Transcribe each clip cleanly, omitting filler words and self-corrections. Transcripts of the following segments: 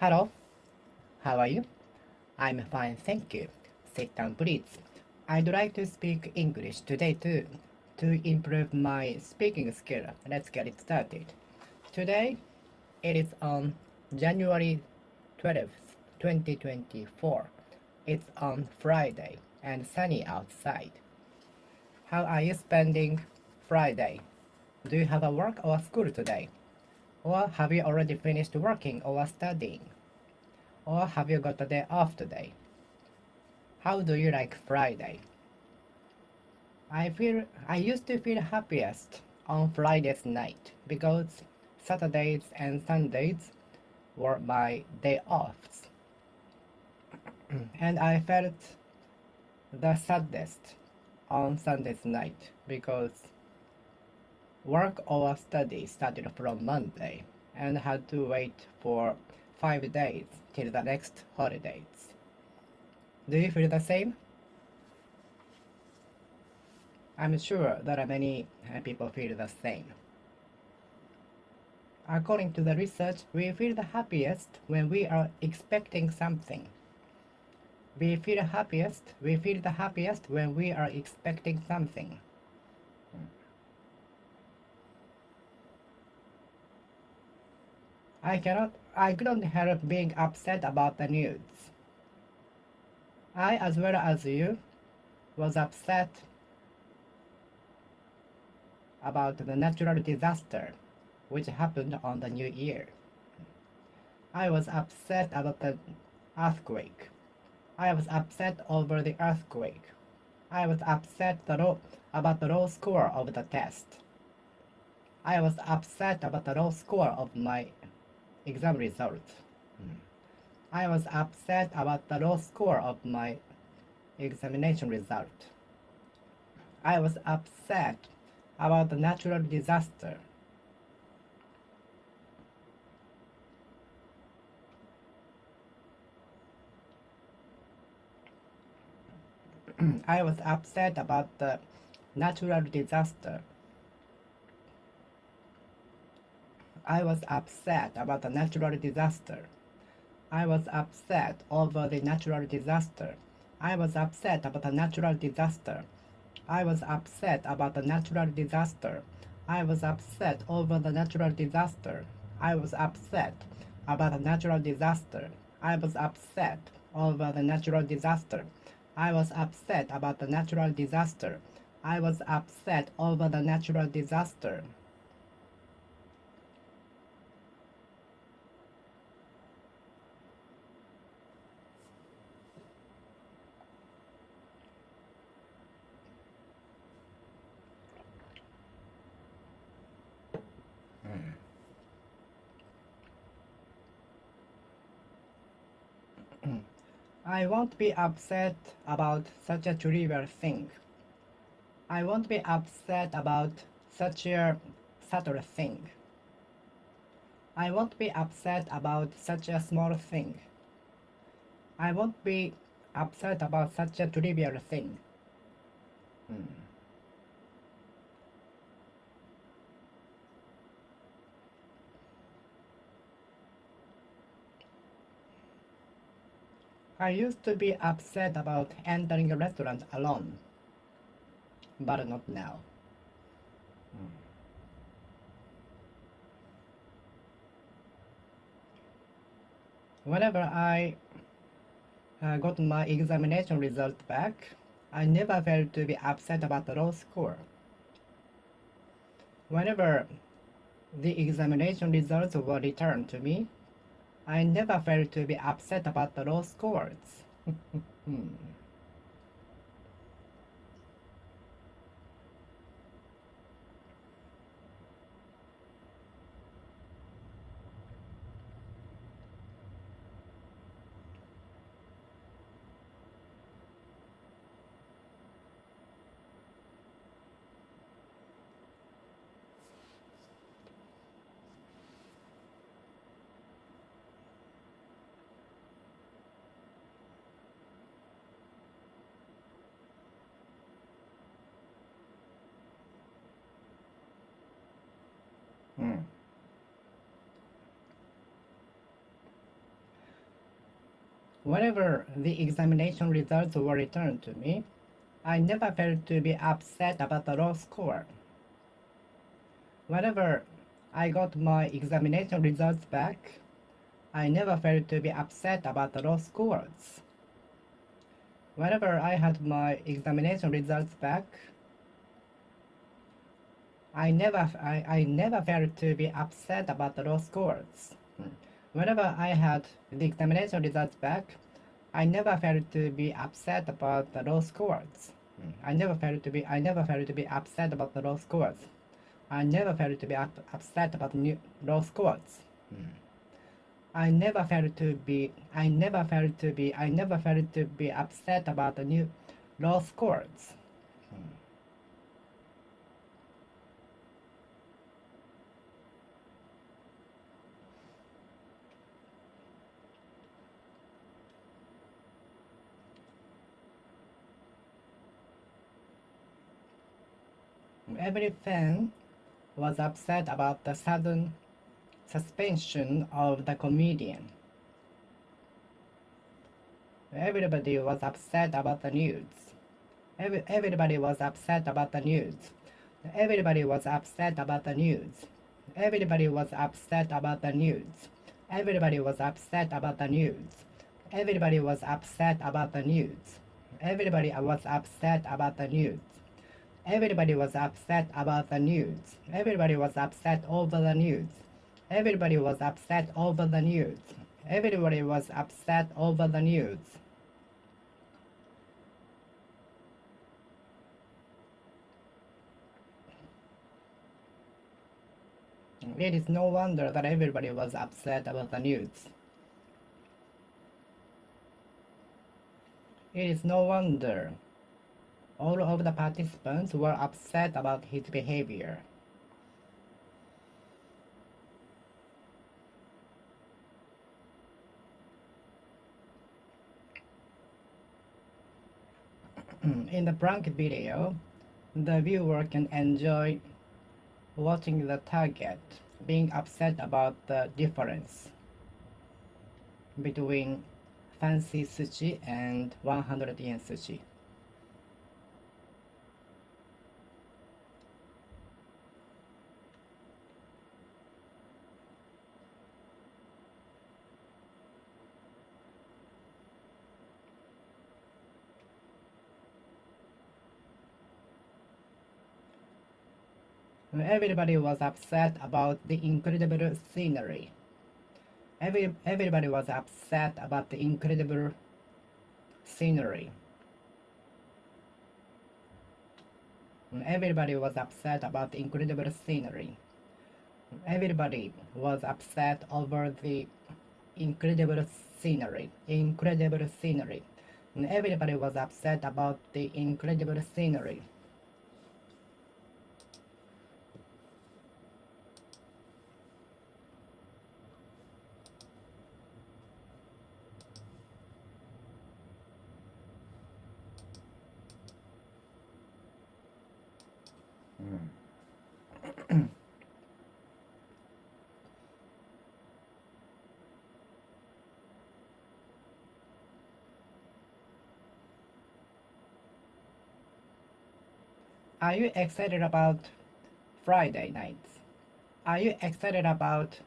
Hello, how are you? I'm fine, thank you. Sit down, please. I'd like to speak English today too, to improve my speaking skill. Let's get it started. Today, it is on January 12th, 2024. It's on Friday and sunny outside. How are you spending Friday? Do you have a work or school today? Or have you already finished working or studying? Or have you got a day off today? How do you like Friday? I used to feel happiest on Friday's night because Saturdays and Sundays were my day offs, and I felt the saddest on Sunday's night because work or study started from Monday and had to wait for 5 days till the next holidays. Do you feel the same? I'm sure that many people feel the same. According to the research, we feel the happiest when we are expecting something. We feel the happiest when we are expecting something. I couldn't help being upset about the news. I, as well as you, was upset about the natural disaster which happened on the New Year. I was upset about the earthquake. I was upset over the earthquake. I was upset about the low score of the test. I was upset about the low score of my exam result. I was upset about the low score of my examination result. I was upset about the natural disaster. I was upset about the natural disaster. I was upset about the natural disaster. I was upset over the natural disaster. I was upset about the natural disaster. I was upset about the natural disaster. I was upset over the natural disaster. I was upset about the natural disaster. I was upset over the natural disaster. I was upset about the natural disaster. I was upset over the natural disaster. I won't be upset about such a trivial thing. I won't be upset about such a subtle thing. I won't be upset about such a small thing. I won't be upset about such a trivial thing. I used to be upset about entering a restaurant alone, but not now. Whenever I got my examination result back, I never felt to be upset about the low score. Whenever the examination results were returned to me, I never felt to be upset about the low scores. Whenever the examination results were returned to me, I never felt to be upset about the low score. Whenever I got my examination results back, I never felt to be upset about the low scores. Whenever I had my examination results back, I never felt to be upset about the low scores. Whenever I had the examination results back, I never felt to be upset about the low scores. I never felt to be upset about the low scores. I never felt to be upset about the low scores. I never felt to be upset about the new low scores. Every fan was upset about the sudden suspension of the comedian. Everybody was upset about the news. Everybody was upset about the news. Everybody was upset about the news. Everybody was upset about the news. Everybody was upset about the news. Everybody was upset about the news. Everybody was upset about the news. Everybody was upset about the news. Everybody was upset over the news. Everybody was upset over the news. Everybody was upset over the news. It is no wonder that everybody was upset about the news. It is no wonder all of the participants were upset about his behavior. In the prank video, the viewer can enjoy watching the target being upset about the difference between fancy sushi and 100 yen sushi. Everybody was upset about the incredible scenery. Everybody was upset about the incredible scenery. Everybody was upset about the incredible scenery. Everybody was upset over the incredible scenery. Incredible scenery. Everybody was upset about the incredible scenery. Are you excited about Friday nights? Are you excited about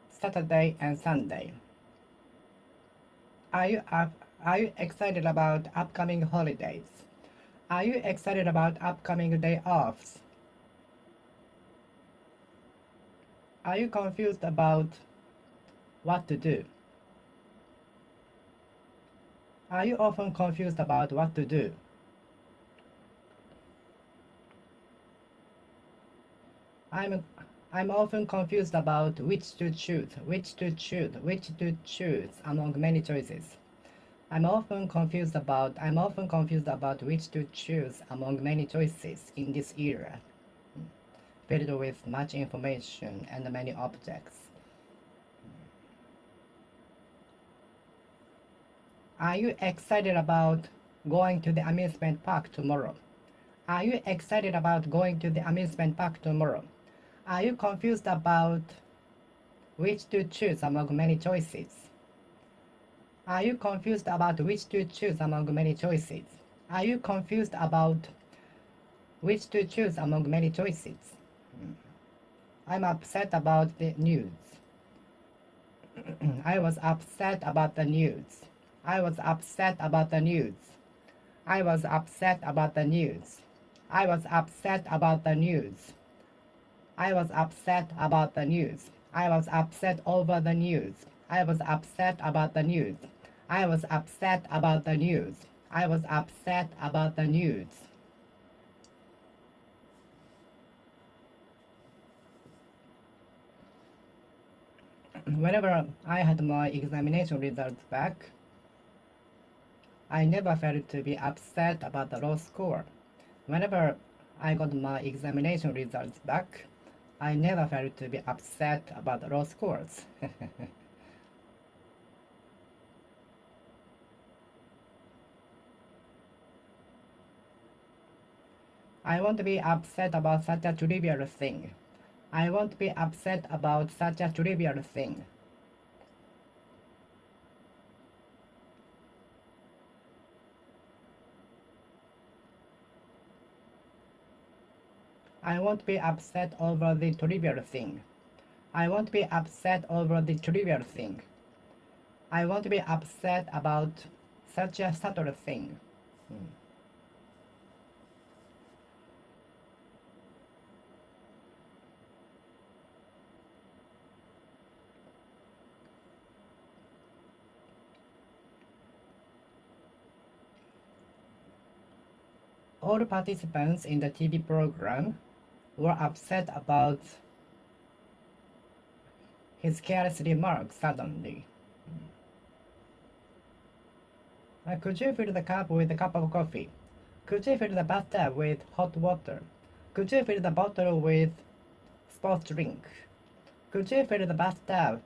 Saturday and Sunday? Are you excited about upcoming holidays? Are you excited about upcoming day offs? Are you confused about what to do? Are you often confused about what to do? I'm often confused about which to choose among many choices. I'm often confused about which to choose among many choices in this era, filled with much information and many objects. Are you excited about going to the amusement park tomorrow? Are you excited about going to the amusement park tomorrow? Are you confused about which to choose among many choices? Are you confused about which to choose among many choices? Are you confused about which to choose among many choices? I'm upset about the news. I was upset about the news. I was upset about the news. I was upset about the news. I was upset about the news. I was upset about the news. I was upset over the news. I was upset about the news. I was upset about the news. I was upset about the news. Whenever I had my examination results back, I never felt to be upset about the low score. Whenever I got my examination results back, I never felt to be upset about the low scores. I won't be upset about such a trivial thing. I won't be upset about such a trivial thing. I won't be upset over the trivial thing. I won't be upset over the trivial thing. I won't be upset about such a subtle thing. All participants in the TV program were upset about his careless remarks suddenly. Could you fill the cup with a cup of coffee? Could you fill the bathtub with hot water? Could you fill the bottle with sports drink? Could you fill the bathtub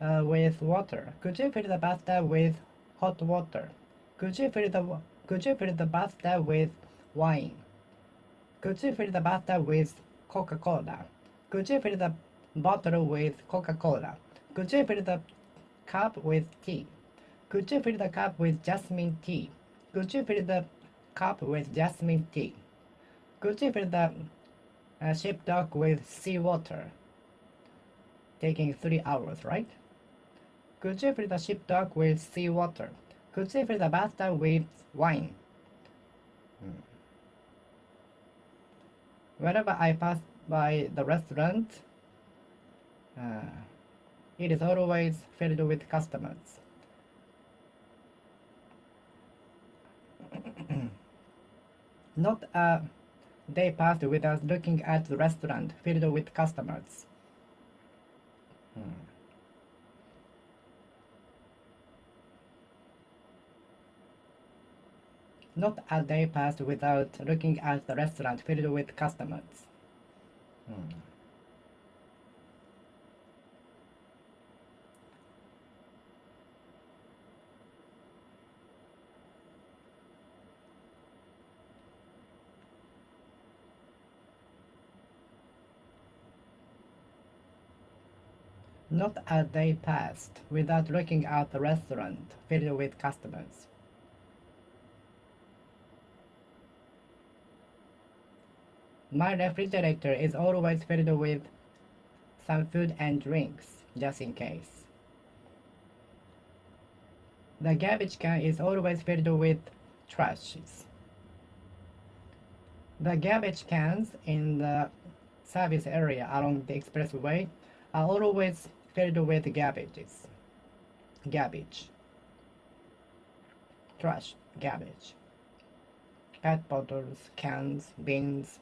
with water? Could you fill the bathtub with hot water? Could you fill the bathtub with wine? Could you fill the bathtub with Coca-Cola? Could you fill the bottle with Coca-Cola? Could you fill the cup with tea? Could you fill the cup with jasmine tea? Could you fill the cup with jasmine tea? Could you fill the sheepdog with seawater? Taking 3 hours, right? Could you fill the sheepdog with seawater? Could you fill the bathtub with wine? Whenever I pass by the restaurant, it is always filled with customers. Not a day passed without looking at the restaurant filled with customers. Not a day passed without looking at the restaurant filled with customers. Not a day passed without looking at the restaurant filled with customers. My refrigerator is always filled with some food and drinks, just in case. The garbage can is always filled with trashes. The garbage cans in the service area along the expressway are always filled with garbage, trash, garbage, pet bottles, cans, bins.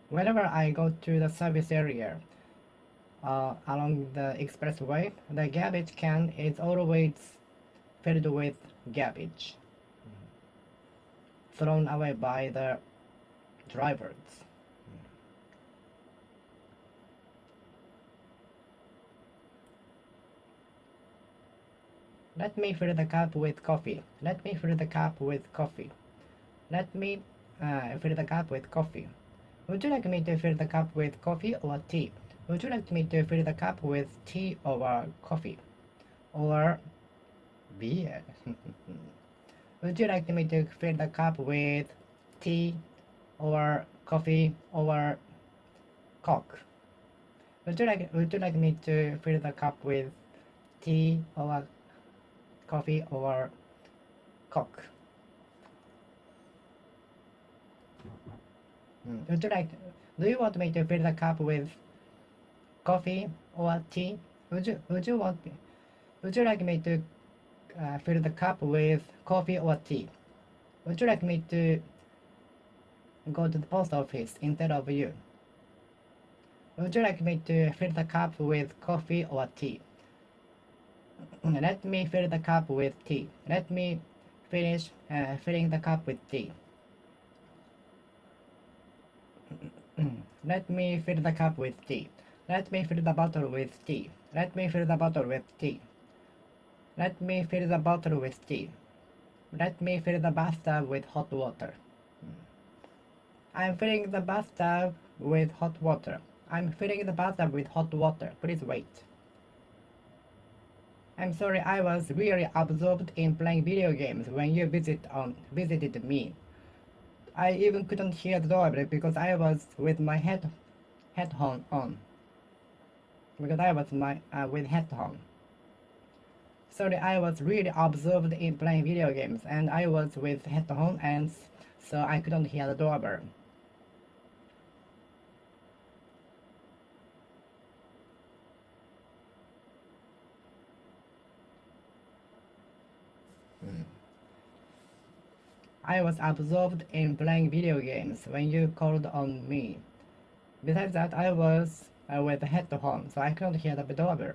Whenever I go to the service area along the expressway, the garbage can is always filled with garbage thrown away by the drivers. Let me fill the cup with coffee. Let me fill the cup with coffee. Let me fill the cup with coffee? Would you like me to fill the cup with coffee or tea? Would you like me to fill the cup with tea or coffee? Or beer? Would you like me to fill the cup with tea or coffee or Coke? Would you like me to fill the cup with tea or coffee or Coke? Would you like? Do you want me to fill the cup with coffee or tea? Would you like me to fill the cup with coffee or tea? Would you like me to go to the post office instead of you? Would you like me to fill the cup with coffee or tea? Let me fill the cup with tea. Let me finish filling the cup with tea. Let me fill the cup with tea. Let me fill the bottle with tea. Let me fill the bottle with tea. Let me fill the bottle with tea. Let me fill the bathtub with hot water. I'm filling the bathtub with hot water. I'm filling the bathtub with hot water. Please wait. I'm sorry, I was really absorbed in playing video games when you visited me. I even couldn't hear the doorbell because I was with my headphone on. Because I was with headphone. Sorry, I was really absorbed in playing video games and I was with headphone and so I couldn't hear the doorbell. I was absorbed in playing video games when you called on me. Besides that, I was with the headphone, so I couldn't hear the doorbell.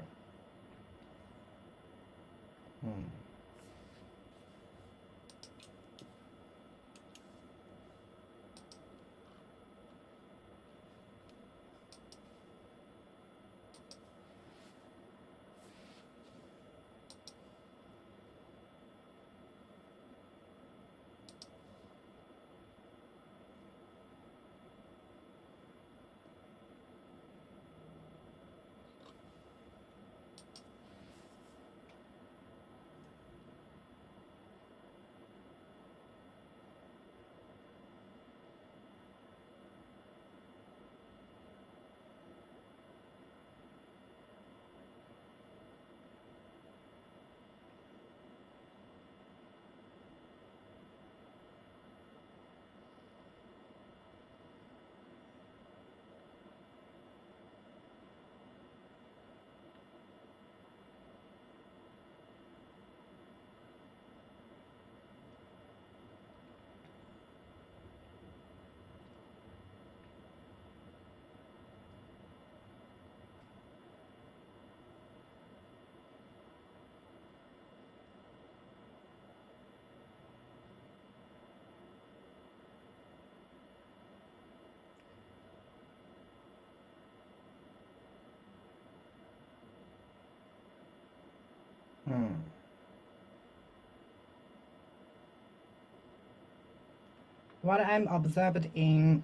While I'm observed in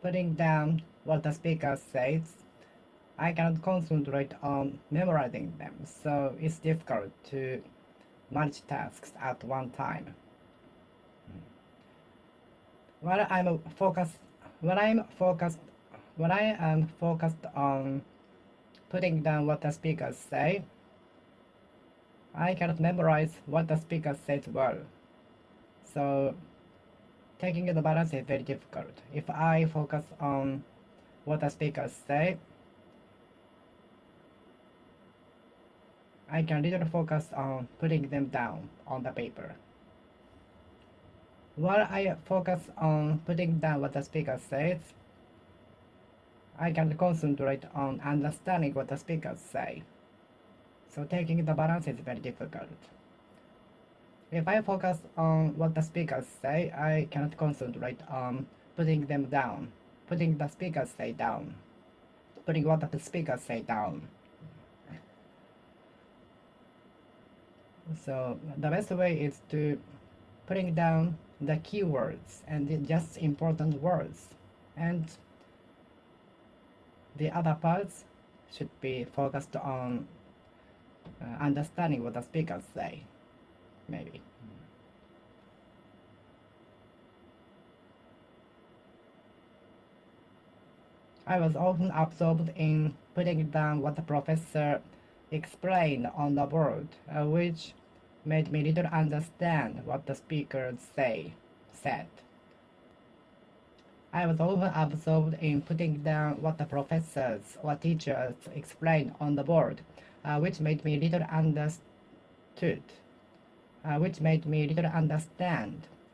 putting down what the speaker says, I cannot concentrate on memorizing them, so it's difficult to multitask at one time. While I'm focused, when I am focused on putting down what the speakers say, I cannot memorize what the speaker says well. So taking the balance is very difficult. If I focus on what the speakers say, I can literally focus on putting them down on the paper. While I focus on putting down what the speaker says, I can concentrate on understanding what the speakers say. So taking the balance is very difficult. If I focus on what the speakers say, I cannot concentrate on putting them down, putting the speakers say down, putting what the speakers say down. So the best way is to putting down the keywords and just important words, and the other parts should be focused on understanding what the speakers say, maybe. I was often absorbed in putting down what the professor explained on the board, which made me little understand what the speakers said. I was often absorbed in putting down what the professors or teachers explained on the board, which made me little understand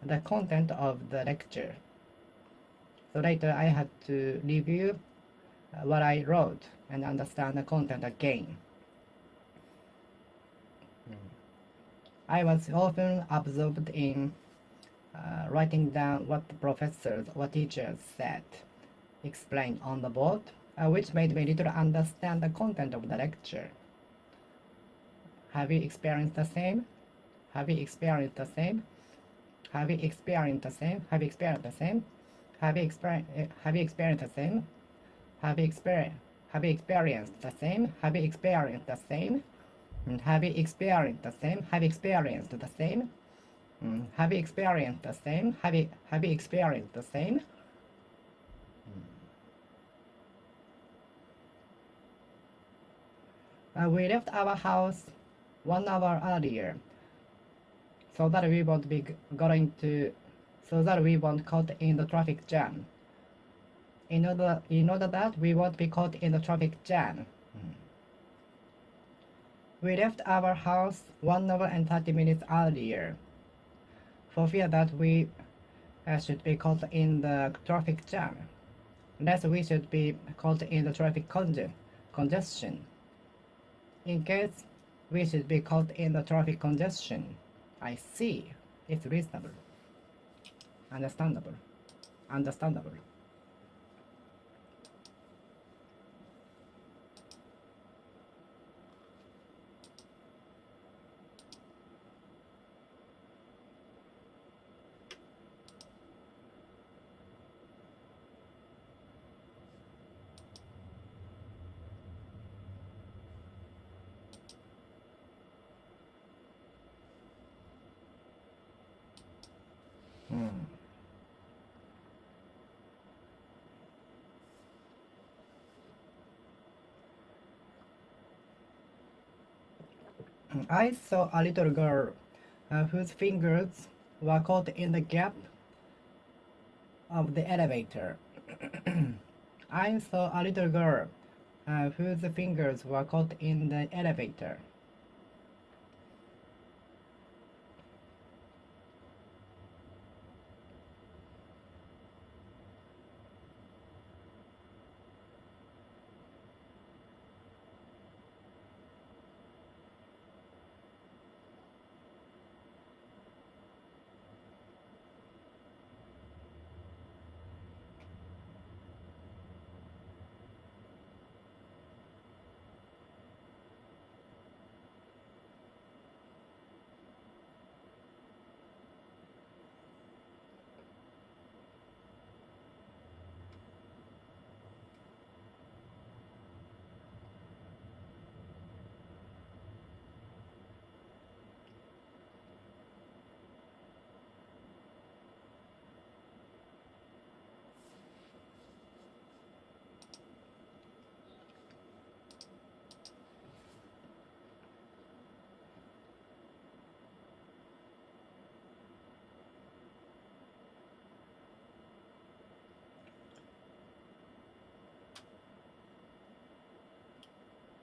the content of the lecture. So later I had to review what I wrote and understand the content again. I was often absorbed in writing down what the professors or teachers explained on the board, which made me little understand the content of the lecture. Have you experienced the same? Have you experienced the same? Have you experienced the same? Have you experienced the same? Have you experienced the same? Have you experienced the same? Have you experienced the same? Have you experienced the same? Have you experienced the same? Have you experienced the same? Have you experienced the same? We left our house 1 hour earlier, so that we won't be so that we won't caught in the traffic jam. In order that we won't be caught in the traffic jam. We left our house 1 hour and 30 minutes earlier, for fear that we should be caught in the traffic jam, lest we should be caught in the traffic congestion. In case we should be caught in the traffic congestion. I see. It's reasonable. Understandable. Understandable. I saw a little girl whose fingers were caught in the gap of the elevator. I saw a little girl whose fingers were caught in the elevator.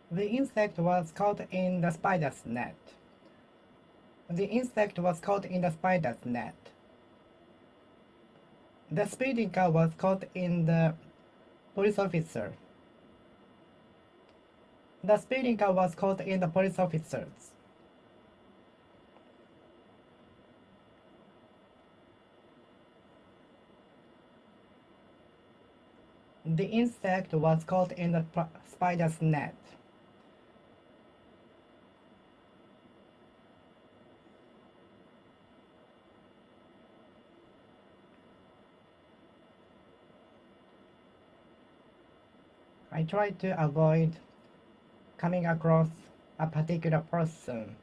The insect was caught in the spider's net. The insect was caught in the spider's net. The speeding car was caught in the police officer. The speeding car was caught in the police officers. The insect was caught in the spider's net. I try to avoid coming across a particular person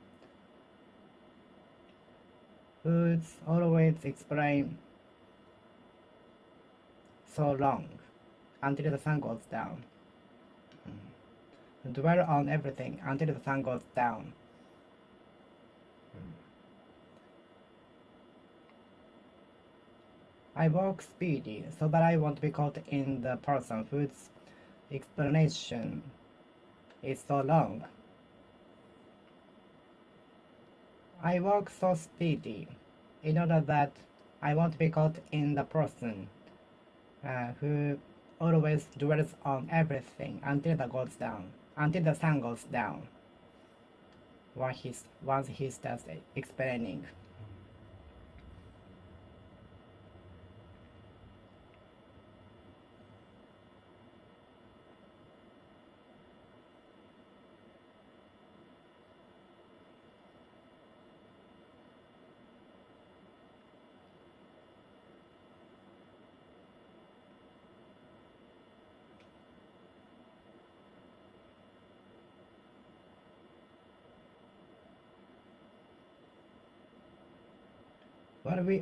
who's always explain so long until the sun goes down. Dwell on everything until the sun goes down. I walk speedy so that I won't be caught in the person whose explanation is so long. I walk so speedy in order that I won't be caught in the person who always dwells on everything until the sun goes down. Once he starts explaining.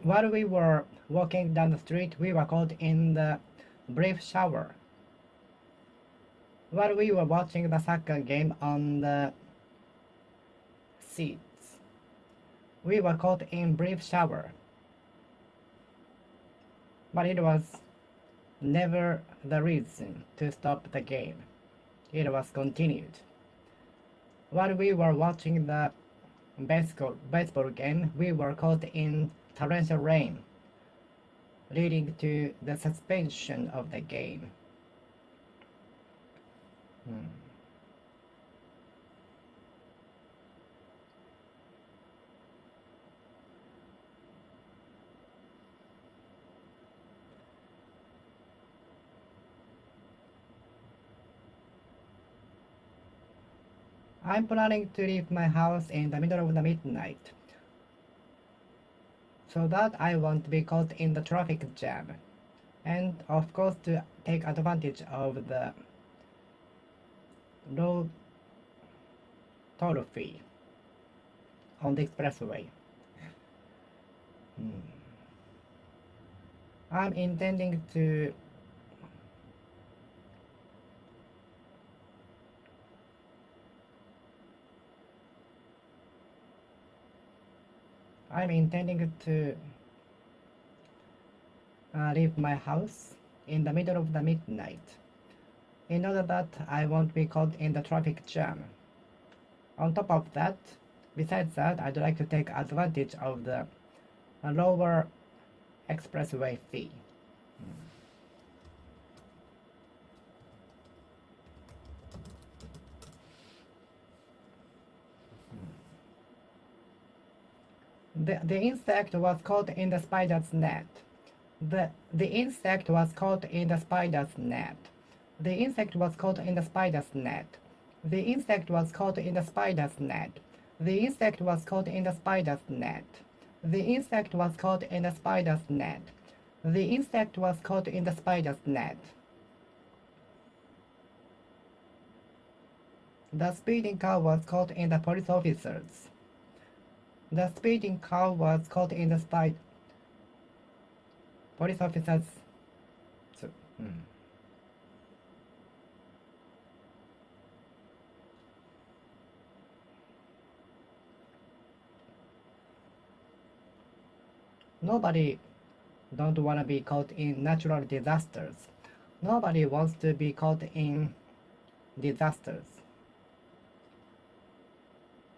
While we were walking down the street, we were caught in the brief shower. While we were watching the soccer game on the seats, we were caught in brief shower. But it was never the reason to stop the game. It was continued. While we were watching the baseball game, we were caught in torrential rain, leading to the suspension of the game. I'm planning to leave my house in the middle of the midnight, so that I won't be caught in the traffic jam, and of course to take advantage of the low toll fee on the expressway. I'm intending to leave my house in the middle of the midnight in order that I won't be caught in the traffic jam. On top of that, besides that, I'd like to take advantage of the lower expressway fee. The insect was caught in the spider's net. The insect was caught in the spider's net. The insect was caught in the spider's net. The insect was caught in the spider's net. The insect was caught in the spider's net. The insect was caught in the spider's net. The insect was caught in the spider's net. The speeding car was caught in the police officers. The speeding car was caught in the police officers. Nobody don't want to be caught in natural disasters. Nobody wants to be caught in disasters.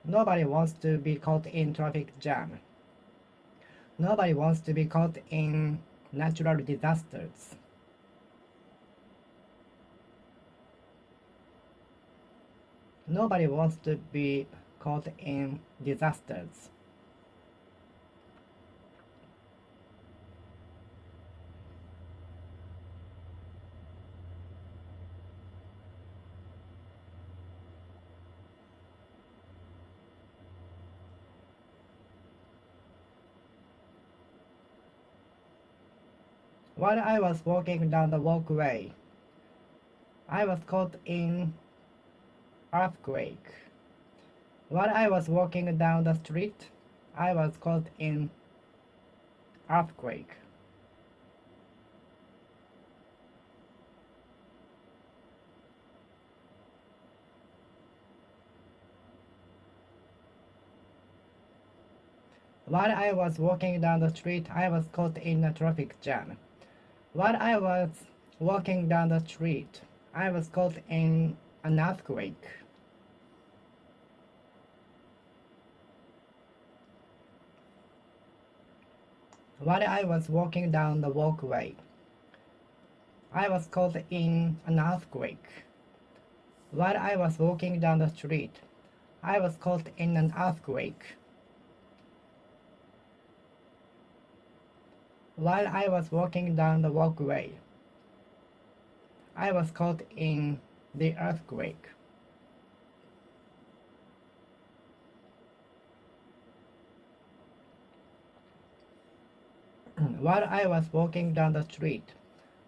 Nobody wants to be caught in traffic jam. Nobody wants to be caught in natural disasters. Nobody wants to be caught in disasters. While I was walking down the walkway, I was caught in earthquake. While I was walking down the street, I was caught in earthquake. While I was walking down the street, I was caught in a traffic jam. While I was walking down the street, I was caught in an earthquake. While I was walking down the walkway, I was caught in an earthquake. While I was walking down the street, I was caught in an earthquake. While I was walking down the walkway, I was caught in the earthquake. While I was walking down the street,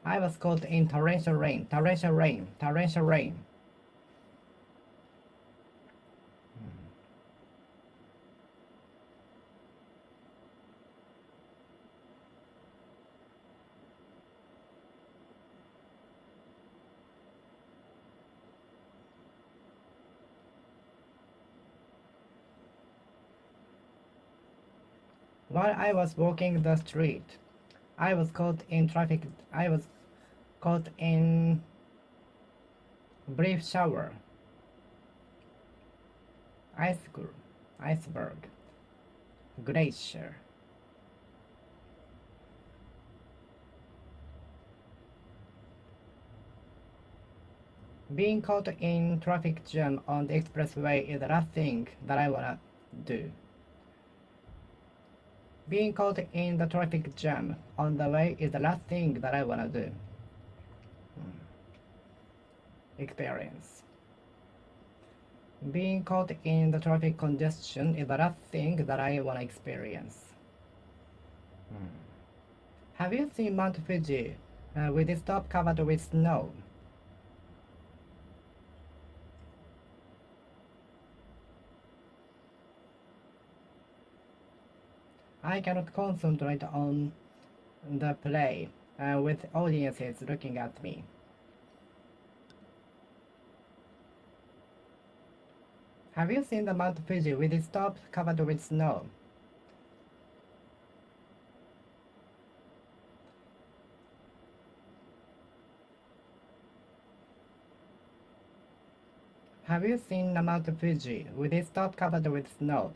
I was caught in torrential rain, torrential rain, torrential rain. While I was walking the street, I was caught in traffic. I was caught in brief shower. Icicle, iceberg, glacier. Being caught in traffic jam on the expressway is the last thing that I wanna do. Being caught in the traffic jam on the way is the last thing that I wanna do. Experience. Being caught in the traffic congestion is the last thing that I wanna experience. Have you seen Mount Fuji with its top covered with snow? I cannot concentrate on the play with audiences looking at me. Have you seen the Mount Fuji with its top covered with snow? Have you seen the Mount Fuji with its top covered with snow?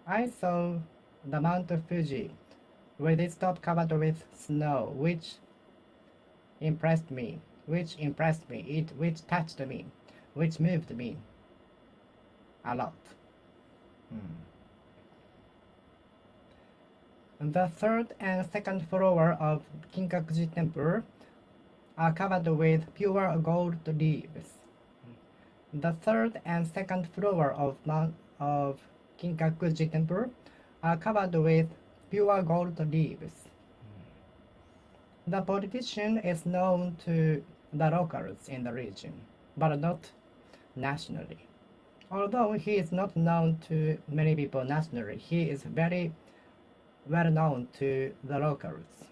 I saw the Mount Fuji with its top covered with snow, which impressed me, which touched me, which moved me a lot. The third and second floor of Kinkakuji Temple are covered with pure gold leaves. The third and second floor of Kinkakuji Temple are covered with pure gold leaves. The politician is known to the locals in the region, but not nationally. Although he is not known to many people nationally, he is very well known to the locals.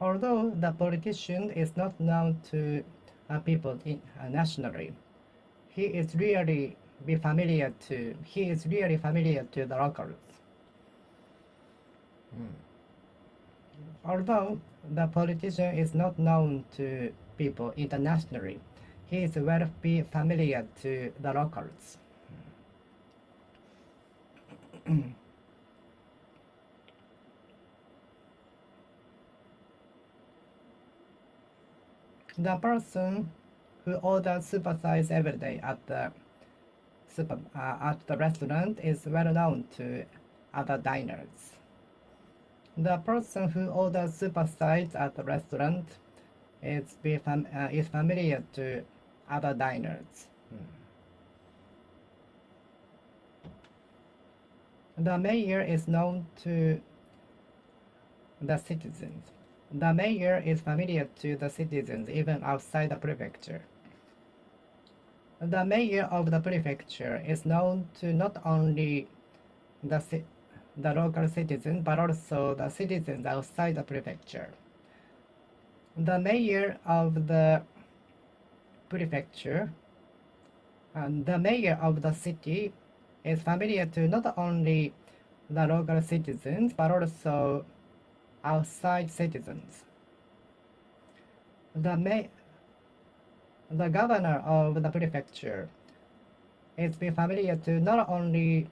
Although the politician is not known to people nationally, he is really familiar to the locals. Although the politician is not known to people internationally, he is well familiar to the locals. The person who orders supersize every day at the restaurant is well known to other diners. The person who orders supersize at the restaurant is familiar to other diners. The mayor is known to the citizens. The mayor is familiar to the citizens even outside the prefecture. The mayor of the prefecture is known to not only the, the local citizens but also the citizens outside the prefecture. The mayor of the prefecture and the mayor of the city is familiar to not only the local citizens but also outside citizens. The governor of the prefecture is familiar to not only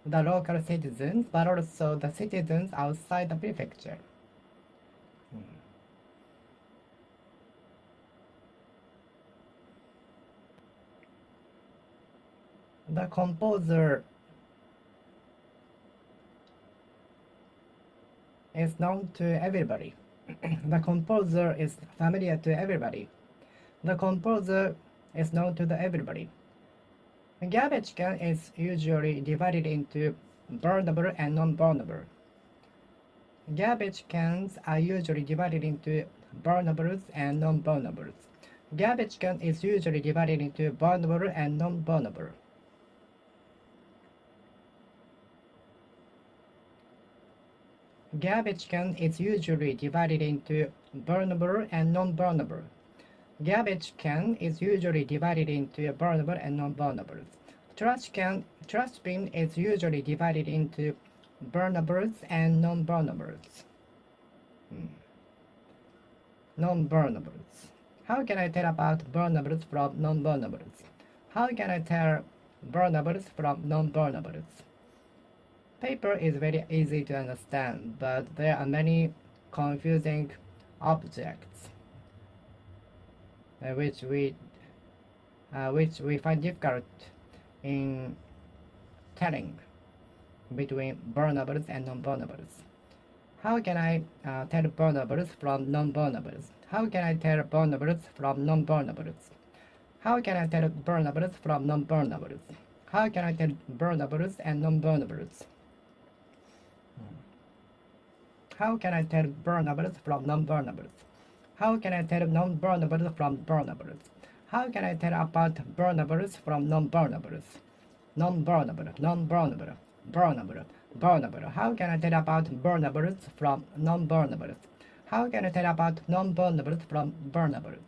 the local citizens but also the citizens outside the prefecture. The composer is known to everybody. The composer is familiar to everybody. The composer is known to everybody. A garbage can is usually divided into burnable and non-burnable. Garbage cans are usually divided into burnables and non-burnables. Garbage can is usually divided into burnable and non-burnable. Garbage can is usually divided into burnable and non-burnable. Garbage can is usually divided into burnable and non-burnables. Trash bin is usually divided into burnables and non-burnables. Non-burnables. How can I tell about burnables from non-burnables? How can I tell burnables from non-burnables? Paper is very easy to understand, but there are many confusing objects which we find difficult in telling between burnables and non-burnables. How can I tell burnables from non-burnables? How can I tell burnables from non-burnables? How can I tell burnables from non-burnables? How can I tell burnables and non-burnables? How can I tell burnables from non-burnables? How can I tell non-burnables from burnables? How can I tell about burnables from non-burnables? Non-burnable, non-burnable, burnable, burnable. How can I tell about burnables from non-burnables? How can I tell about non-burnables from burnables?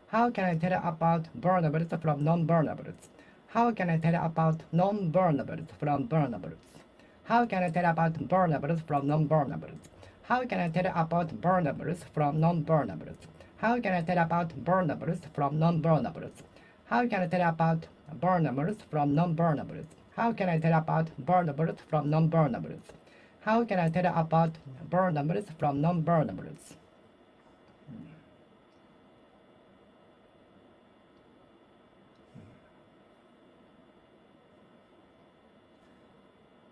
How can I tell about burnables from non-burnables? How can I tell about non-burnables from burnables? How can I tell about burnables from non-burnables? How can I tell about burnables from non-burnables? How can I tell about burnables from non-burnables? How can I tell about burnables from non-burnables? How can I tell about burnables from non-burnables? How can I tell about burnables from non-burnables?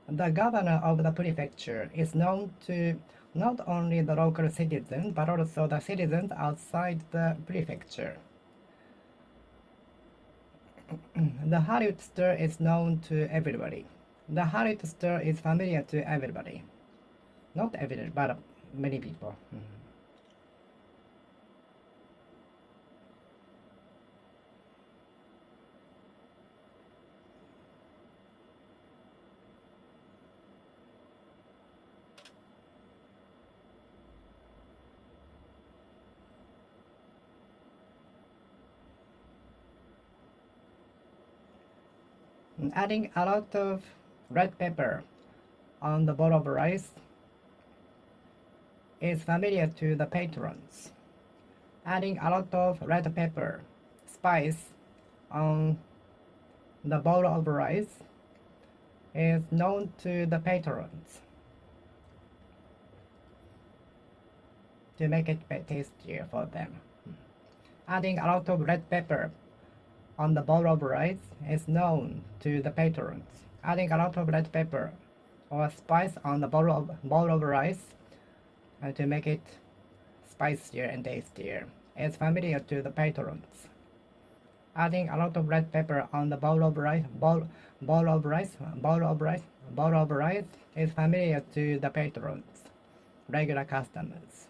The governor of the prefecture is known to not only the local citizens but also the citizens outside the prefecture. The Hollywood star is known to everybody. The Hollywood star is familiar to everybody. Not everybody, but many people. Adding a lot of red pepper on the bowl of rice is familiar to the patrons. Adding a lot of red pepper, spice on the bowl of rice is known to the patrons to make it tastier for them. Adding a lot of red pepper on the bowl of rice is known to the patrons. Adding a lot of red pepper or spice on the bowl of rice to make it spicier and tastier is familiar to the patrons. Adding a lot of red pepper on the bowl of rice is familiar to the patrons, regular customers.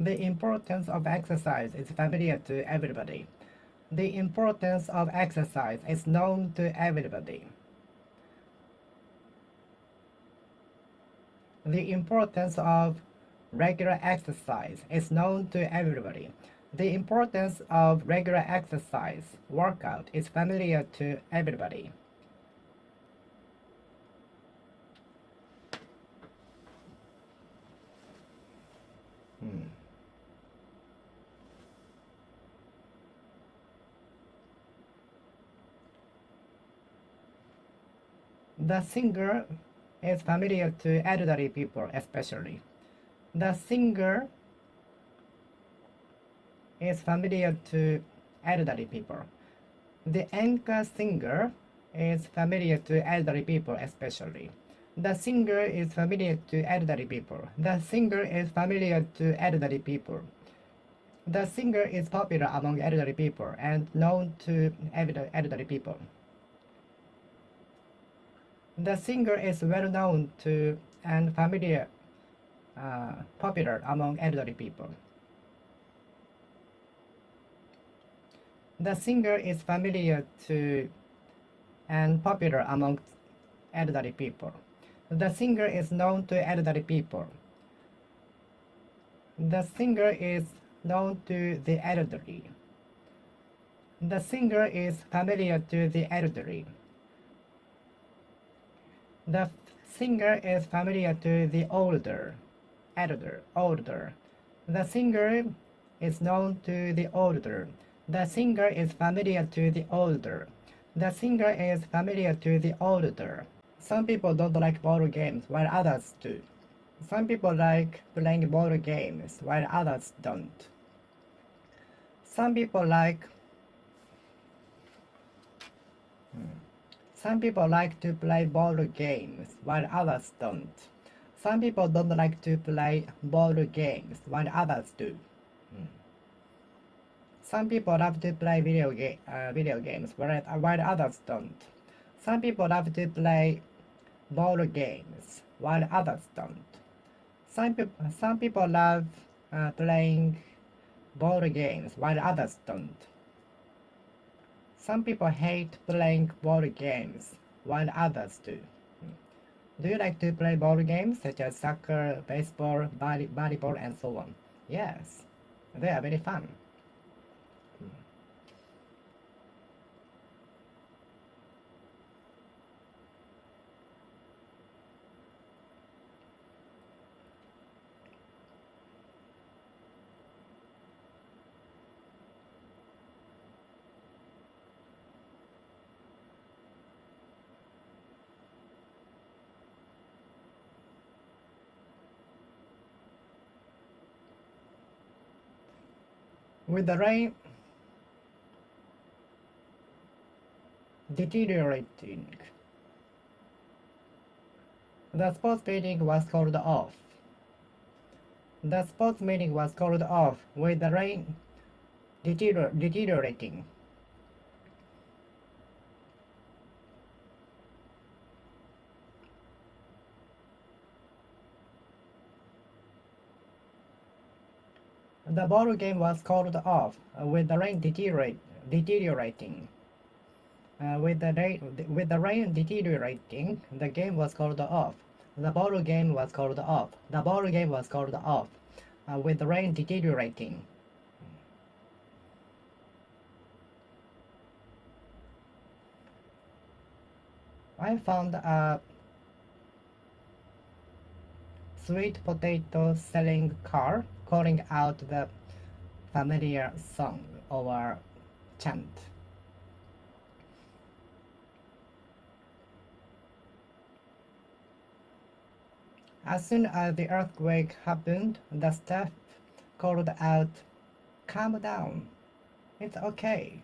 The importance of exercise is familiar to everybody. The importance of exercise is known to everybody. The importance of regular exercise is known to everybody. The importance of regular exercise workout is familiar to everybody. The singer is familiar to elderly people especially. The singer is familiar to elderly people. The anchor singer is familiar to elderly people especially. The singer is familiar to elderly people. The singer is familiar to elderly people. The singer is popular among elderly people and known to elderly people. The singer is well known to and familiar, popular among elderly people. The singer is familiar to and popular among elderly people. The singer is known to elderly people. The singer is known to the elderly. The singer is familiar to the elderly. The singer is familiar to the older. The singer is known to the older. The singer is familiar to the older. The singer is familiar to the older. Some people don't like board games while others do. Some people like playing board games while others don't. Some people like to play board games while others don't. Some people don't like to play board games while others do. Some people love to play video games while others don't. Some people love to play board games while others don't. Some people love playing board games while others don't. Some people hate playing board games while others do. Do you like to play board games such as soccer, baseball, volleyball, and so on? Yes, they are very fun. With the rain deteriorating, the sports meeting was called off. The sports meeting was called off with the rain deteriorating. The ball game was called off with the rain deteriorating. With the rain deteriorating, the game was called off. The ball game was called off. The ball game was called off with the rain deteriorating. I found a sweet potato selling car calling out the familiar song or chant. As soon as the earthquake happened, the staff called out, "Calm down, it's okay."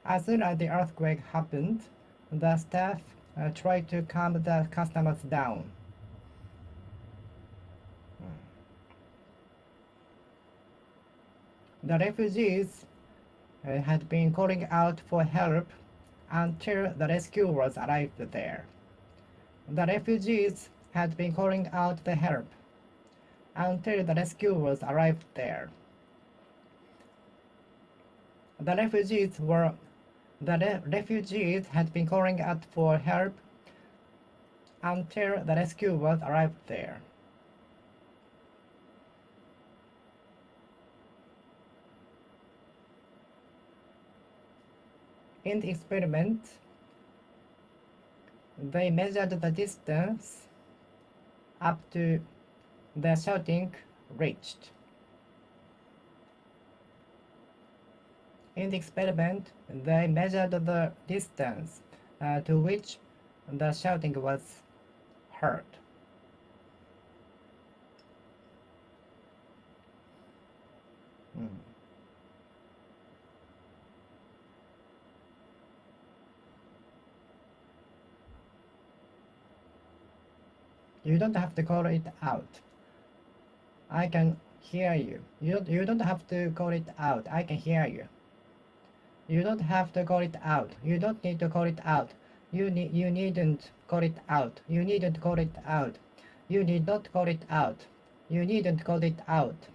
As soon as the earthquake happened, the staff tried to calm the customers down. The refugees had been calling out for help until the rescuers arrived there. The refugees had been calling out for help until the rescuers arrived there. The refugees had been calling out for help until the rescuers arrived there. In the experiment, they measured the distance up to the shouting reached. In the experiment, they measured the distance to which the shouting was heard. You don't have to call it out. I can hear you. You don't have to call it out. I can hear you. You don't have to call it out. You don't need to call it out. You needn't call it out. You needn't call it out. You need not call it out. You needn't call it out.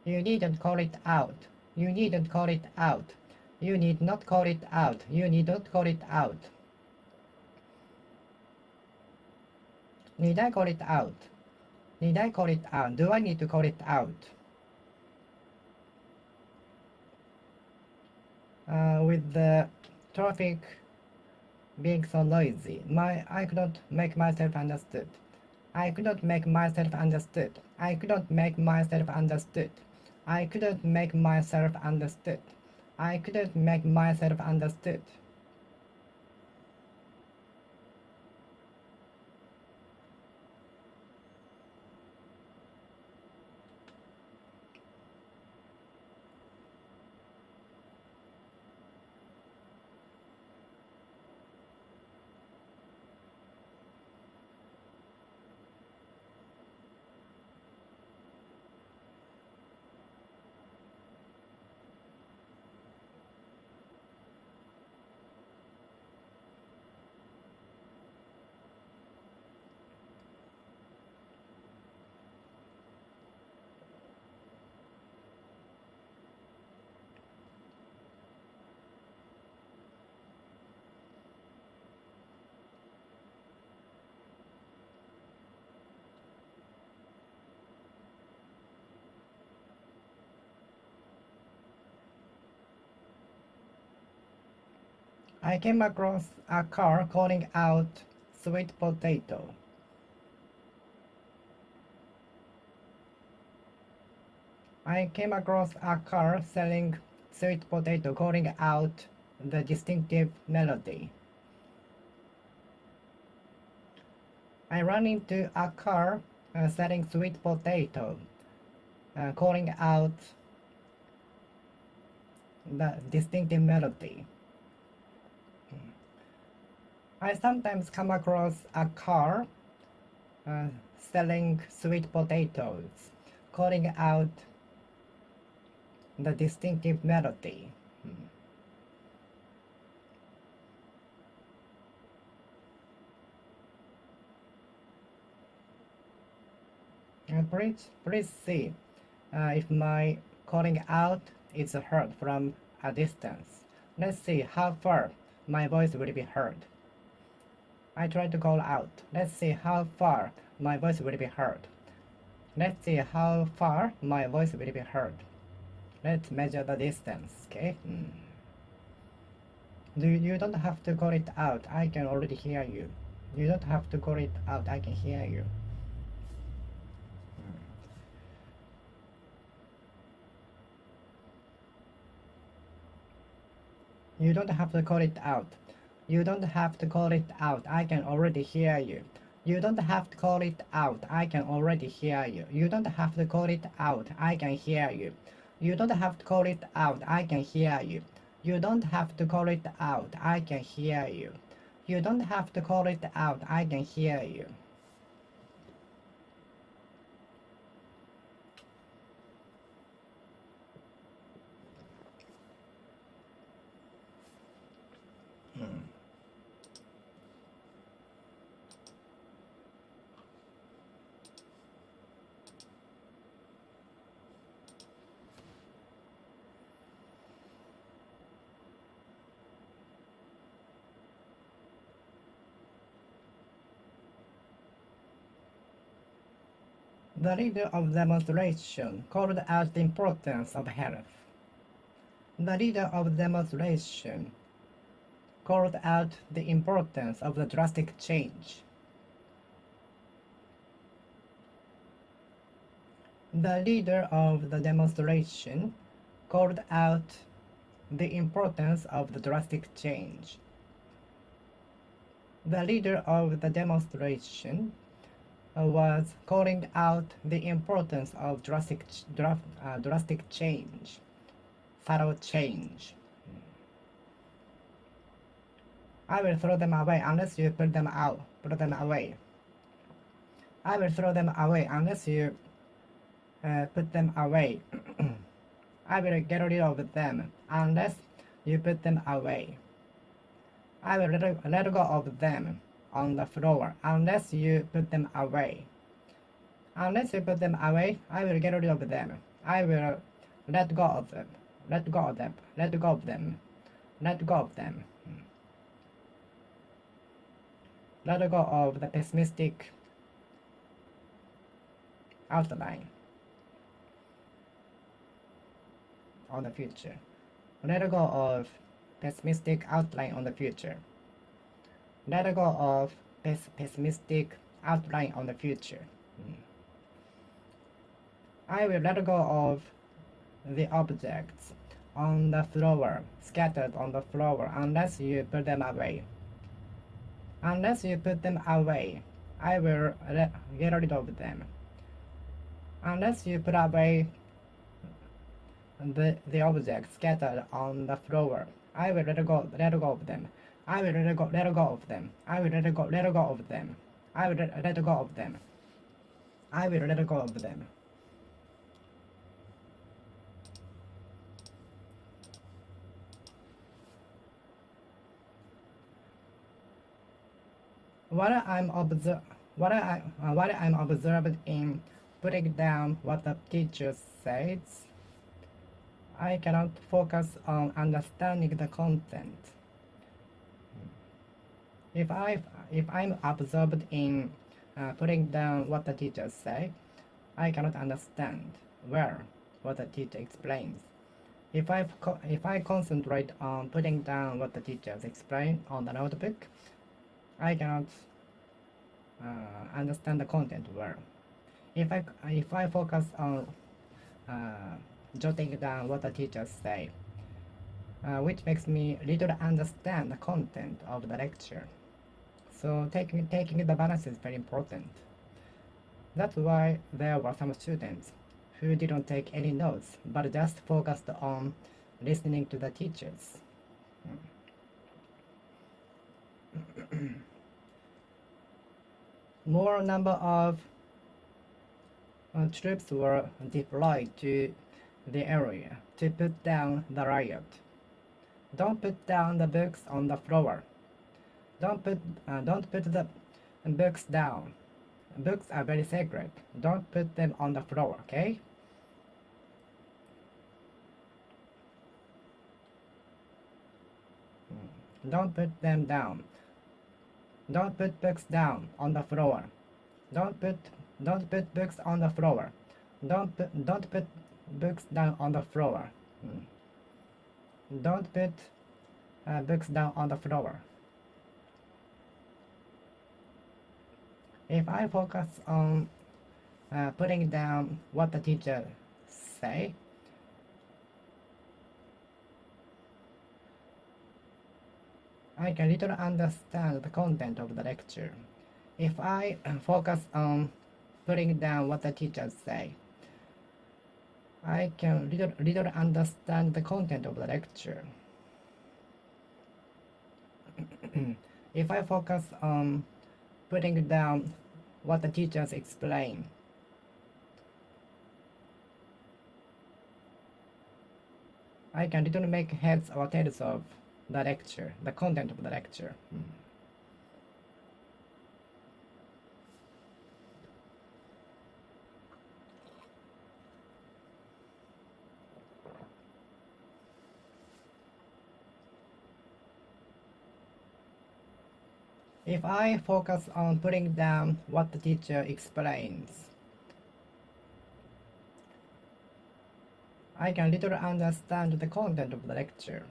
You needn't call it out. You needn't call it out. You need not call it out. You need not call it out. Need I call it out? Need I call it out? Do I need to call it out? With the traffic being so noisy, I could not make myself understood. I could not make myself understood. I could not make myself understood. I couldn't make myself understood. I couldn't make myself understood. I came across a car calling out sweet potato. I came across a car selling sweet potato calling out the distinctive melody. I ran into a car selling sweet potato calling out the distinctive melody. I sometimes come across a car selling sweet potatoes calling out the distinctive melody. Please see if my calling out is heard from a distance. Let's see how far my voice will be heard. I try to call out. Let's see how far my voice will be heard. Let's see how far my voice will be heard. Let's measure the distance, okay? You don't have to call it out. I can already hear you. You don't have to call it out. I can hear you. You don't have to call it out. You don't have to call it out. I can already hear you. You don't have to call it out. I can already hear you. You don't have to call it out. I can hear you. You don't have to call it out. I can hear you. You don't have to call it out. I can hear you. You don't have to call it out. I can hear you. The leader of the demonstration called out the importance of health. The leader of the demonstration called out the importance of the drastic change. The leader of the demonstration called out the importance of the drastic change. The leader of the demonstration was calling out the importance of drastic change, subtle change. I will throw them away unless you put them away. I will throw them away unless you put them away. I will get rid of them unless you put them away. I will let go of them on the floor unless you put them away. Unless you put them away, I will get rid of them. I will let go of them. Let go of them. Let go of them. Let go of them. Let go of the pessimistic outline on the future. Let go of pessimistic outline on the future. Let go of pessimistic outline on the future. I will let go of the objects on the floor, scattered on the floor, unless you put them away. Unless you put them away, I will get rid of them. Unless you put away the objects scattered on the floor, I will let go of them. I will let go of them. I will let go of them. I will let go of them. I will let go of them. While I'm observed in putting down what the teacher says, I cannot focus on understanding the content. If I'm absorbed in putting down what the teacher says, I cannot understand well what the teacher explains. If I concentrate on putting down what the teachers explain on the notebook, I cannot understand the content well. If I focus on jotting down what the teachers say, which makes me little understand the content of the lecture. So taking the balance is very important. That's why there were some students who didn't take any notes but just focused on listening to the teachers. More number of troops were deployed to the area to put down the riot. Don't put down the books on the floor. Don't put the books down. Books are very sacred. Don't put them on the floor, okay? Don't put them down. Don't put books down on the floor. Don't put books on the floor. Don't put books down on the floor. Don't put books down on the floor. If I focus on putting down what the teacher say, I can little understand the content of the lecture. If I focus on putting down what the teachers say, I can little understand the content of the lecture. If I focus on putting down what the teachers explain, I can little make heads or tails of the lecture, the content of the lecture. If I focus on putting down what the teacher explains, I can literally understand the content of the lecture.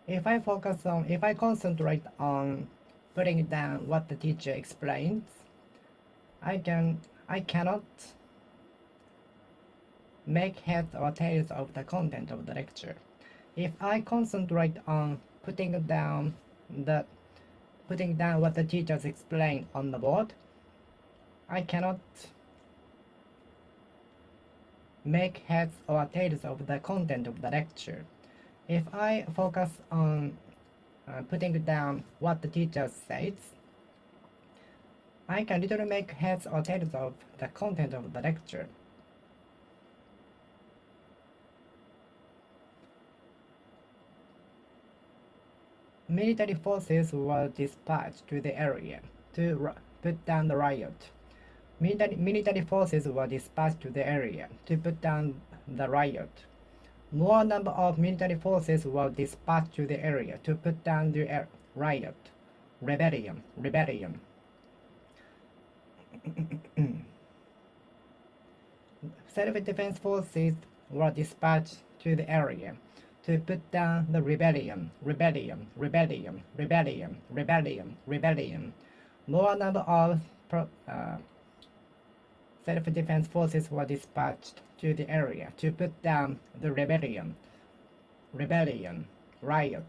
If I concentrate on putting down what the teacher explains, I cannot make heads or tails of the content of the lecture. If I concentrate on putting down what the teachers explain on the board, I cannot make heads or tails of the content of the lecture. If I focus on putting down what the teacher says, I can literally make heads or tails of the content of the lecture. Military forces were dispatched to the area to put down the riot. Military forces were dispatched to the area to put down the riot. More number of military forces were dispatched to the area to put down the riot. Rebellion. Self-defense forces were dispatched to the area to put down the rebellion. More number of self-defense forces were dispatched to the area to put down the rebellion. Riot.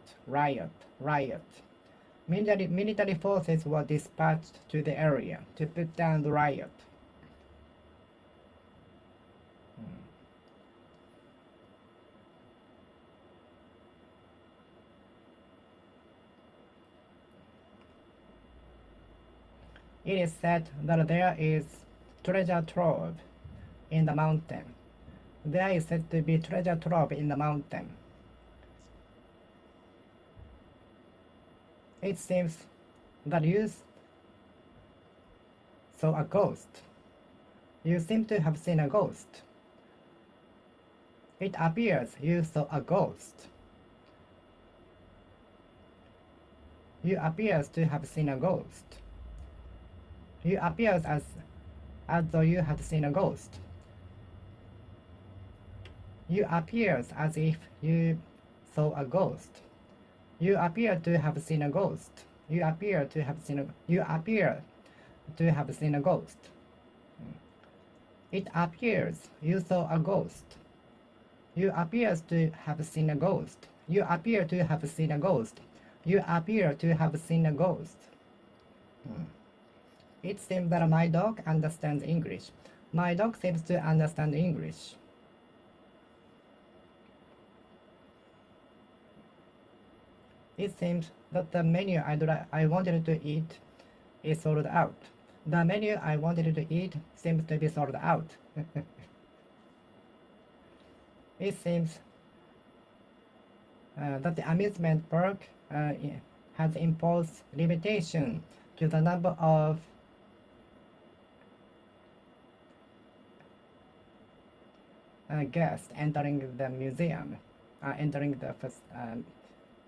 Military forces were dispatched to the area to put down the riot. It is said that there is treasure trove in the mountain. There is said to be treasure trove in the mountain. It seems that you saw a ghost. You seem to have seen a ghost. It appears you saw a ghost. You appears to have seen a ghost. You appears as though you had seen a ghost. You appears as if you saw a ghost. You appear to have seen a ghost. You appear to have seen a ghost. It appears you saw a ghost. You appears to have seen a ghost. You appear to have seen a ghost. You appear to have seen a ghost. It seems that my dog understands English. My dog seems to understand English. It seems that the menu I wanted to eat is sold out. The menu I wanted to eat seems to be sold out. It seems that the amusement park has imposed limitation to the number of guests entering the museum, entering the first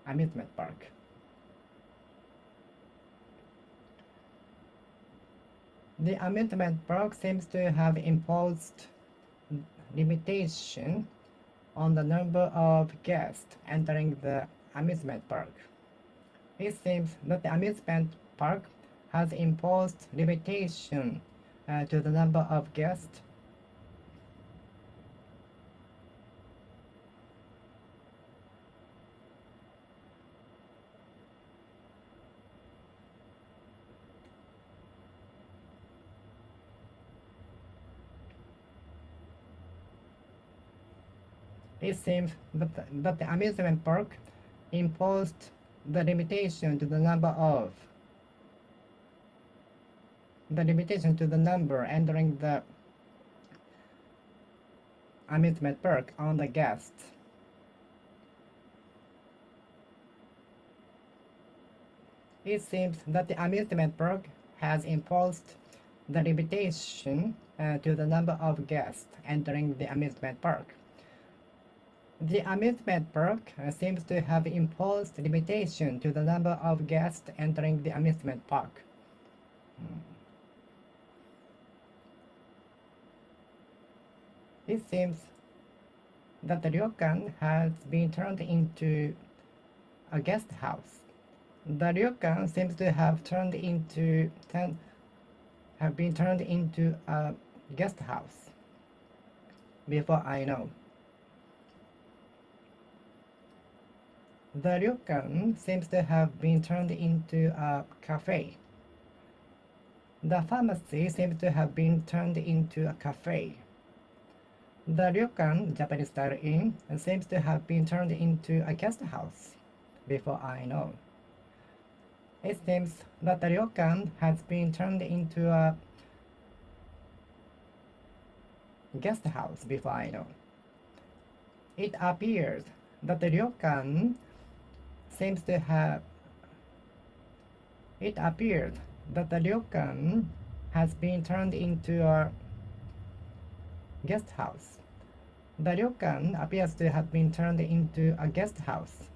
amusement park. The amusement park seems to have imposed limitation on the number of guests entering the amusement park. It seems that the amusement park has imposed limitation to the number of guests. It seems that the amusement park imposed the limitation to the number entering the amusement park on the guests. It seems that the amusement park has imposed the limitation to the number of guests entering the amusement park. The amusement park seems to have imposed limitation to the number of guests entering the amusement park. It seems that the ryokan has been turned into a guest house. The ryokan seems to have been turned into a guest house before I know. The ryokan seems to have been turned into a cafe. The pharmacy seems to have been turned into a cafe. The ryokan, Japanese style inn, seems to have been turned into a guest house before I know. It seems that the ryokan has been turned into a guest house before I know. It appears that the ryokan seems to have It appears that the ryokan has been turned into a guest house. The ryokan appears to have been turned into a guest house.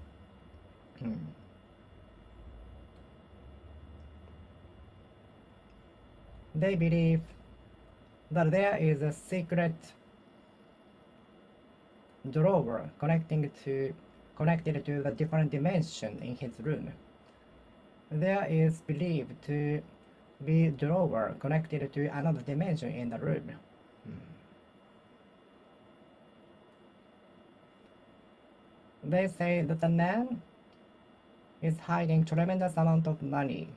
They believe that there is a secret drawer connected to the different dimension in his room. There is believed to be a drawer connected to another dimension in the room. They say that the man is hiding tremendous amount of money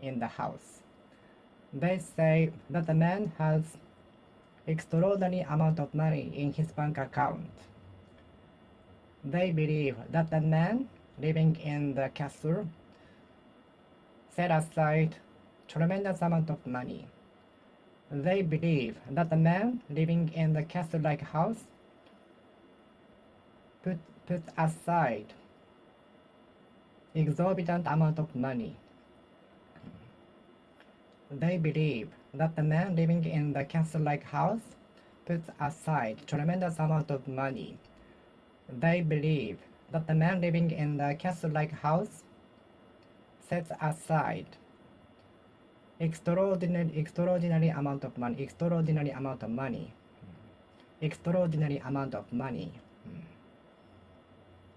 in the house. They say that the man has extraordinary amount of money in his bank account. They believe that the man living in the castle set aside tremendous amount of money. They believe that the man living in the castle-like house put aside exorbitant amount of money. They believe that the man living in the castle-like house puts aside tremendous amount of money. They believe that the man living in the castle-like house sets aside extraordinary amount of money.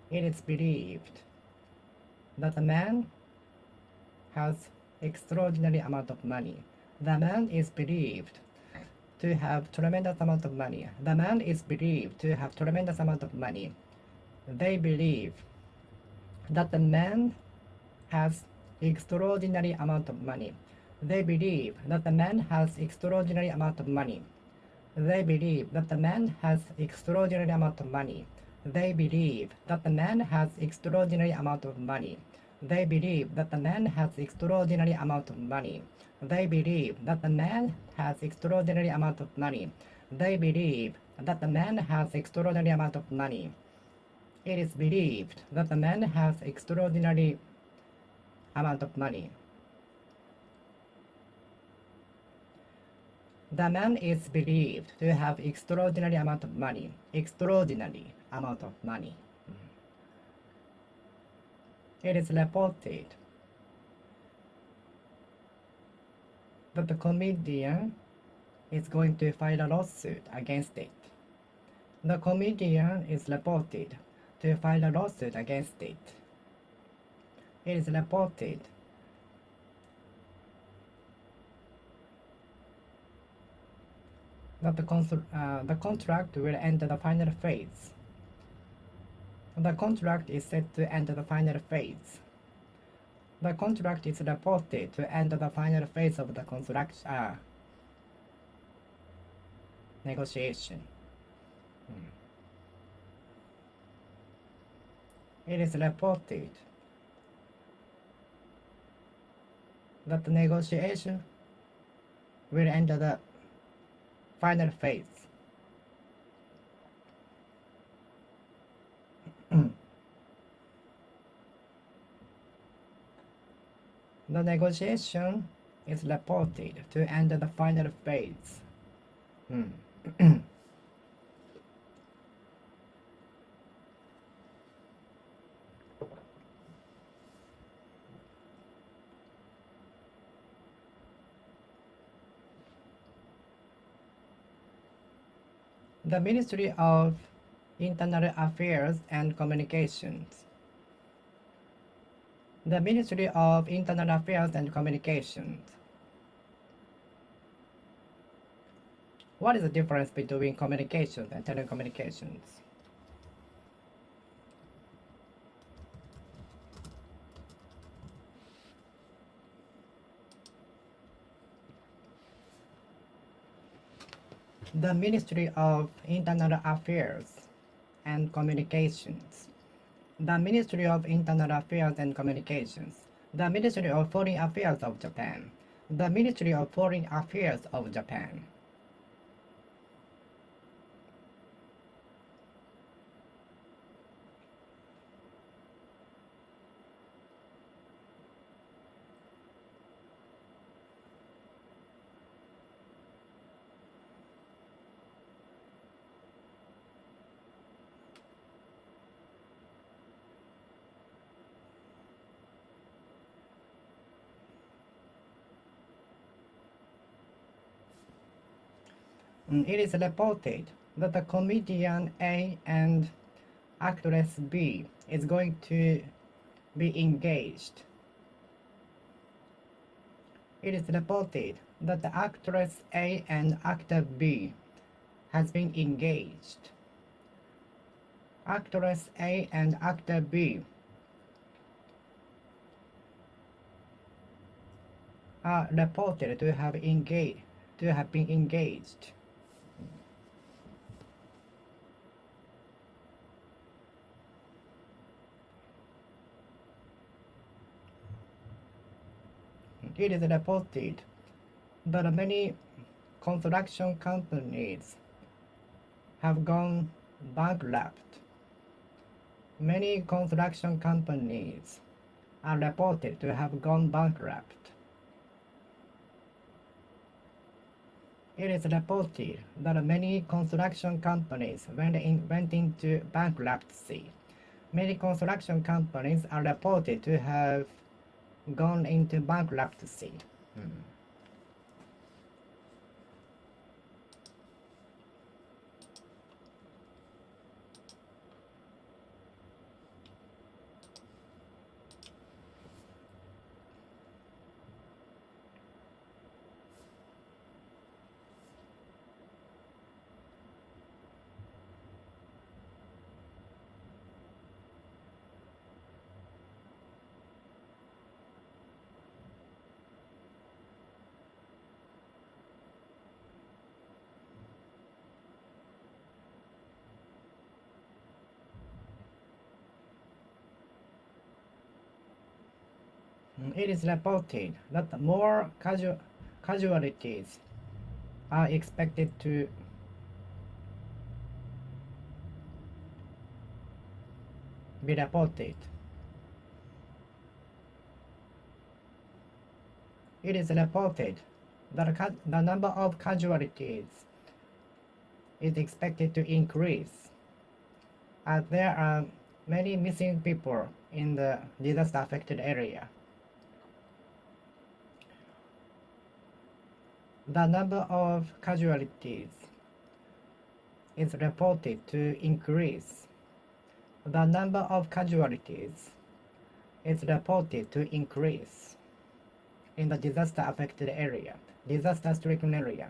It is believed that the man has extraordinary amount of money. The man is believed to have tremendous amount of money. The man is believed to have tremendous amount of money. They believe that the man has extraordinary amount of money. They believe that the man has extraordinary amount of money. They believe that the man has extraordinary amount of money. They believe that the man has extraordinary amount of money. They believe that the man has extraordinary amount of money. They believe that the man has extraordinary amount of money. They believe that the man has extraordinary amount of money. It is believed that the man has extraordinary amount of money. The man is believed to have extraordinary amount of money. Extraordinary amount of money. It is reported that the comedian is going to file a lawsuit against it. The comedian is reported to file a lawsuit against it. It is reported that the contract will enter the final phase. The contract is set to enter the final phase. The contract is reported to enter the final phase of the negotiation. It is reported that the negotiation will enter the final phase. The negotiation is reported to enter the final phase. The Ministry of Internal Affairs and Communications. The Ministry of Internal Affairs and Communications. What is the difference between communications and telecommunications? The Ministry of Internal Affairs and Communications. The Ministry of Internal Affairs and Communications. The Ministry of Foreign Affairs of Japan. The Ministry of Foreign Affairs of Japan. It is reported that the comedian A and actress B is going to be engaged. It is reported that the actress A and actor B has been engaged. Actress A and actor B are reported to have been engaged. It is reported that many construction companies have gone bankrupt. Many construction companies are reported to have gone bankrupt. It is reported that many construction companies went into bankruptcy. Many construction companies are reported to have gone into bankruptcy. It is reported that more casualties are expected to be reported. It is reported that the number of casualties is expected to increase as there are many missing people in the disaster affected area. The number of casualties is reported to increase. The number of casualties is reported to increase in the disaster affected area, disaster stricken area.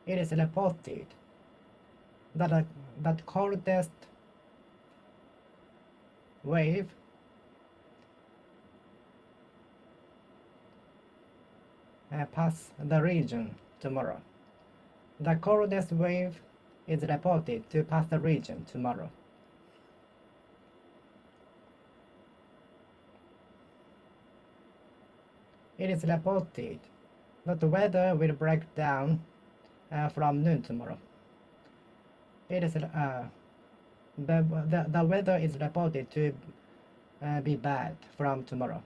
It is reported that coldest wave pass the region tomorrow. The coldest wave is reported to pass the region tomorrow. It is reported that the weather will break down from noon tomorrow. It is the weather is reported to be bad from tomorrow.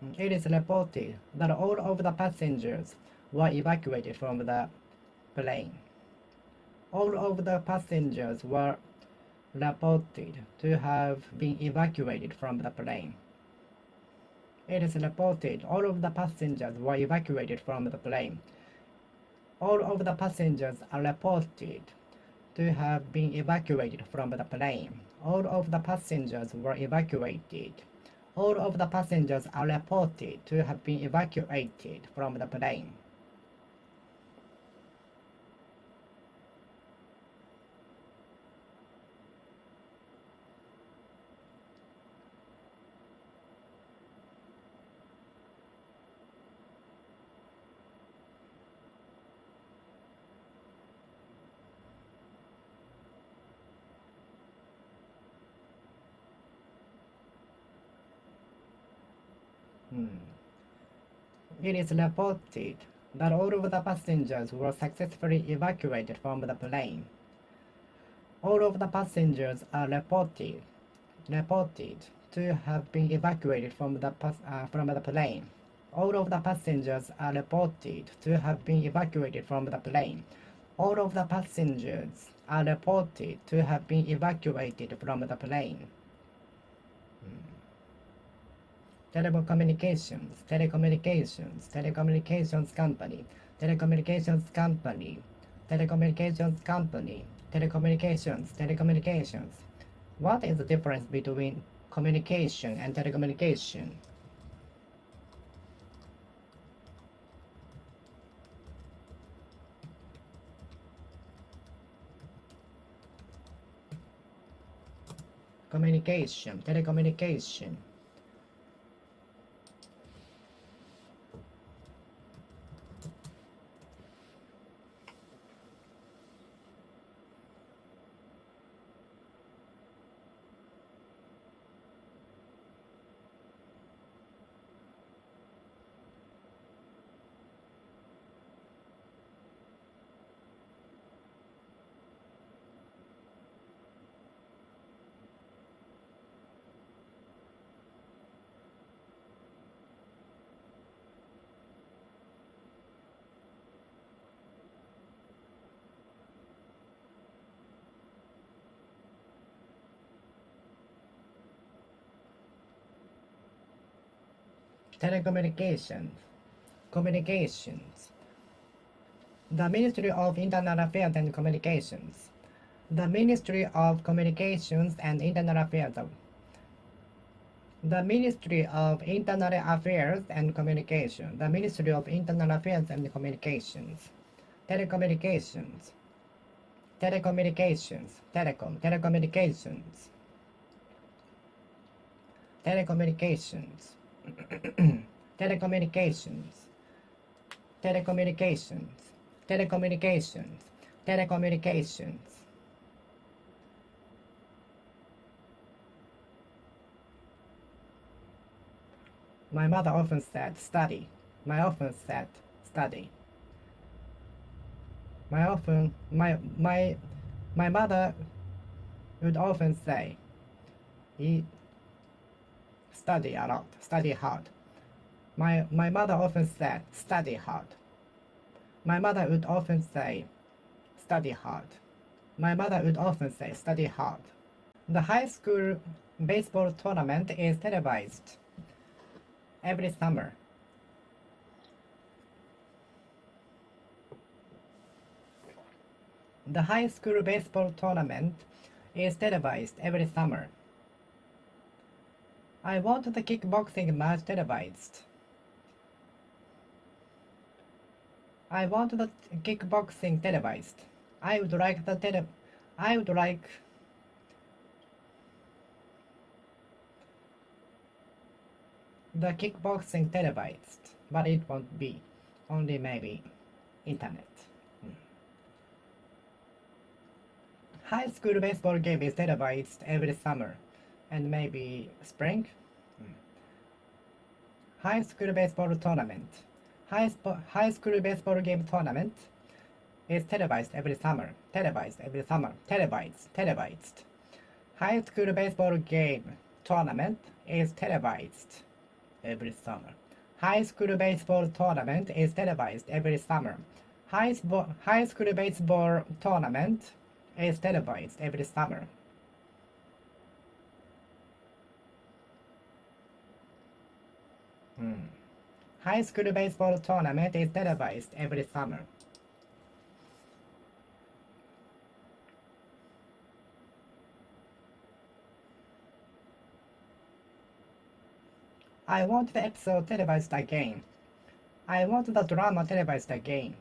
It is reported that all of the passengers were evacuated from the plane. All of the passengers were reported to have been evacuated from the plane. It is reported all of the passengers were evacuated from the plane. All of the passengers are reported to have been evacuated from the plane. All of the passengers were evacuated. All of the passengers are reported to have been evacuated from the plane. It is reported that all of the passengers were successfully evacuated from the plane. All of the passengers are reported to have been evacuated from the plane. All of the passengers are reported to have been evacuated from the plane. All of the passengers are reported to have been evacuated from the plane. Telecommunications company, telecommunications. What is the difference between communication and telecommunication? Telecommunication. Communications. The Ministry of Internal Affairs and Communications. The Ministry of Communications and Internal Affairs. The Ministry of Internal Affairs and Communications. The Ministry of Internal Affairs and Communications. Telecommunications. Telecommunications. Telecommunications. Telecommunications. Telecommunications. Telecommunications. Telecommunications. Telecommunications. My mother often said study. My mother would often say study a lot, study hard. My mother often said study hard. My mother would often say study hard. My mother would often say study hard. The high school baseball tournament is televised every summer. The high school baseball tournament is televised every summer. I want the kickboxing match televised. I want the kickboxing televised. I would like the kickboxing televised, but it won't be. Only maybe internet. High school baseball game is televised every summer and maybe spring. High school baseball tournament. High school baseball game tournament is televised every summer. Televised. High school baseball game tournament is televised every summer. High school baseball tournament is televised every summer. High school baseball tournament is televised every summer. High school baseball tournament is televised every summer. I want the episode televised again. I want the drama televised again.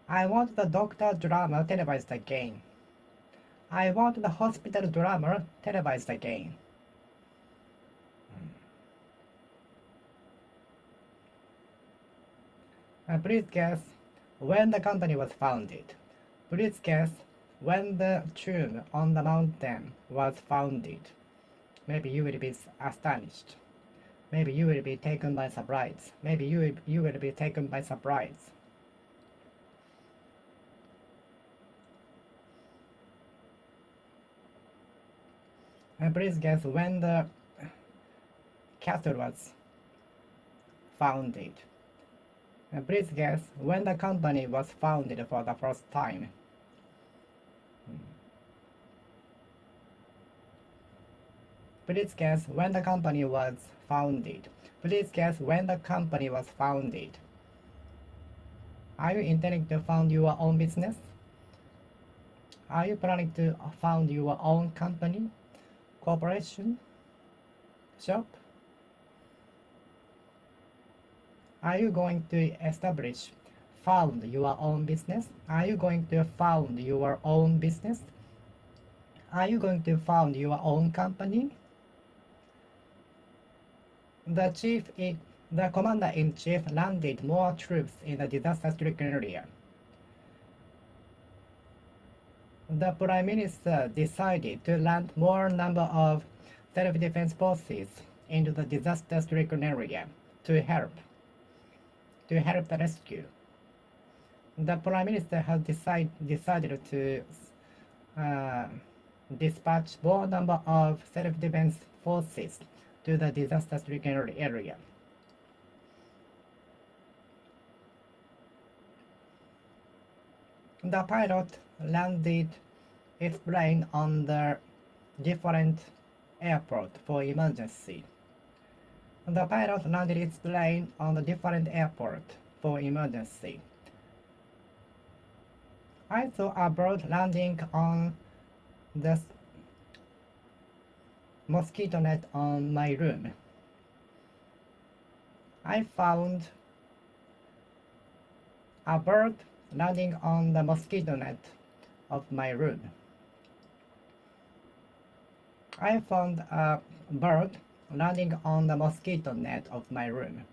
I want the doctor drama televised again. I want the hospital drama televised again. Please guess when the company was founded. Please guess when the tomb on the mountain was founded. Maybe you will be astonished. Maybe you will be taken by surprise. Maybe you will be taken by surprise. And please guess when the castle was founded. And please guess when the company was founded for the first time. Please guess when the company was founded. Please guess when the company was founded. Are you intending to found your own business? Are you planning to found your own company, corporation, shop? Are you going to found your own business? Are you going to found your own business? Are you going to found your own company? The commander-in-chief landed more troops in the disaster-stricken area. The prime minister decided to land more number of self-defense forces into the disaster-stricken area to help the rescue. The prime minister has decided to dispatch more number of self-defense forces to the disaster-stricken area. The pilot landed its plane on the different airport for emergency. The pilot landed its plane on the different airport for emergency. I saw a bird landing on the mosquito net on my room. I found a bird landing on the mosquito net of my room. I found a bird landing on the mosquito net of my room.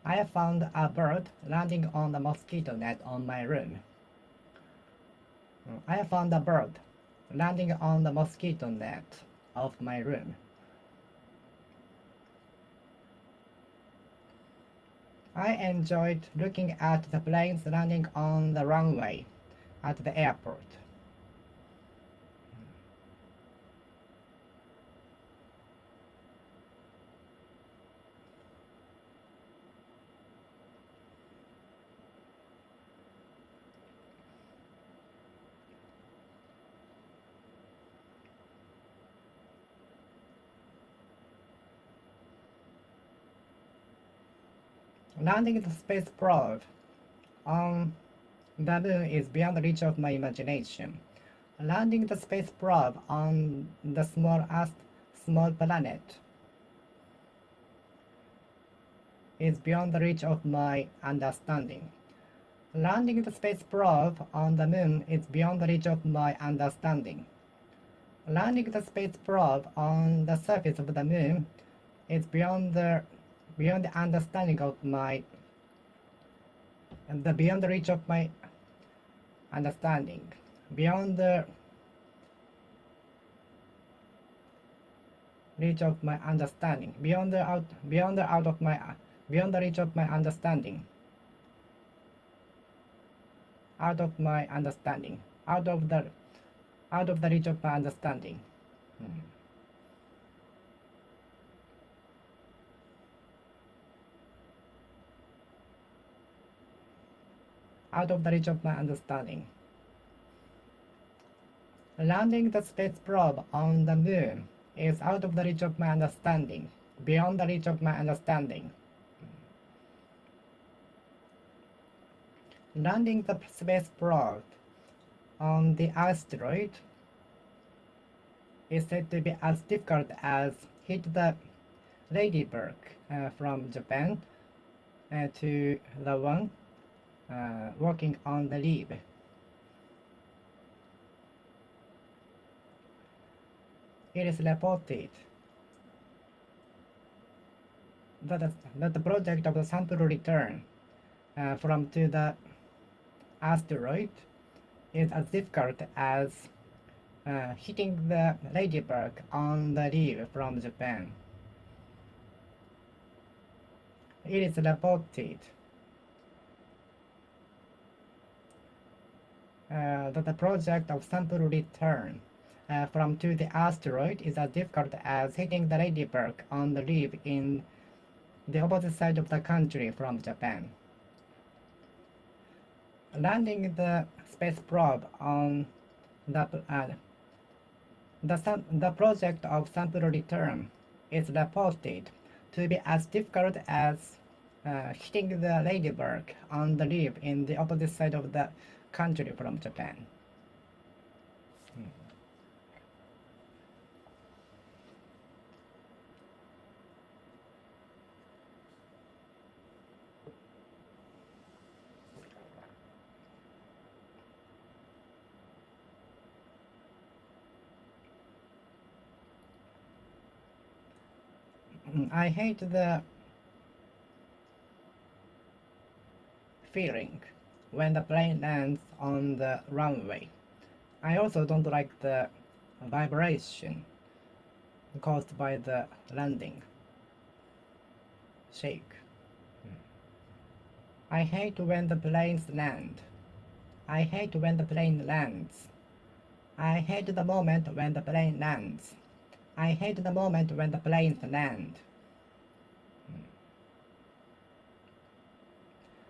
I found a bird landing on the mosquito net on my room. I found a bird landing on the mosquito net of my room. I enjoyed looking at the planes landing on the runway at the airport. Landing the space probe on the moon is beyond the reach of my imagination. Landing the space probe on the small planet is beyond the reach of my understanding. Landing the space probe on the moon is beyond the reach of my understanding. Landing the space probe on the surface of the moon is beyond the understanding of my beyond the reach of my understanding, beyond the reach of my understanding, beyond the reach of my understanding, out of my understanding, out of the reach of my understanding. out of the reach of my understanding. Landing the space probe on the moon is out of the reach of my understanding, beyond the reach of my understanding. Landing the space probe on the asteroid is said to be as difficult as hit the ladybird from Japan to the one walking on the leaf. It is reported that the project of the sample return from to the asteroid is as difficult as hitting the ladybird on the leaf from Japan. It is reported that the project of sample return from to the asteroid is as difficult as hitting the ladybird on the leaf in the opposite side of the country from Japan. Landing the space probe on the project of sample return is reported to be as difficult as hitting the ladybird on the leaf in the opposite side of the country from Japan. I hate the feeling when the plane lands on the runway. I also don't like the vibration caused by the landing. Shake. I hate when the planes land. I hate when the plane lands. I hate the moment when the plane lands. I hate the moment when the planes land.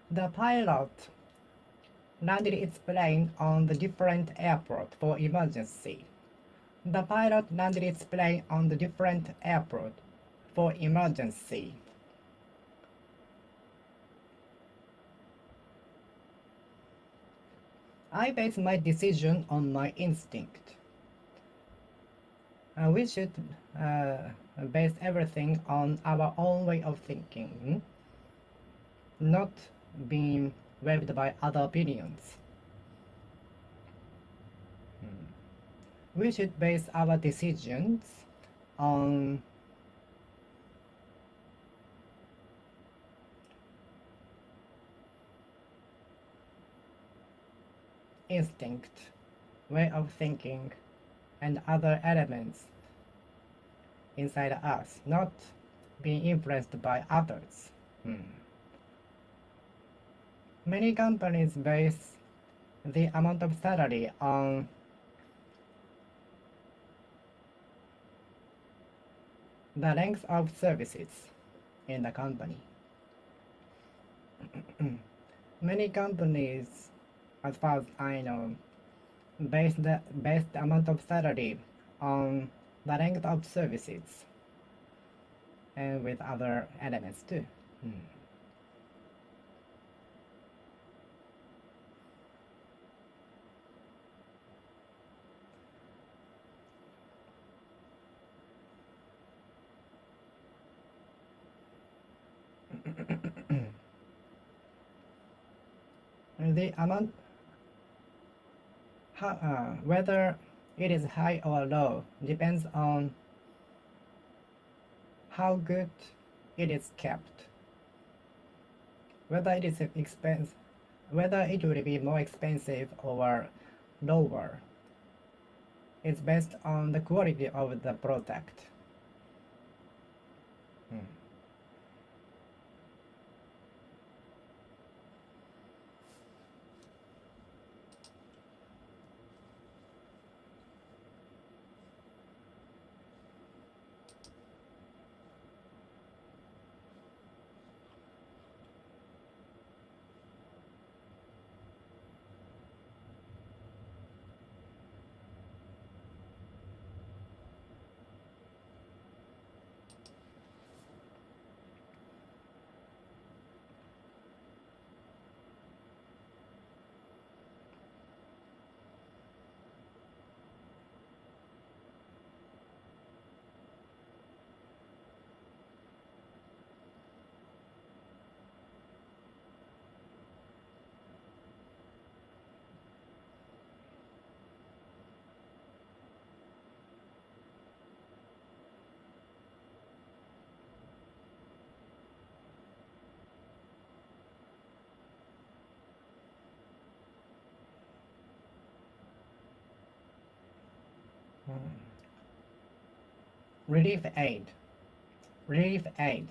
The pilot landed its plane on the different airport for emergency. The pilot landed its plane on the different airport for emergency. I base my decision on my instinct. We should base everything on our own way of thinking, not being waved by other opinions. We should base our decisions on instinct, way of thinking, and other elements inside us, not being influenced by others. Many companies base the amount of salary on the length of services in the company. Many companies, as far as I know, base the amount of salary on the length of services and with other elements too. The amount, whether it is high or low, depends on how good it is kept. Whether it is whether it will be more expensive or lower, it's based on the quality of the product. relief aid, relief aid.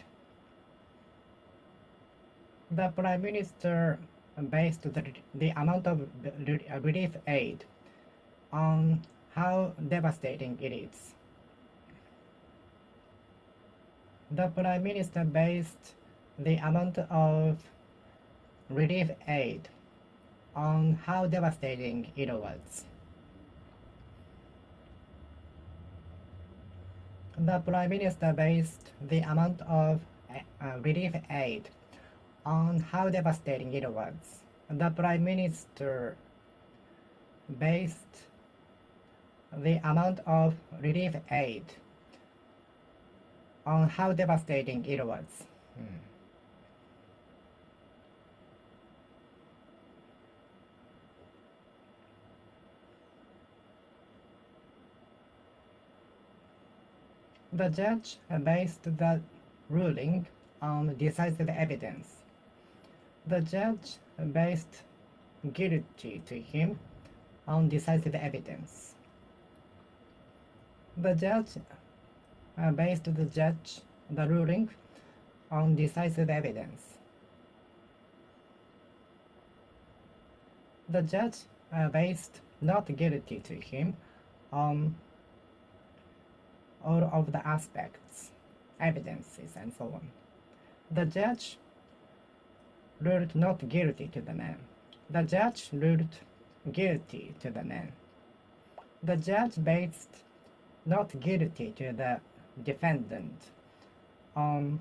The Prime Minister based the amount of relief aid on how devastating it is. The Prime Minister based the amount of relief aid on how devastating it was. The Prime Minister based the amount of relief aid on how devastating it was. The Prime Minister based the amount of relief aid on how devastating it was. The judge based the ruling on decisive evidence. The judge based guilty to him on decisive evidence. The judge based the ruling on decisive evidence. The judge based not guilty to him on all of the aspects, evidences, and so on. The judge ruled not guilty to the man. The judge ruled guilty to the man. The judge based not guilty to the defendant on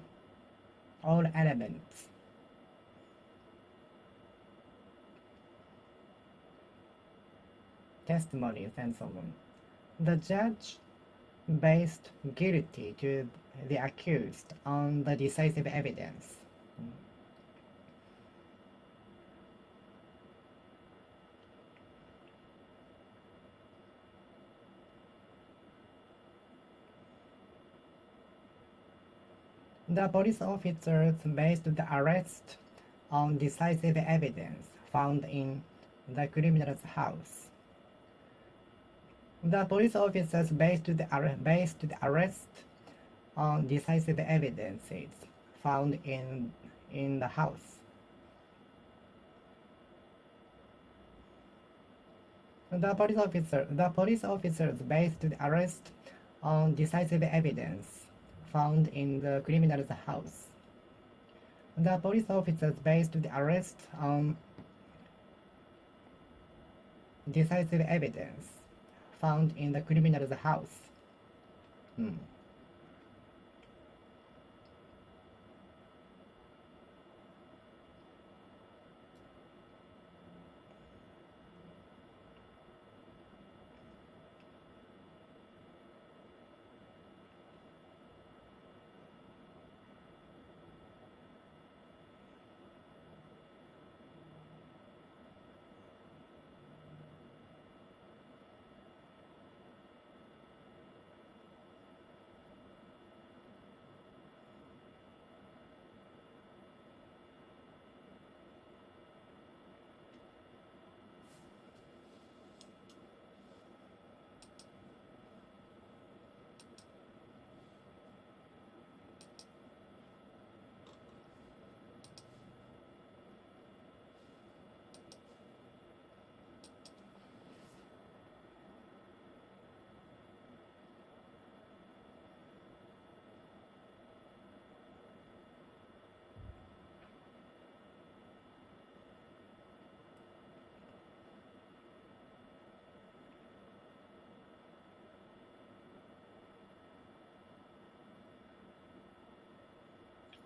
all elements. Testimonies and so on. The judge based guilty to the accused on the decisive evidence. The police officers based the arrest on decisive evidence found in the criminal's house. The police officers based the arrest on decisive evidences found in the house. The police officers based the arrest on decisive evidence found in the criminal's house. The police officers based the arrest on decisive evidence found in the criminal's house.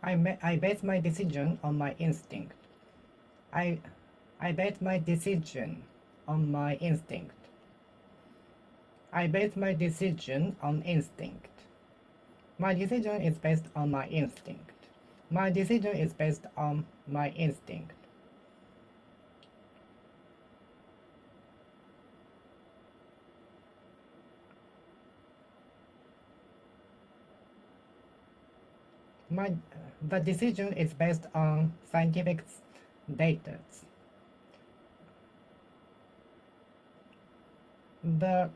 I base my decision on my instinct. I base my decision on my instinct. I base my decision on instinct. My decision is based on my instinct. My decision is based on my instinct. The decision is based on scientific data. The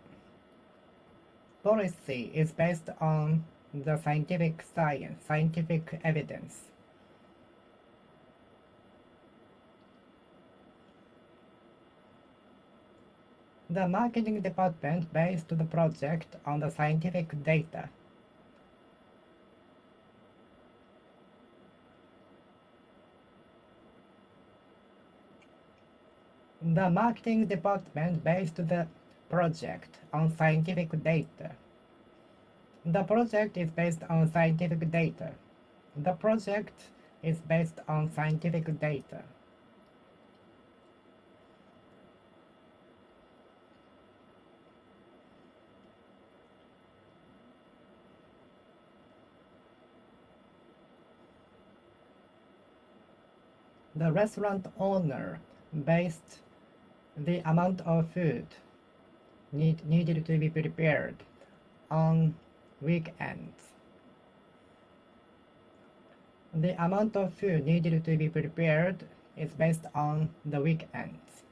Policy is based on the scientific science, scientific evidence. The marketing department based the project on the scientific data. The marketing department based the project on scientific data. The project is based on scientific data. The project is based on scientific data. The restaurant owner based the amount of food needed to be prepared on weekends. The amount of food needed to be prepared is based on the weekends.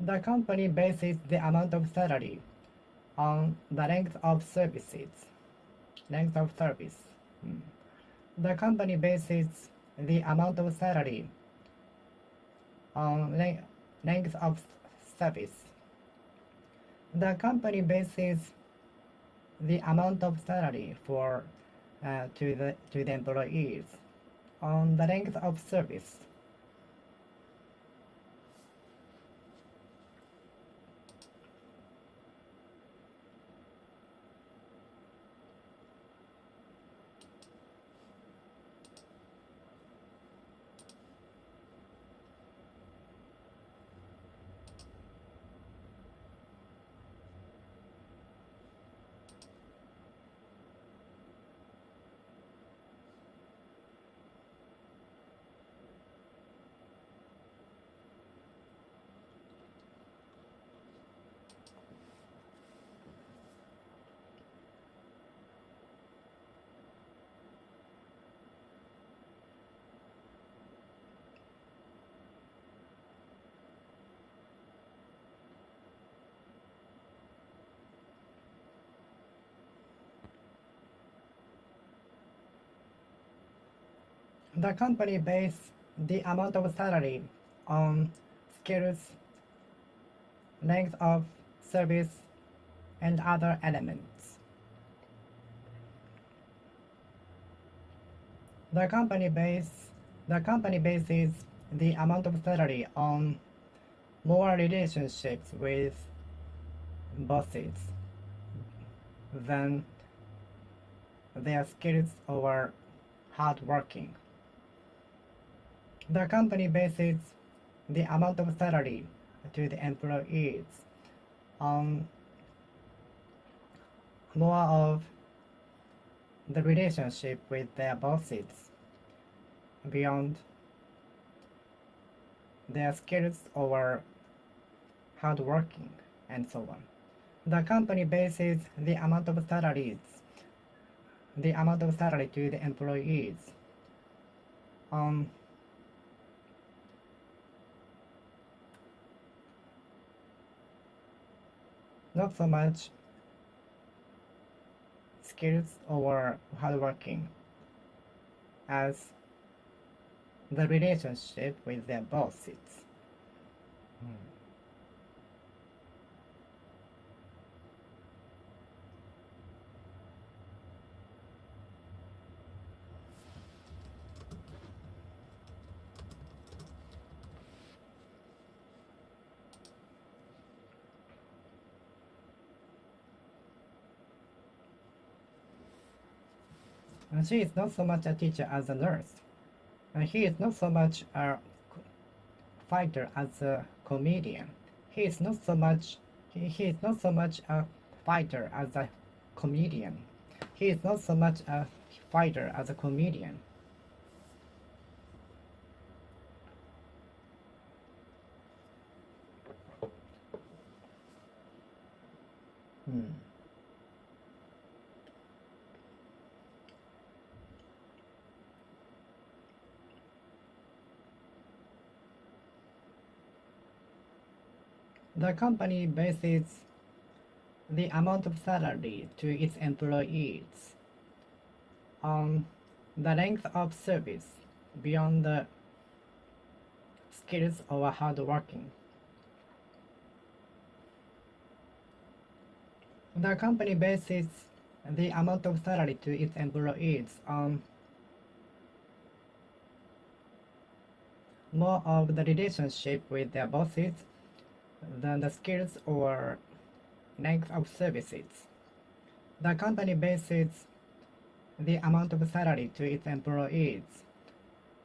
The company bases the amount of salary on the length of services. Length of service. The company bases the amount of salary on length of service. The company bases the amount of salary to the employees on the length of service. The company bases the amount of salary on skills, length of service, and other elements. The company bases the amount of salary on more relationships with bosses than their skills or hard working. The company bases the amount of salary to the employees on more of the relationship with their bosses beyond their skills or hard working and so on. The company bases the amount of salary to the employees on not so much skills or hardworking as the relationship with their bosses. And she is not so much a teacher as a nurse. And he is not so much a fighter as a comedian. He is not so much a fighter as a comedian. He is not so much a fighter as a comedian. The company bases the amount of salary to its employees on the length of service beyond the skills or hard working. The company bases the amount of salary to its employees on more of the relationship with their bosses than the skills or length of services. The company bases the amount of salary to its employees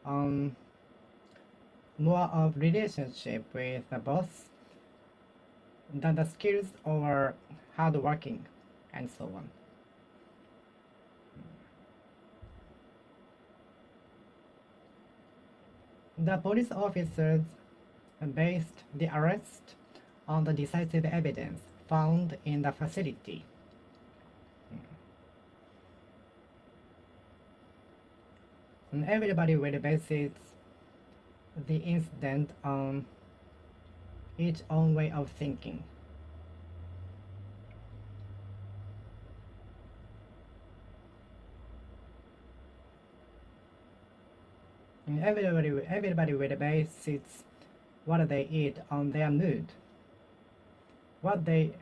on more of relationship with the boss than the skills or hard working, and so on. The police officers based the arrest on the decisive evidence found in the facility. And everybody will base the incident on its own way of thinking. And everybody will base what they eat on their mood. What they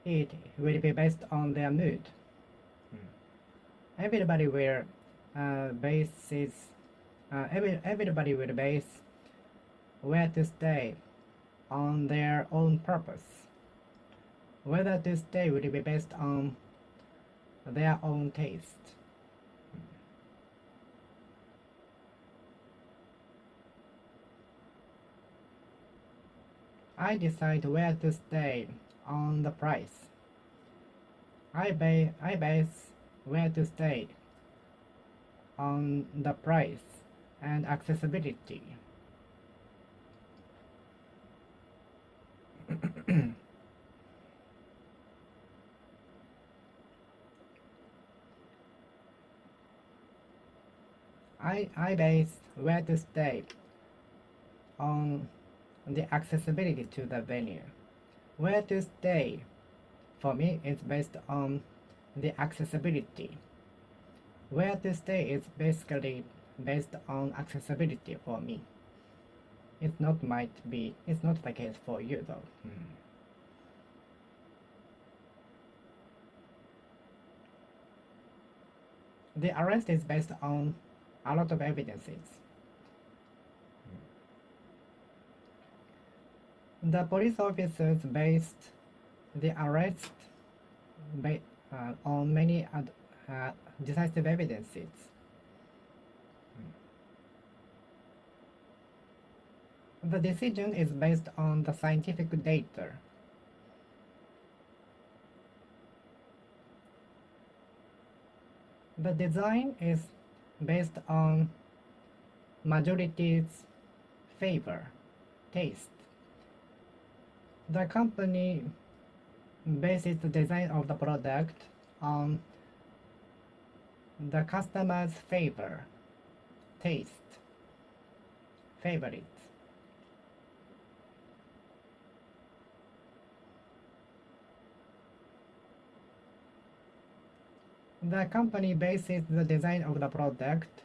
eat will be based on their mood. Everybody will everybody will base where to stay on their own purpose. Whether to stay will be based on their own taste. I decide where to stay on the price. I base where to stay on the price and accessibility. I base where to stay on the accessibility to the venue. Where to stay for me is based on the accessibility. Where to stay is basically based on accessibility for me. It's not the case for you though. The arrest is based on a lot of evidences. The police officers based the arrest on many decisive evidences. The decision is based on the scientific data. The design is based on majority's favor, taste. The company bases the design of the product on the customer's favor, taste, favorite. The company bases the design of the product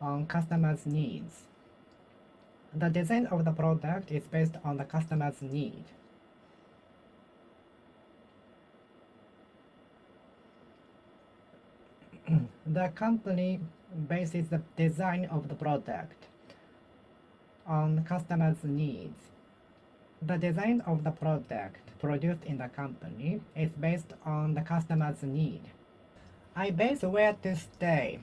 on customers' needs. The design of the product is based on the customer's need. The company bases the design of the product on customers' needs. The design of the product produced in the company is based on the customer's need. I base where to stay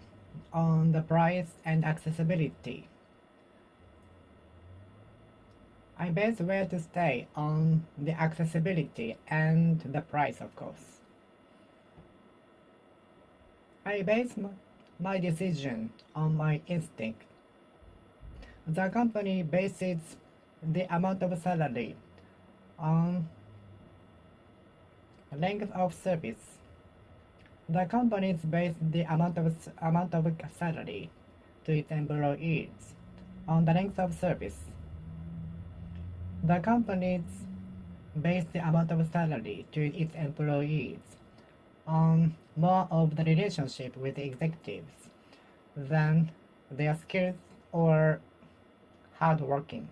on the price and accessibility. I base where to stay on the accessibility and the price, of course. I base my decision on my instinct. The company bases the amount of salary on length of service. The companies base the amount of salary to its employees on the length of service. The companies base the amount of salary to its employees on more of the relationship with the executives than their skills or hard working.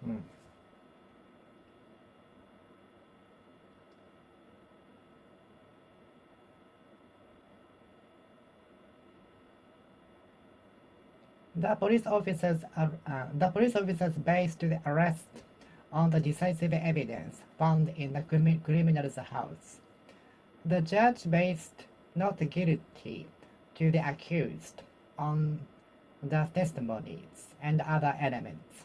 Mm. The police officers based the arrest on the decisive evidence found in the criminal's house. The judge based not guilty to the accused on the testimonies and other elements.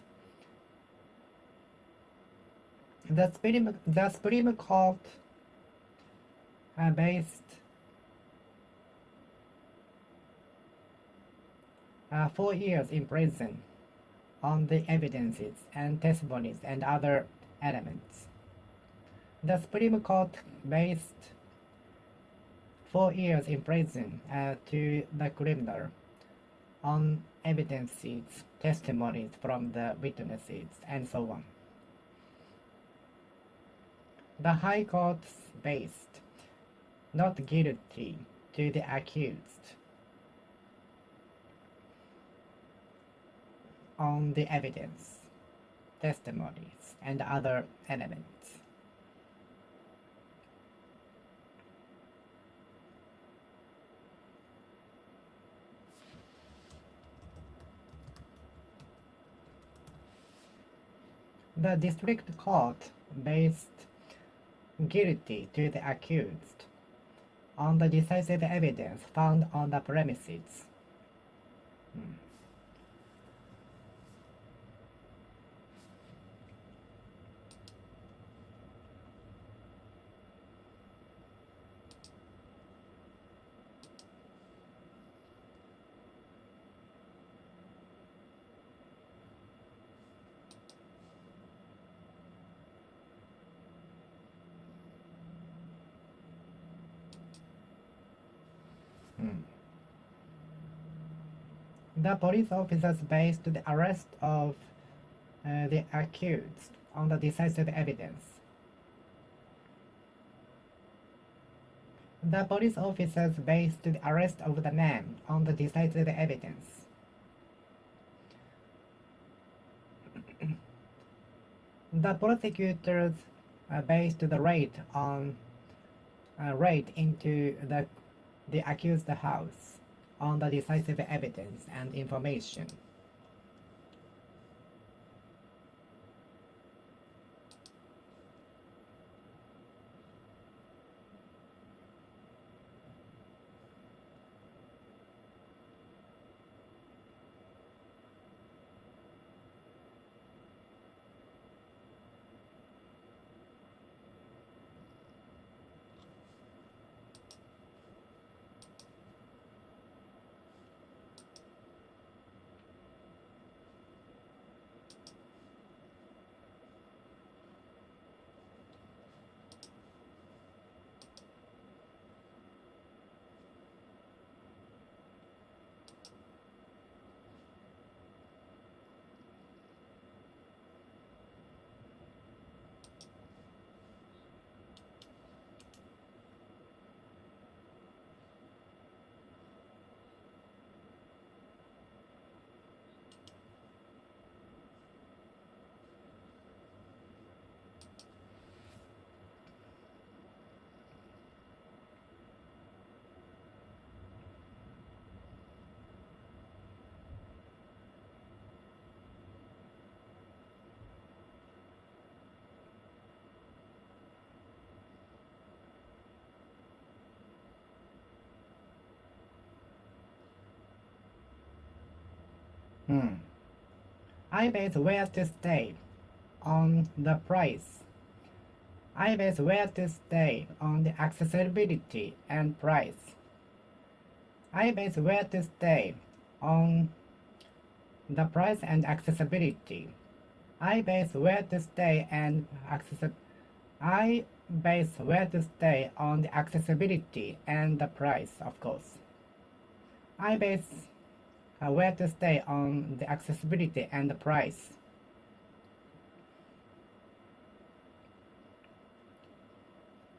The Supreme Court based 4 years in prison on the evidences and testimonies and other elements. The Supreme Court based 4 years in prison to the criminal on evidences, testimonies from the witnesses, and so on. The High Court based not guilty to the accused on the evidence, testimonies, and other elements. The district court based guilty to the accused on the decisive evidence found on the premises. Hmm. Hmm. The police officers based the arrest of the accused on the decisive evidence. The police officers based the arrest of the man on the decisive evidence. The prosecutors based the raid into the accused house on the decisive evidence and information. Hmm. I base where to stay on the price. I base where to stay on the accessibility and price. I base where to stay on the price and accessibility. I base where to stay and I base where to stay on the accessibility and the price, of course. I base where to stay on the accessibility and the price.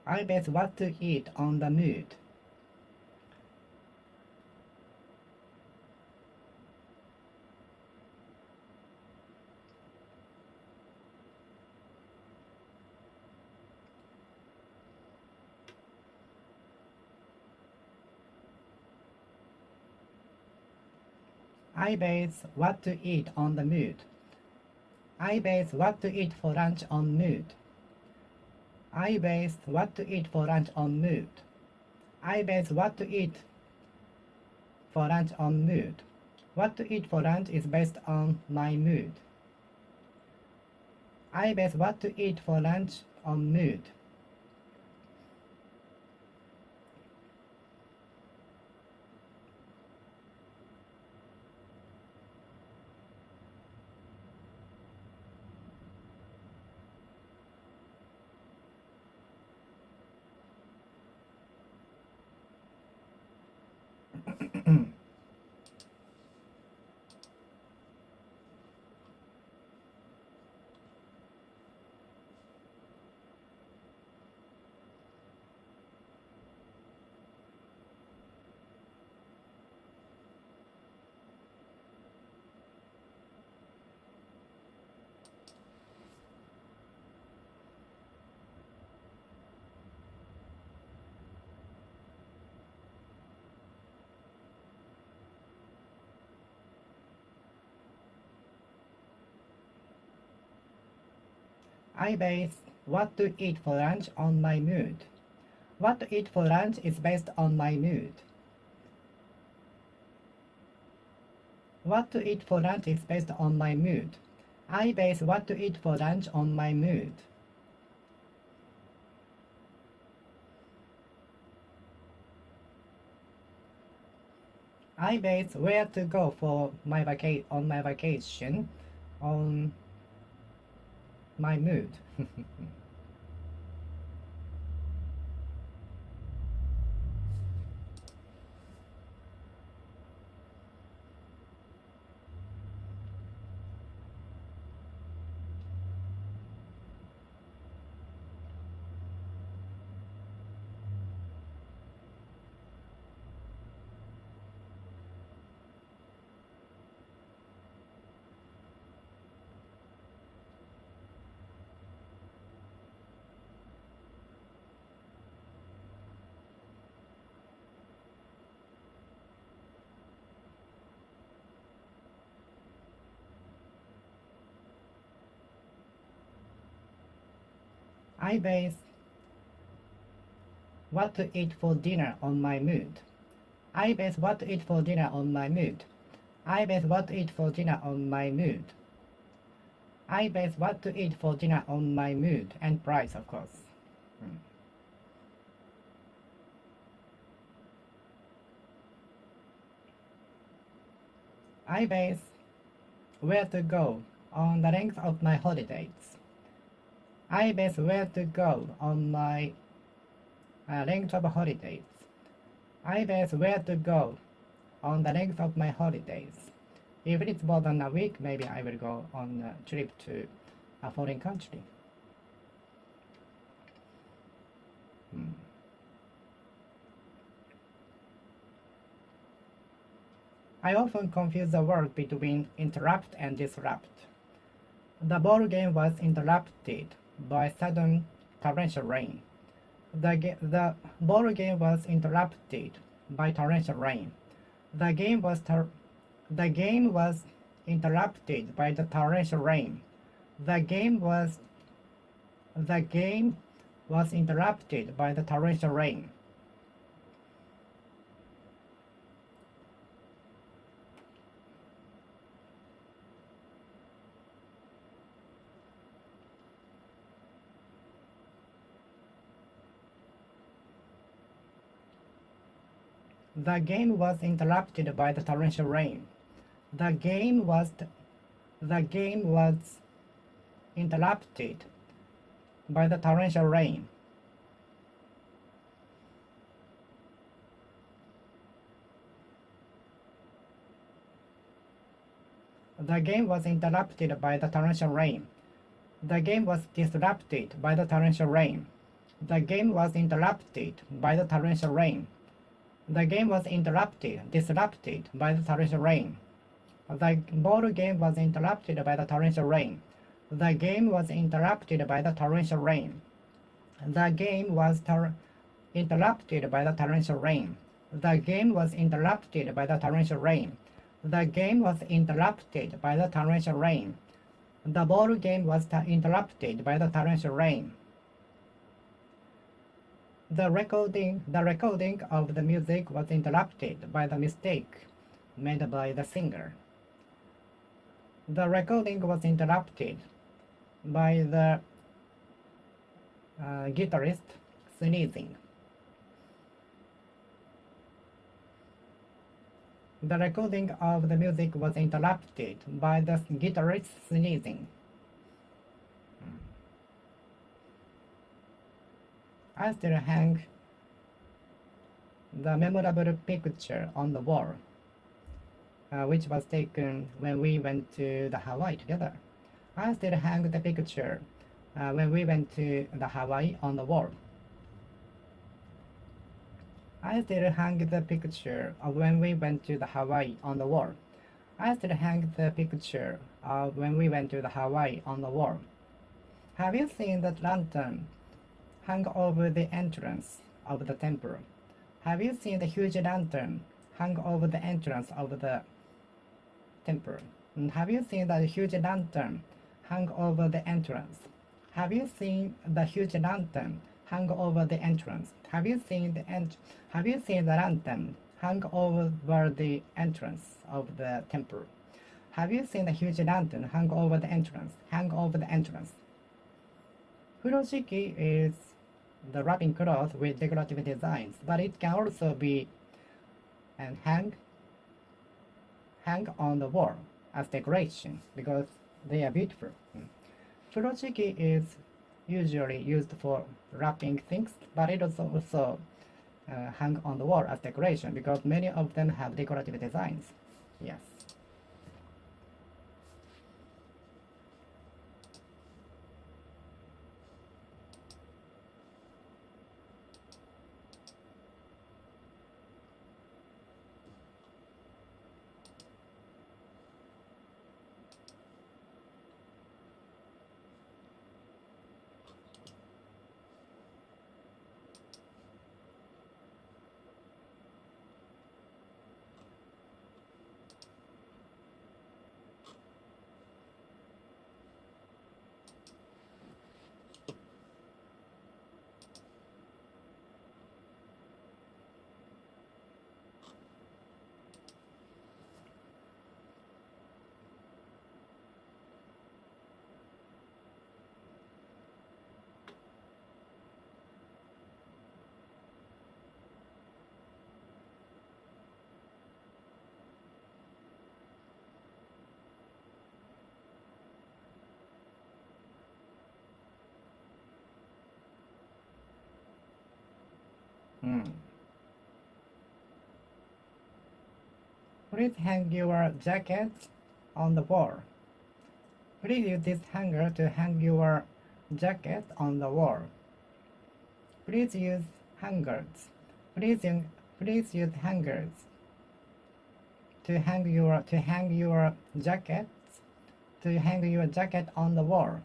I base what to eat on the mood. I base what to eat on the mood. I base what to eat for lunch on mood. I base what to eat for lunch on mood. I base what to eat for lunch on mood. What to eat for lunch is based on my mood. I base what to eat for lunch on mood. I base what to eat for lunch on my mood. What to eat for lunch is based on my mood. What to eat for lunch is based on my mood. I base what to eat for lunch on my mood. I base where to go for my vacation on my mood. I base what to eat for dinner on my mood. I base what to eat for dinner on my mood. I base what to eat for dinner on my mood. I base what to eat for dinner on my mood and price, of course. I base where to go on the length of my holidays. I base where to go on my length of holidays. I base where to go on the length of my holidays. If it's more than a week, maybe I will go on a trip to a foreign country. I often confuse the word between interrupt and disrupt. The ball game was interrupted by sudden torrential rain. The ball game was interrupted by torrential rain. The game was interrupted by the torrential rain. The game was interrupted by the torrential rain. The game was interrupted by the torrential rain. The game was interrupted by the torrential rain. The game was interrupted by the torrential rain. The game was disrupted by the torrential rain. The game was interrupted by the torrential rain. The game was disrupted by the torrential rain. The ball game was interrupted by the torrential rain. The game was interrupted by the torrential rain. The game was interrupted by the torrential rain. The game was interrupted by the torrential rain. The game was interrupted by the torrential rain. The ball game was interrupted by the torrential rain. The recording of the music was interrupted by the mistake made by the singer. The recording was interrupted by the guitarist sneezing. The recording of the music was interrupted by the guitarist sneezing. I still hang the memorable picture on the wall, which was taken when we went to the Hawaii together. I still hang the picture when we went to the Hawaii on the wall. I still hang the picture of when we went to the Hawaii on the wall. I still hang the picture of when we went to the Hawaii on the wall. Have you seen that lantern hung over the entrance of the temple? Have you seen the huge lantern hung over the entrance of the temple? And have you seen the huge lantern hung over the entrance? Have you seen the huge lantern hung over the entrance? Have you seen the lantern hung over the entrance of the temple? Have you seen the huge lantern hung over the entrance? Hung over the entrance. Furoshiki is the wrapping cloth with decorative designs, but it can also be and hang on the wall as decoration because they are beautiful. Furoshiki is usually used for wrapping things, but it also hang on the wall as decoration because many of them have decorative designs. Yes. Please hang your jacket on the wall. Please use this hanger to hang your jacket on the wall. Please use hangers. Please use hangers to hang your jacket on the wall.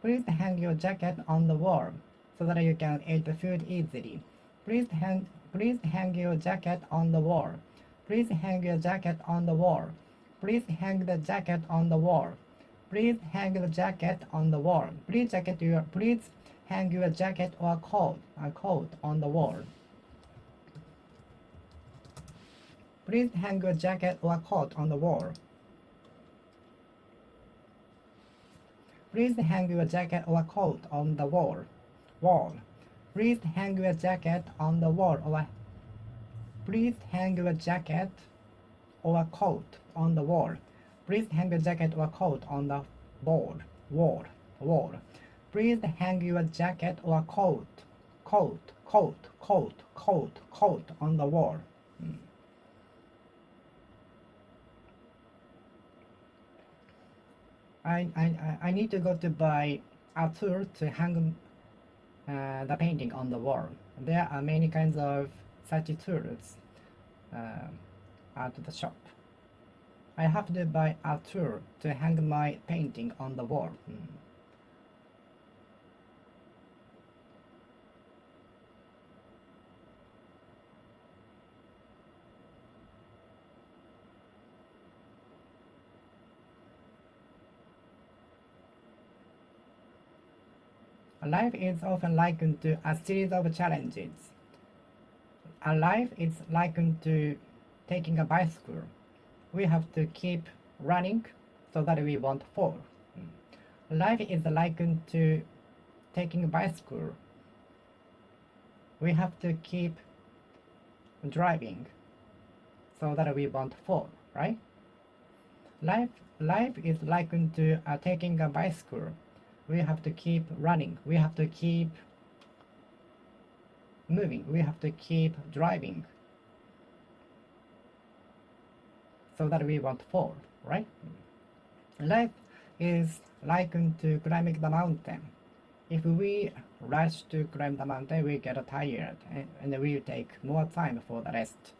Please hang your jacket on the wall so that you can eat the food easily. Please hang your jacket on the wall. Please hang your jacket on the wall. Please hang the jacket on the wall. Please hang the jacket on the wall. Please hang your jacket or coat on the wall. Please hang your jacket or coat on the wall. Please hang your jacket or coat on the wall. Please hang your jacket on the wall or please hang your jacket or coat on the wall. Please hang your jacket or coat on the wall. wall. Please hang your jacket or coat on the wall. I need to go to buy a tool to hang the painting on the wall. There are many kinds of such tools at the shop. I have to buy a tool to hang my painting on the wall. Life is often likened to a series of challenges. A life is likened to taking a bicycle. We have to keep running so that we won't fall. Life is likened to taking a bicycle. We have to keep driving so that we won't fall, right? Life is likened to taking a bicycle. We have to keep running. We have to keep moving. We have to keep driving so that we won't fall, right? Life is likened to climbing the mountain. If we rush to climb the mountain, we get tired and we take more time for the rest.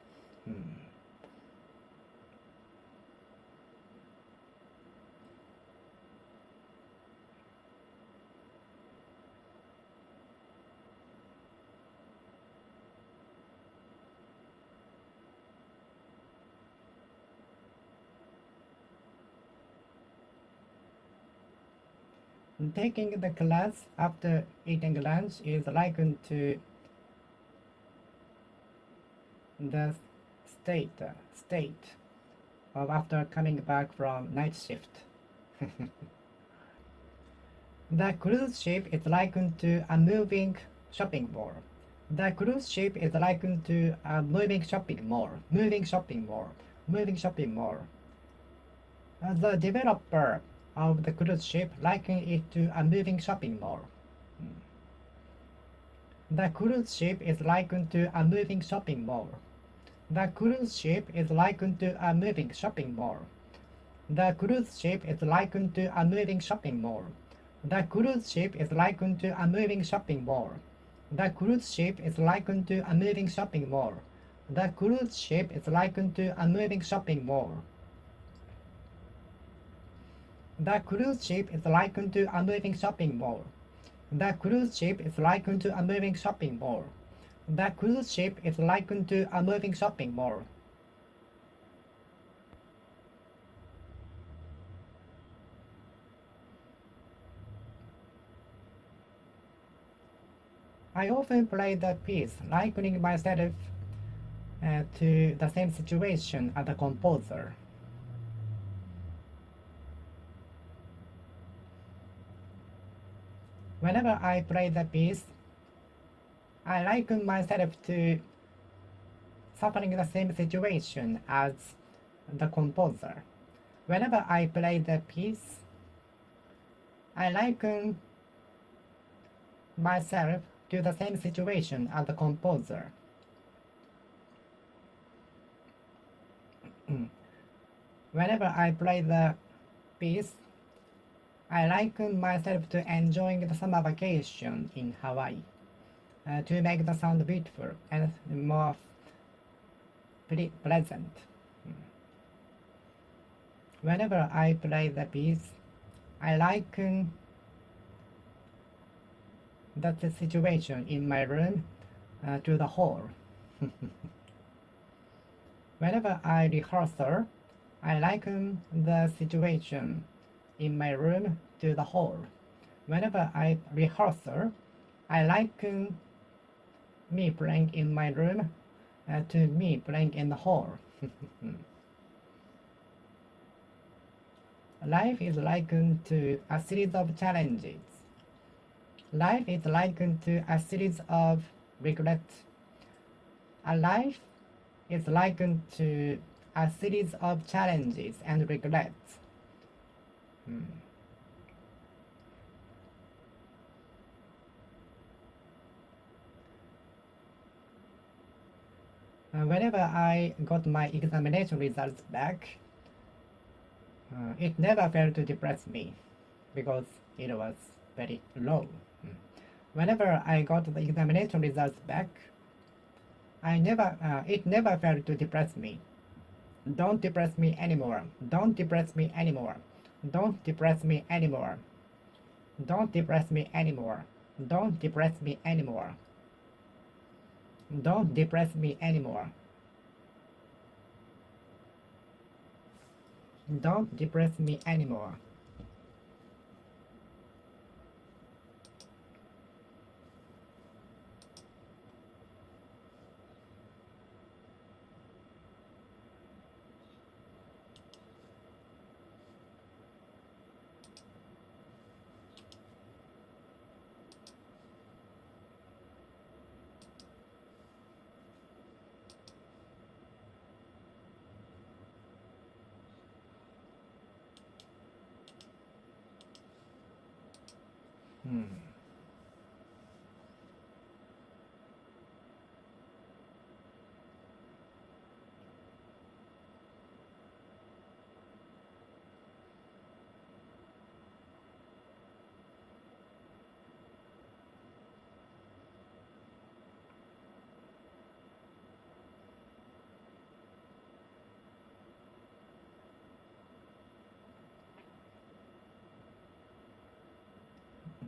Taking the class after eating lunch is likened to the state of after coming back from night shift. The cruise ship is likened to a moving shopping mall. The cruise ship is likened to a moving shopping mall. The developer of the cruise ship likened it to a moving shopping mall. The cruise ship is likened to a moving shopping mall. The cruise ship is likened to a moving shopping mall. The cruise ship is likened to a moving shopping mall. The cruise ship is likened to a moving shopping mall. The cruise ship is likened to a moving shopping mall. The cruise ship is likened to a moving shopping mall. The cruise ship is likened to a moving shopping mall. The cruise ship is likened to a moving shopping mall. The cruise ship is likened to a moving shopping mall. I often play the piece, likening myself to the same situation as the composer. Whenever I play the piece, I liken myself to suffering the same situation as the composer. Whenever I play the piece, I liken myself to the same situation as the composer. Whenever I play the piece, I liken myself to enjoying the summer vacation in Hawaii, to make the sound beautiful and more pleasant. Whenever I play the piece, I liken that situation in my room to the hall. Whenever I rehearse, I liken the situation in my room to the hall. Whenever I rehearse, I liken me playing in my room to me playing in the hall. Life is likened to a series of challenges. Life is likened to a series of regrets. A life is likened to a series of challenges and regrets. Whenever I got my examination results back, it never failed to depress me because it was very low. Whenever I got the examination results back, it never failed to depress me. Don't depress me anymore. Don't depress me anymore. Don't depress me anymore. Don't depress me anymore. Don't depress me anymore. Don't depress me anymore. Don't depress me anymore. Hmm.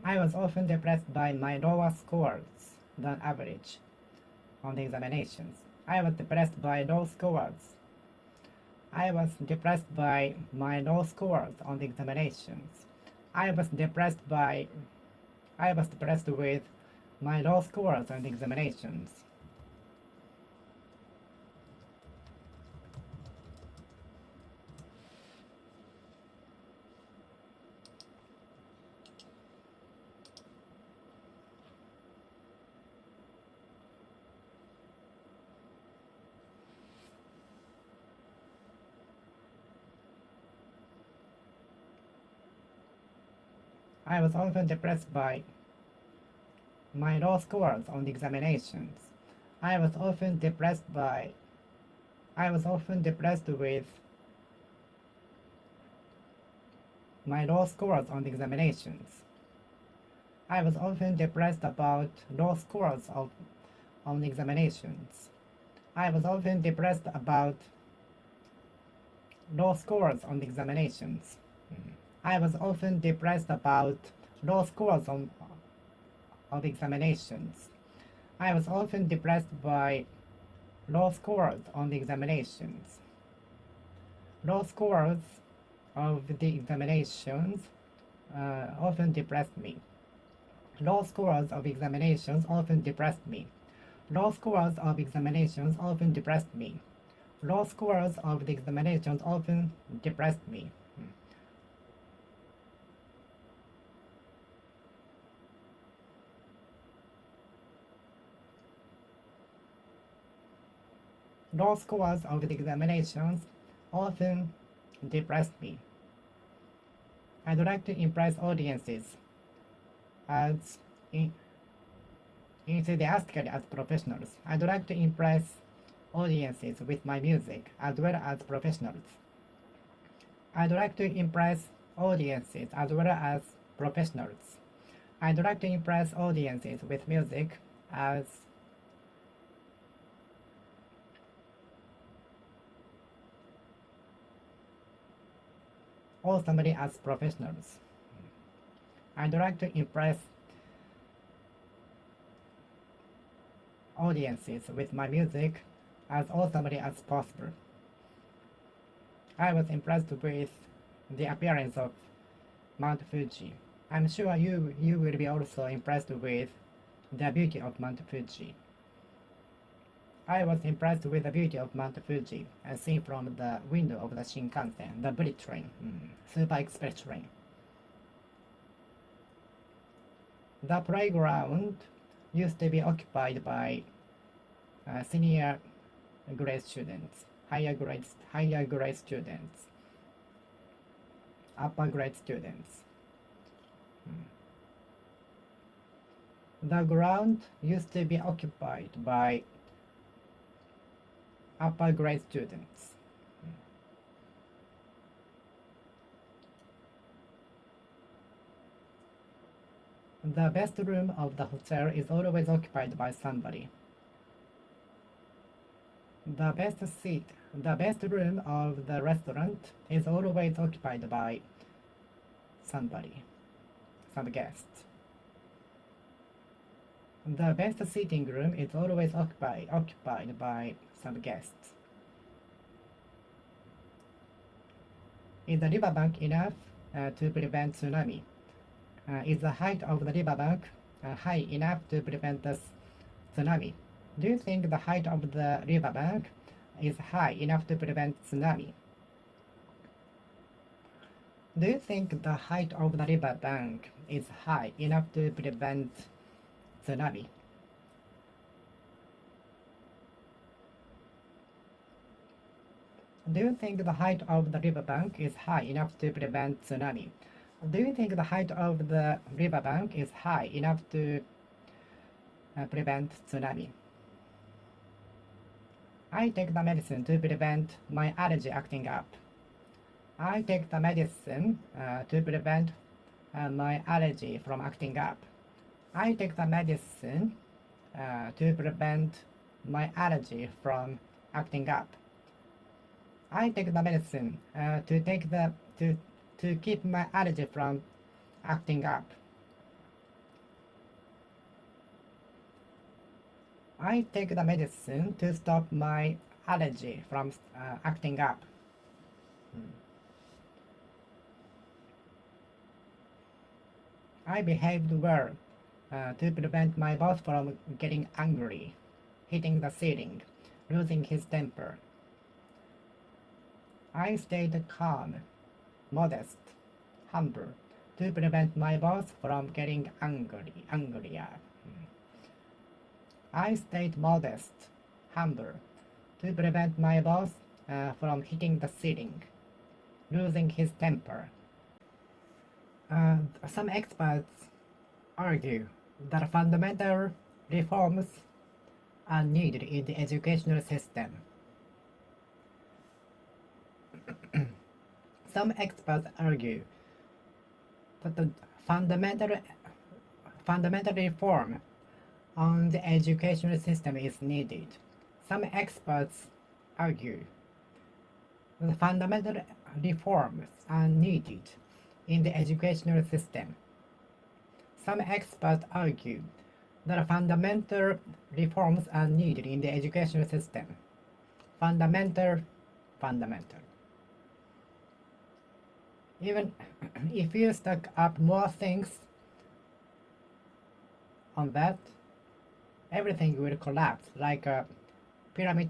I was often depressed by my lower scores than average on the examinations. I was depressed by low scores. I was depressed by my low scores on the examinations. I was depressed by I was depressed with my low scores on the examinations. I was often depressed by my low scores on the examinations. I was often depressed by I was often depressed with my low scores on the examinations. I was often depressed about low scores on the examinations. I was often depressed about low scores on the examinations. I was often depressed about low scores on the examinations. I was often depressed by low scores on the examinations. Low scores of the examinations often depressed me. Low scores of examinations often depressed me. Low scores of examinations often depressed me. Low scores of the examinations often depressed me. Low scores of the examinations often depressed me. I'd like to impress audiences as enthusiastically as professionals. I'd like to impress audiences with my music as well as professionals. I'd like to impress audiences as well as professionals. I'd like to impress audiences with music as awesomely as professionals. I'd like to impress audiences with my music as awesomely as possible. I was impressed with the appearance of Mount Fuji. I'm sure you will be also impressed with the beauty of Mount Fuji. I was impressed with the beauty of Mount Fuji as seen from the window of the Shinkansen, the bullet train, super express train. The playground used to be occupied by senior grade students, higher grade students, upper grade students. The ground used to be occupied by upper grade students. The best room of the hotel is always occupied by somebody. The best room of the restaurant is always occupied by somebody, some guest. The best sitting room is always occupied by some guests. Is the riverbank enough to prevent tsunami? Is the height of the riverbank high enough to prevent the tsunami? Do you think the height of the riverbank is high enough to prevent tsunami? Do you think the height of the riverbank is high enough to prevent tsunami? Do you think the height of the riverbank is high enough to prevent tsunami? Do you think the height of the riverbank is high enough to prevent tsunami? I take the medicine to prevent my allergy acting up. I take the medicine to prevent my allergy from acting up. I take the medicine to prevent my allergy from acting up. I take the medicine to keep my allergy from acting up. I take the medicine to stop my allergy from acting up. I behaved well to prevent my boss from getting angry, hitting the ceiling, losing his temper. I stayed calm, modest, humble, to prevent my boss from getting angrier. I stayed modest, humble, to prevent my boss from hitting the ceiling, losing his temper. Some experts argue that fundamental reforms are needed in the educational system. Some experts argue that the fundamental reform on the educational system is needed. Some experts argue that fundamental reforms are needed in the educational system. Some experts argue that fundamental reforms are needed in the educational system. Fundamental. Even if you stack up more things on that, everything will collapse like a pyramid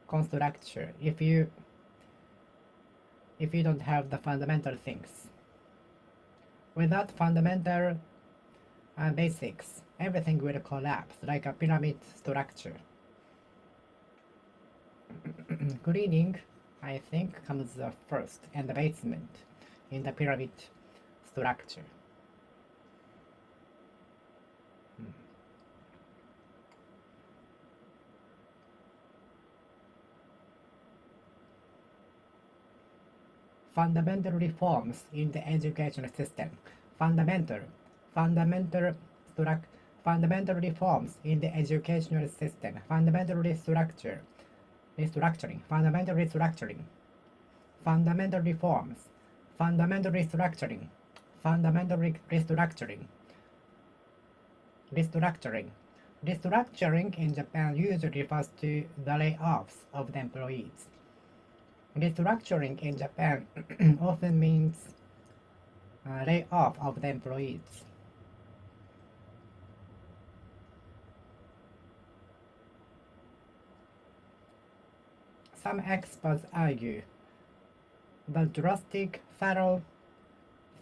construction if you don't have the fundamental things. Without fundamental basics, everything will collapse like a pyramid structure. Cleaning, I think, comes first, and the basement in the pyramid structure. Fundamental reforms in the educational system. Fundamental reforms in the educational system. Fundamental restructuring. Fundamental restructuring. Fundamental reforms. Fundamental restructuring. Fundamental restructuring. Restructuring in Japan usually refers to the layoffs of the employees. Restructuring in Japan often means layoff of the employees. Some experts argue that drastic, thorough,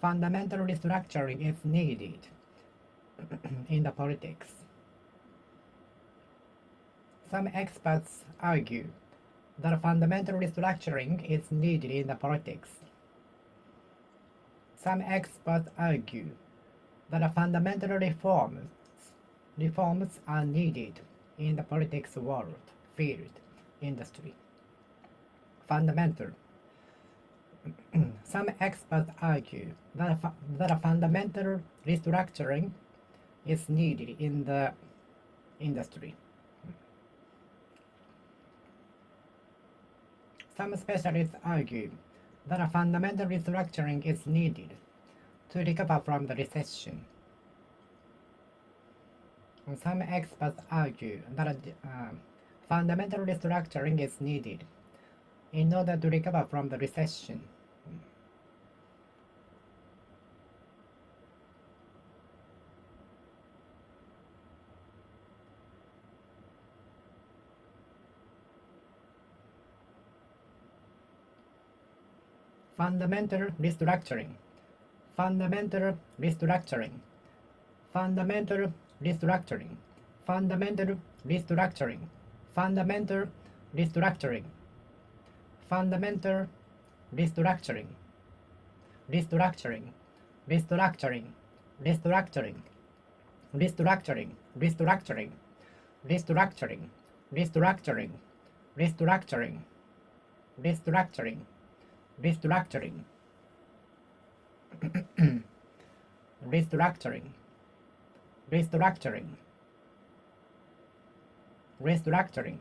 fundamental restructuring is needed in the politics. Some experts argue that fundamental restructuring is needed in the politics. Some experts argue that fundamental reforms are needed in the politics world. field industry. Fundamental. Some experts argue that a fundamental restructuring is needed in the industry. Some specialists argue that a fundamental restructuring is needed to recover from the recession. Some experts argue that a fundamental restructuring is needed in order to recover from the recession. Fundamental restructuring. Fundamental restructuring. Fundamental restructuring. Fundamental restructuring. Fundamental restructuring. Fundamental restructuring. Restructuring. Restructuring. Restructuring. Restructuring. Restructuring. Restructuring. Restructuring. Restructuring. Restructuring. Restructuring. Restructuring. Restructuring. Restructuring.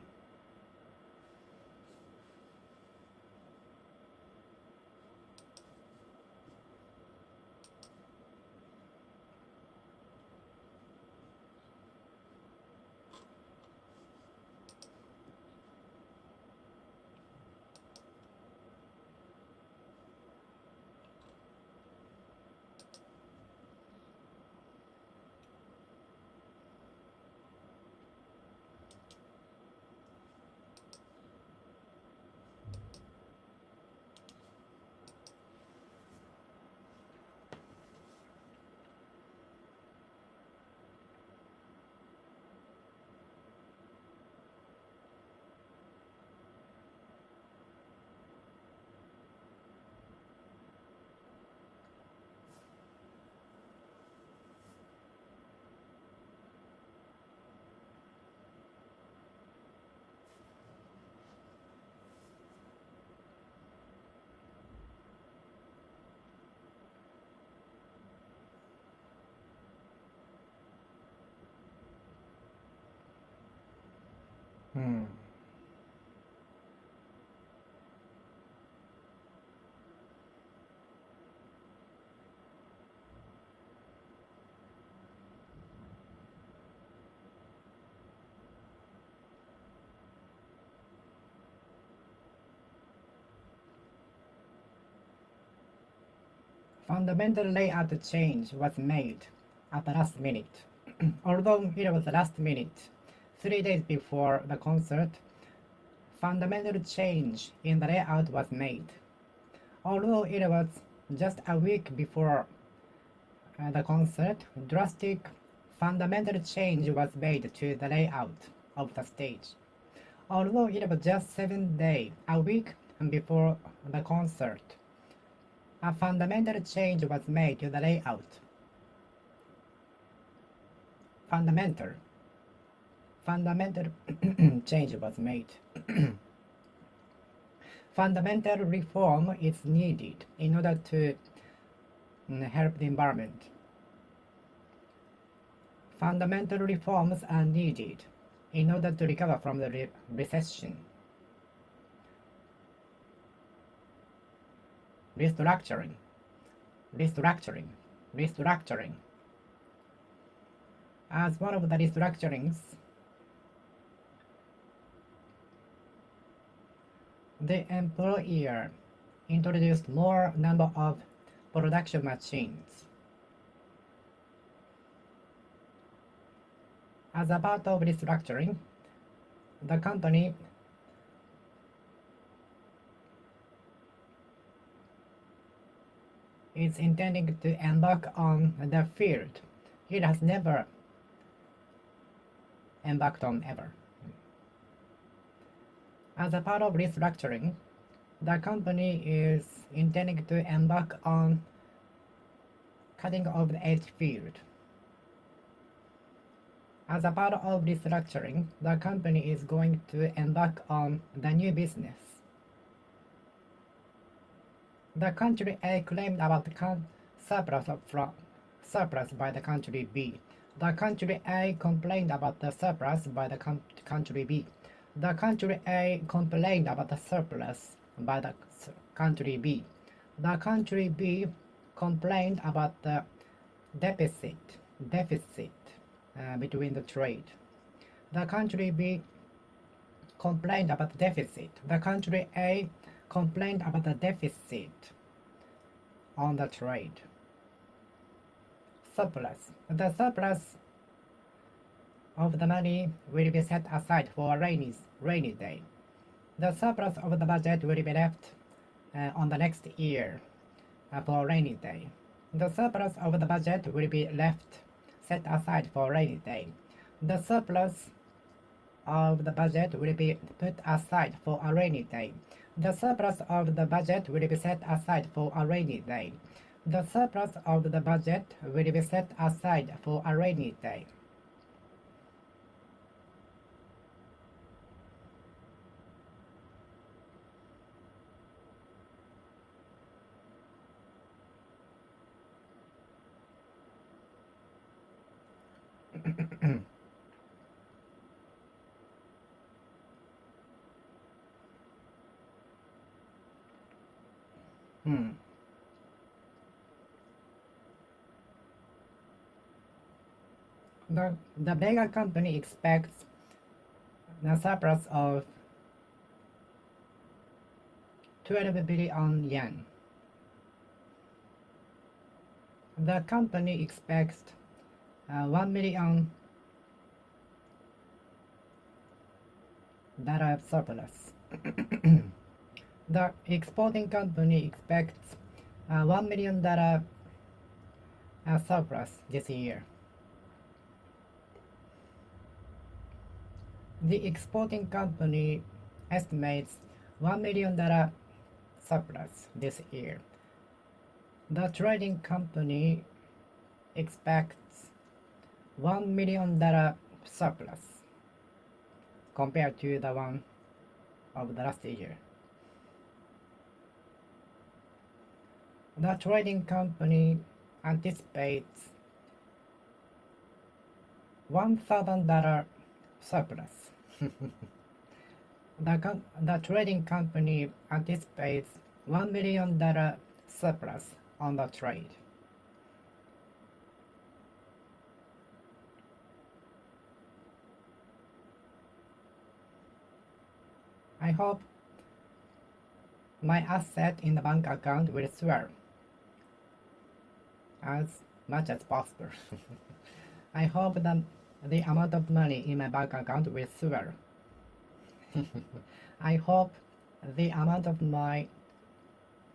Hmm. Fundamental layout change was made at the last minute. Although it was the last minute, 3 days before the concert, fundamental change in the layout was made. Although it was just a week before the concert, drastic fundamental change was made to the layout of the stage. Although it was just 7 days, a week before the concert, a fundamental change was made to the layout. Fundamental change was made. Fundamental reform is needed in order to help the environment. Fundamental reforms are needed in order to recover from the recession. Restructuring. Restructuring. Restructuring. As one of the restructurings, the employer introduced more number of production machines. As a part of restructuring, the company is intending to embark on the field it has never embarked on ever. As a part of restructuring, the company is intending to embark on cutting of the edge field. As a part of restructuring, the company is going to embark on the new business. The country A claimed about the surplus by the country B. The country A complained about the surplus by the country B. The country A complained about the surplus by the country B. The country B complained about the deficit between the trade. The country B complained about the deficit. The country A complained about the deficit on the trade. Surplus. The surplus of the money will be set aside for a rainy day. The surplus of the budget will be left on the next year for a rainy day. The surplus of the budget will be set aside for a rainy day. The surplus of the budget will be put aside for a rainy day. The surplus of the budget will be set aside for a rainy day. The surplus of the budget will be set aside for a rainy day. The Vega company expects a surplus of 12 billion yen. The company expects 1 million dollar surplus. The exporting company expects $1 million surplus this year. The exporting company estimates $1 million surplus this year. The trading company expects $1 million surplus compared to the one of the last year. The trading company anticipates $1,000 surplus. The trading company anticipates $1 million surplus on the trade. I hope my asset in the bank account will swell as much as possible. I hope that the amount of money in my bank account will swell. I hope the amount of money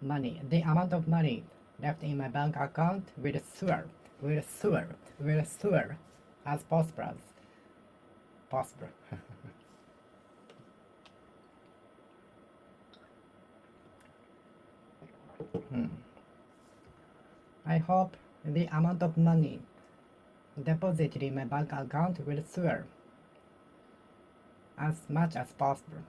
left in my bank account will swell as possible. I hope the amount of money deposited in my bank account will swell as much as possible.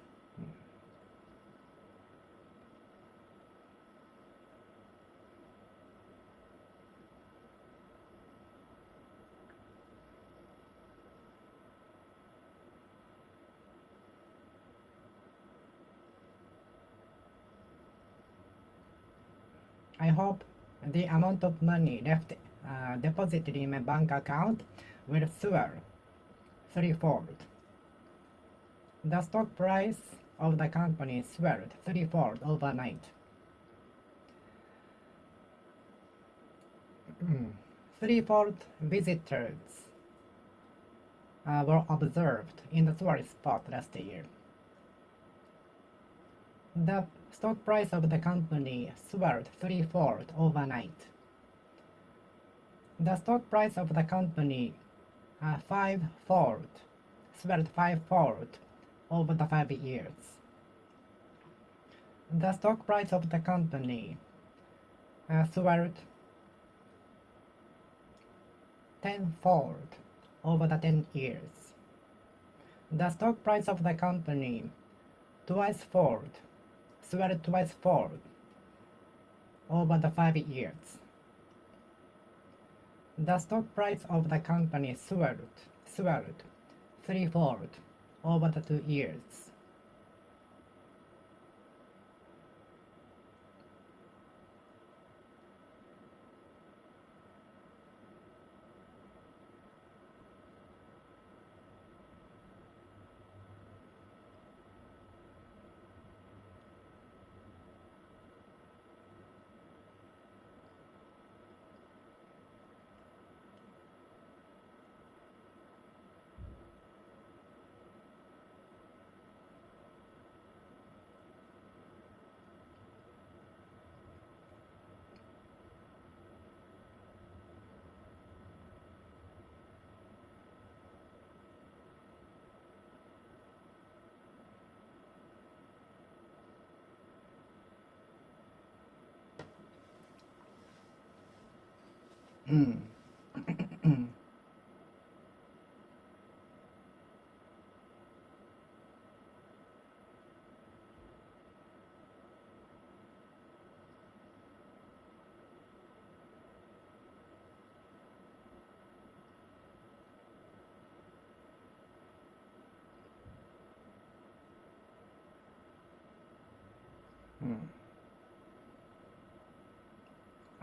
I hope the amount of money left deposited in my bank account will swell threefold. The stock price of the company swelled threefold overnight. Threefold visitors were observed in the tourist spot last year. The stock price of the company swelled threefold overnight. The stock price of the company swelled fivefold over the 5 years. The stock price of the company swelled tenfold over the 10 years. The stock price of the company swelled twice-fold over the 5 years. The stock price of the company swelled threefold over the 2 years.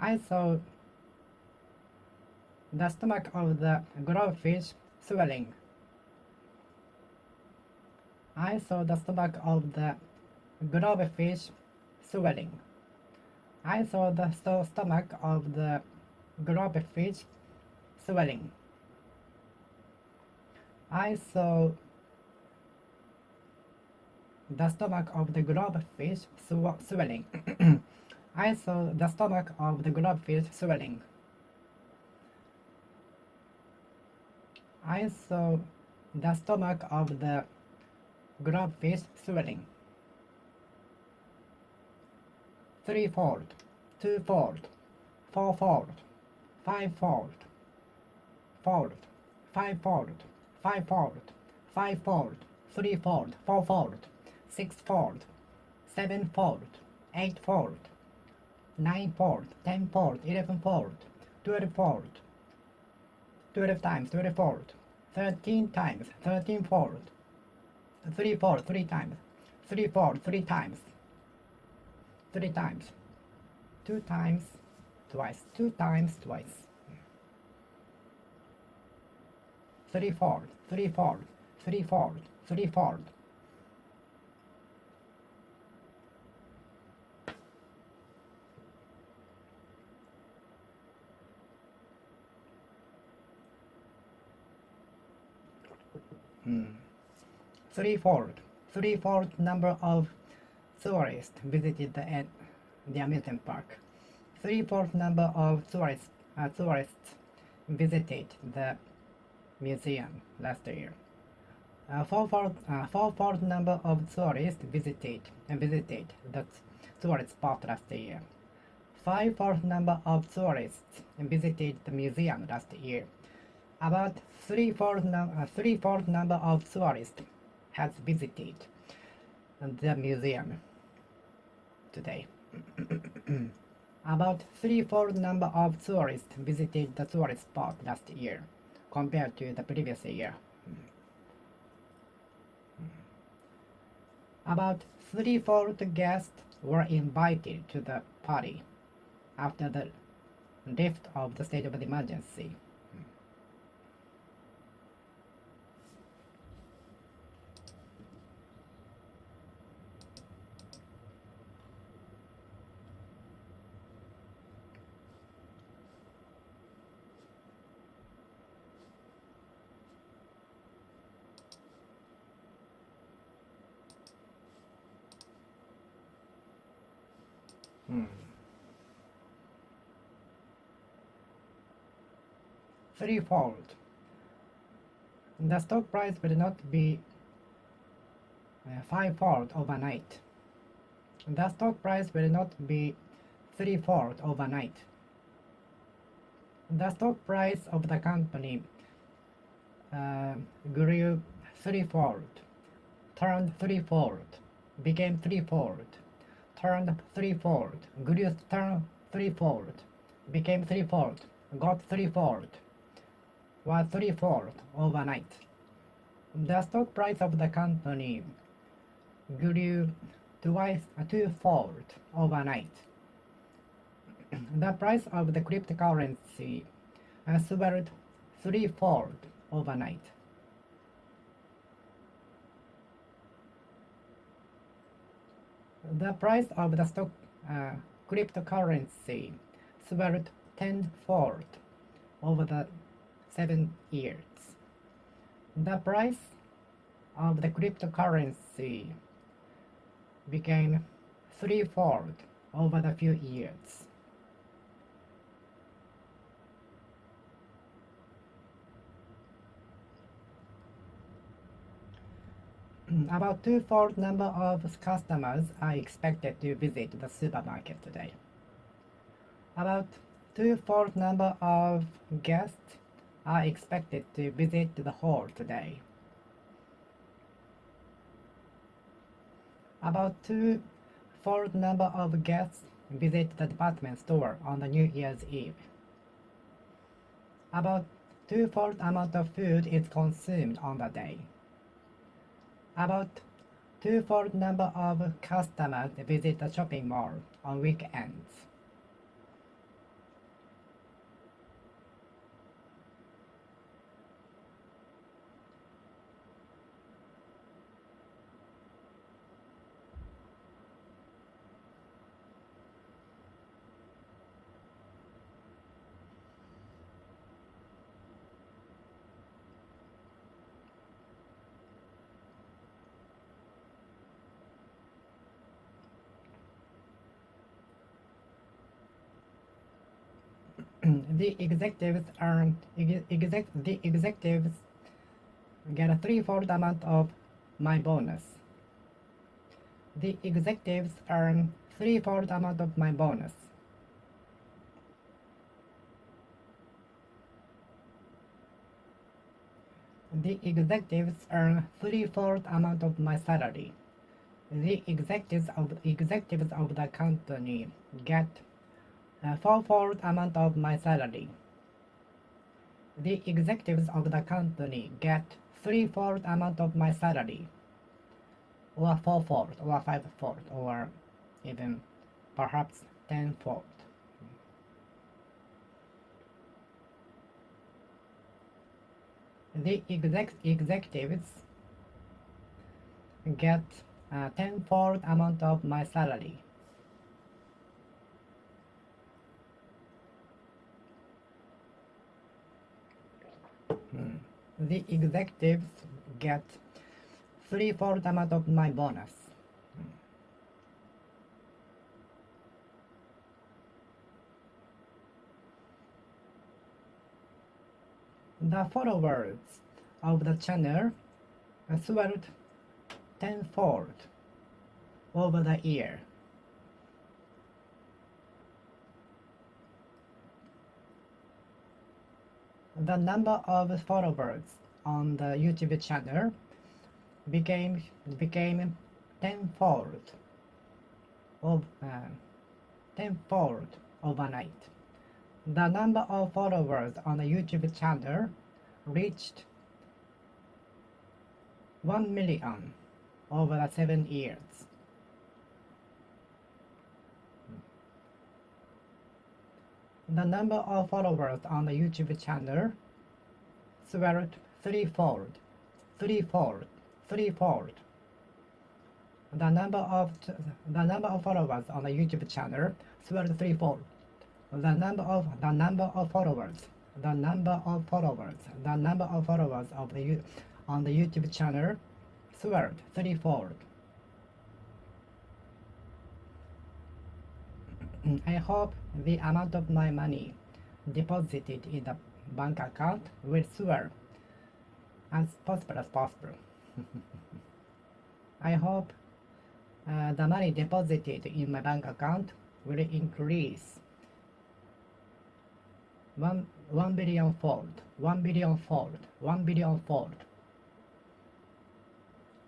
I saw the stomach of the globfish swelling. I saw the stomach of the globfish swelling. I saw the stomach of the globfish swelling. I saw the stomach of the globfish swelling. I saw the stomach of the globfish swelling. I saw the stomach of the globfish swelling. Threefold, twofold, fourfold, fivefold, fivefold, fivefold, threefold, fourfold, sixfold, sevenfold, eightfold, ninefold, tenfold, 11fold, 12fold, 12 times, 12fold, 13 times, 13fold, threefold, 3 times, threefold, 3 times, 3 times, 2 times, twice, 2 times, twice, threefold, threefold, threefold, threefold. Threefold number of tourists visited the amusement park. Threefold number of tourists visited the museum last year. Fourfold number of tourists visited the tourist spot last year. Fivefold number of tourists visited the museum last year. About threefold number of tourists has visited the museum today. About threefold number of tourists visited the tourist spot last year compared to the previous year. About threefold guests were invited to the party after the lift of the state of emergency. Threefold. The stock price will not be fivefold overnight. The stock price will not be threefold overnight. The stock price of the company uh, grew threefold, turned threefold, became threefold, turned threefold, grew turned threefold, became threefold, got threefold, was threefold overnight. The stock price of the company grew twofold overnight. The price of the cryptocurrency swelled threefold overnight. The price of the stock cryptocurrency swelled tenfold over the 7 years. The price of the cryptocurrency became threefold over the few years. About twofold number of customers are expected to visit the supermarket today. About twofold number of guests are expected to visit the hall today. About twofold number of guests visit the department store on the New Year's Eve. About twofold amount of food is consumed on the day. About twofold number of customers visit the shopping mall on weekends. The executives get a threefold amount of my bonus. The executives earn threefold amount of my bonus. The executives earn threefold amount of my salary. The executives of the company get a fourfold amount of my salary. The executives of the company get threefold amount of my salary, or fourfold, or fivefold, or even perhaps tenfold. The executives get a tenfold amount of my salary. The executives get threefold amount of my bonus. The followers of the channel swelled tenfold over the year. The number of followers on the YouTube channel became tenfold overnight. The number of followers on the YouTube channel reached 1 million over the 7 years. The number of followers on the YouTube channel swelled threefold. The number of followers on the YouTube channel swelled threefold. The number of followers on the YouTube channel swelled threefold. I hope the amount of my money deposited in the bank account will swell as possible. I hope the money deposited in my bank account will increase 1 billion fold, 1 billion fold, 1 billion fold,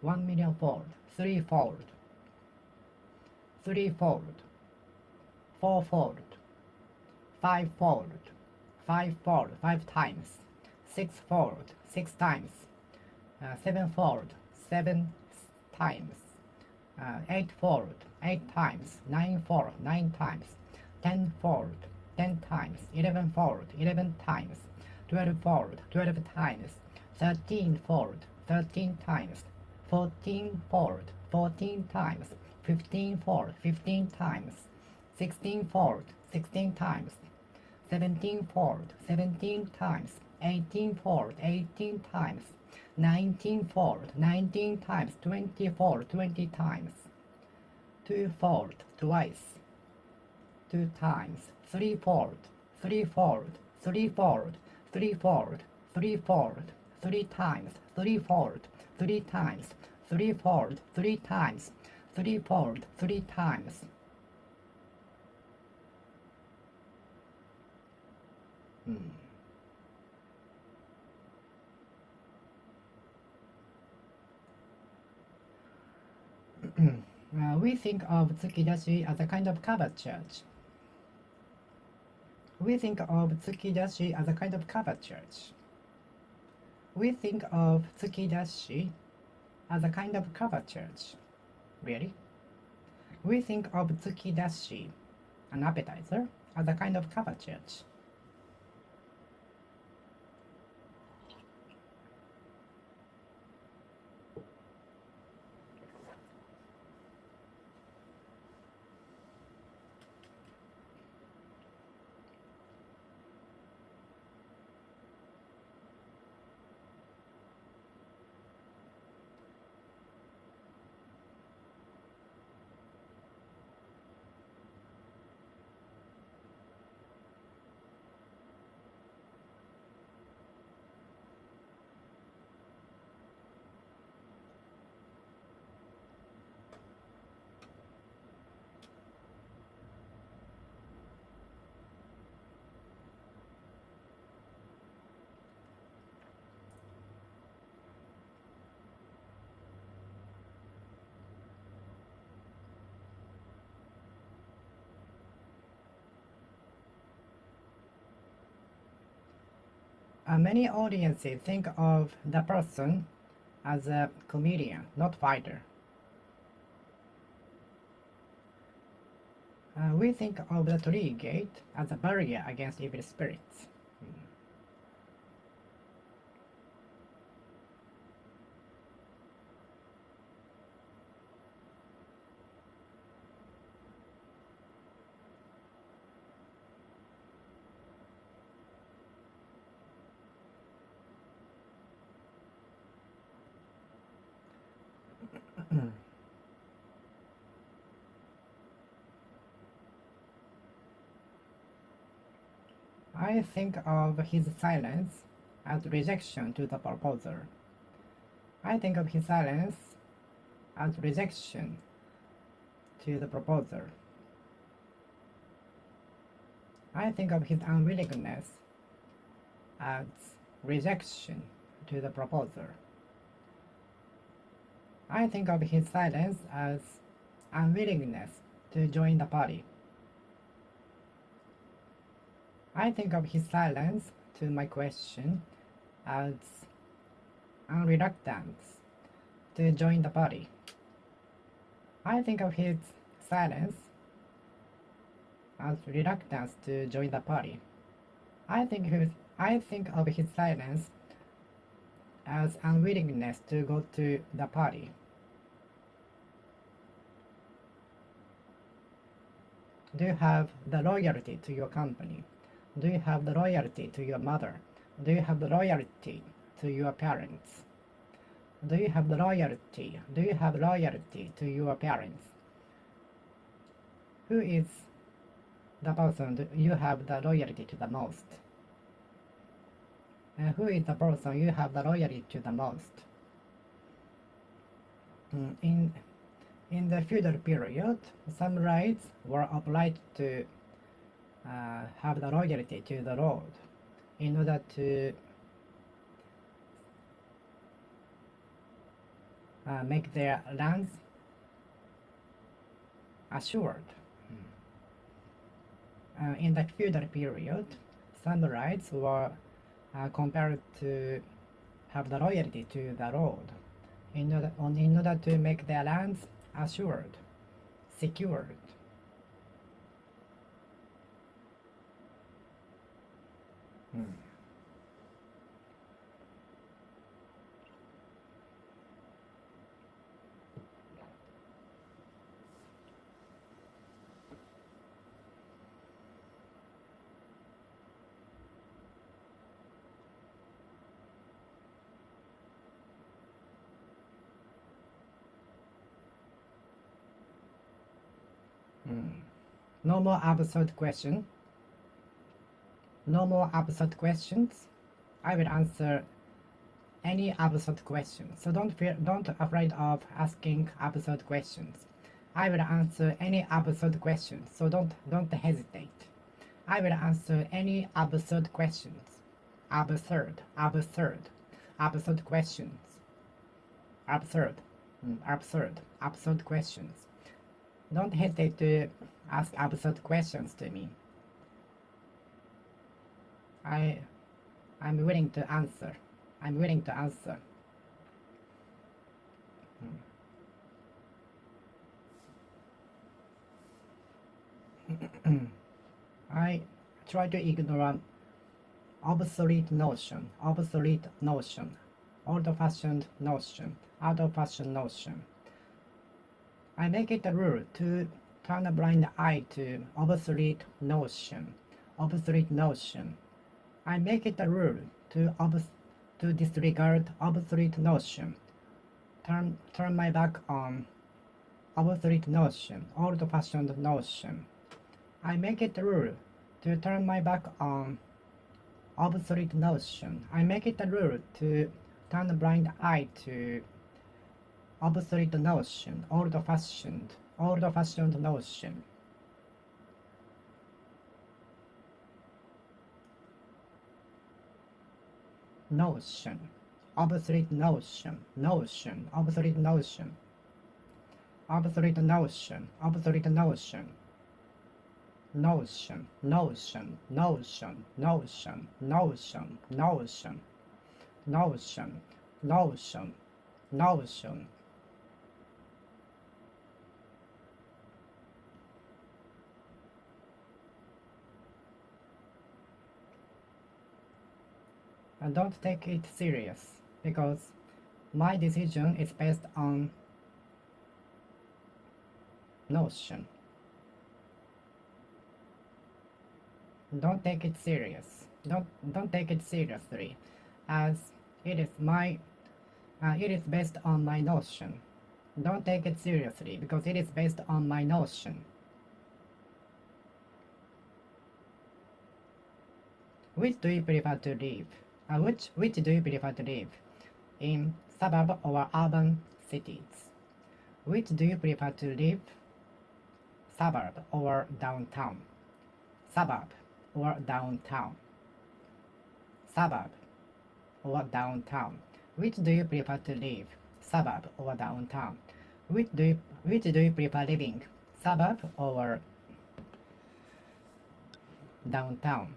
1 million fold, 3-fold, 3-fold, 4-fold, 5-fold, 5-fold, 5 times, 6-fold, 6 times, 7-fold, 7 times, 8-fold, 8 times, 9-fold, 9 times, 10-fold, 10 times, 11-fold, 11 times, 12-fold, 12 times, 13-fold, 13 times, 14-fold, 14 times, 15-fold, 15 times, 16-fold, 16 times, 17-fold, 17 times, 18-fold, 18 times, 19-fold, 19 times, 20-fold, 20 times, 2-fold, twice, 2 times, 3-fold, 3-fold, 3-fold, 3-fold, 3-fold, 3 times, 3-fold, 3 times, 3-fold, 3 times, 3-fold, 3 times. We think of Tsukidashi as a kind of covered church. We think of Tsukidashi as a kind of covered church. We think of Tsukidashi as a kind of covered church. Really? We think of Tsukidashi, an appetizer, as a kind of covered church. Many audiences think of the person as a comedian, not fighter. We think of the tree gate as a barrier against evil spirits. I think of his silence as rejection to the proposal. I think of his silence as rejection to the proposal. I think of his unwillingness as rejection to the proposal. I think of his silence as unwillingness to join the party. I think of his silence to my question as unreluctance to join the party. I think of his silence as reluctance to join the party. I think of his silence as unwillingness to go to the party. Do you have the loyalty to your company? Do you have the loyalty to your mother? Do you have the loyalty to your parents? Do you have the loyalty? Do you have loyalty to your parents? Who is the person you have the loyalty to the most? Who is the person you have the loyalty to the most? In the feudal period, samurais were obliged to have the loyalty to the lord. in order to make their lands assured. In the feudal period, samurais were compelled to have the loyalty to the lord in order to make their lands assured, secured. No more absurd question. No more absurd questions. I will answer any absurd question. So don't afraid of asking absurd questions. I will answer any absurd questions. So don't hesitate. I will answer any absurd questions. Absurd questions. Absurd questions. Don't hesitate to ask absurd questions to me. I'm willing to answer. I'm willing to answer. I try to ignore obsolete notion, old-fashioned notion, out-of-fashion notion. I make it a rule to turn a blind eye to obsolete notion. I make it a rule to disregard obsolete notion. Turn my back on obsolete notion, old-fashioned notion. I make it a rule to turn my back on obsolete notion. I make it a rule to turn a blind eye to obsolete notion, old-fashioned notion. Obsolete notion, obsolete notion, obsolete notion, obsolete notion, notion, notion, notion, notion, notion, notion, notion, notion, notion. And don't take it serious, because my decision is based on notion. Don't take it serious. Don't take it seriously, as it is based on my notion. Don't take it seriously because it is based on my notion. Which do you prefer to live? Which do you prefer to live? In suburb or urban cities? Which do you prefer to live? Suburb or downtown? Suburb or downtown? Suburb or downtown? Which do you prefer to live? Suburb or downtown? Which do you prefer living? Suburb or downtown?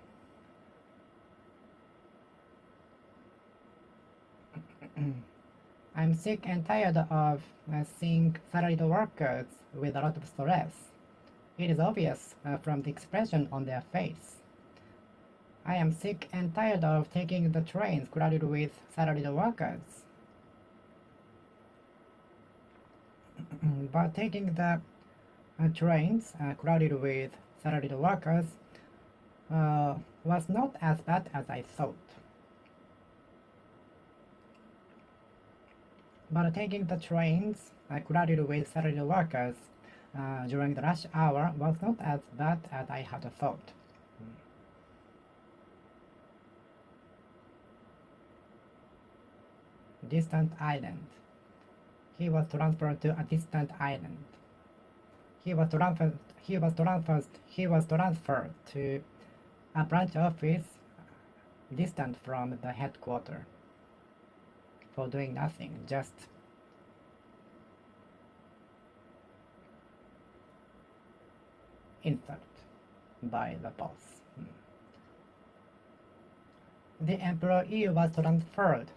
I'm sick and tired of seeing salaried workers with a lot of stress. It is obvious from the expression on their face. I am sick and tired of taking the trains crowded with salaried workers. But taking the trains crowded with salaried workers was not as bad as I thought. But taking the trains crowded with salaried workers during the rush hour was not as bad as I had thought. Distant island. He was transferred to a distant island. He was transferred to a branch office distant from the headquarters for doing nothing, just insult by the boss. The employee was transferred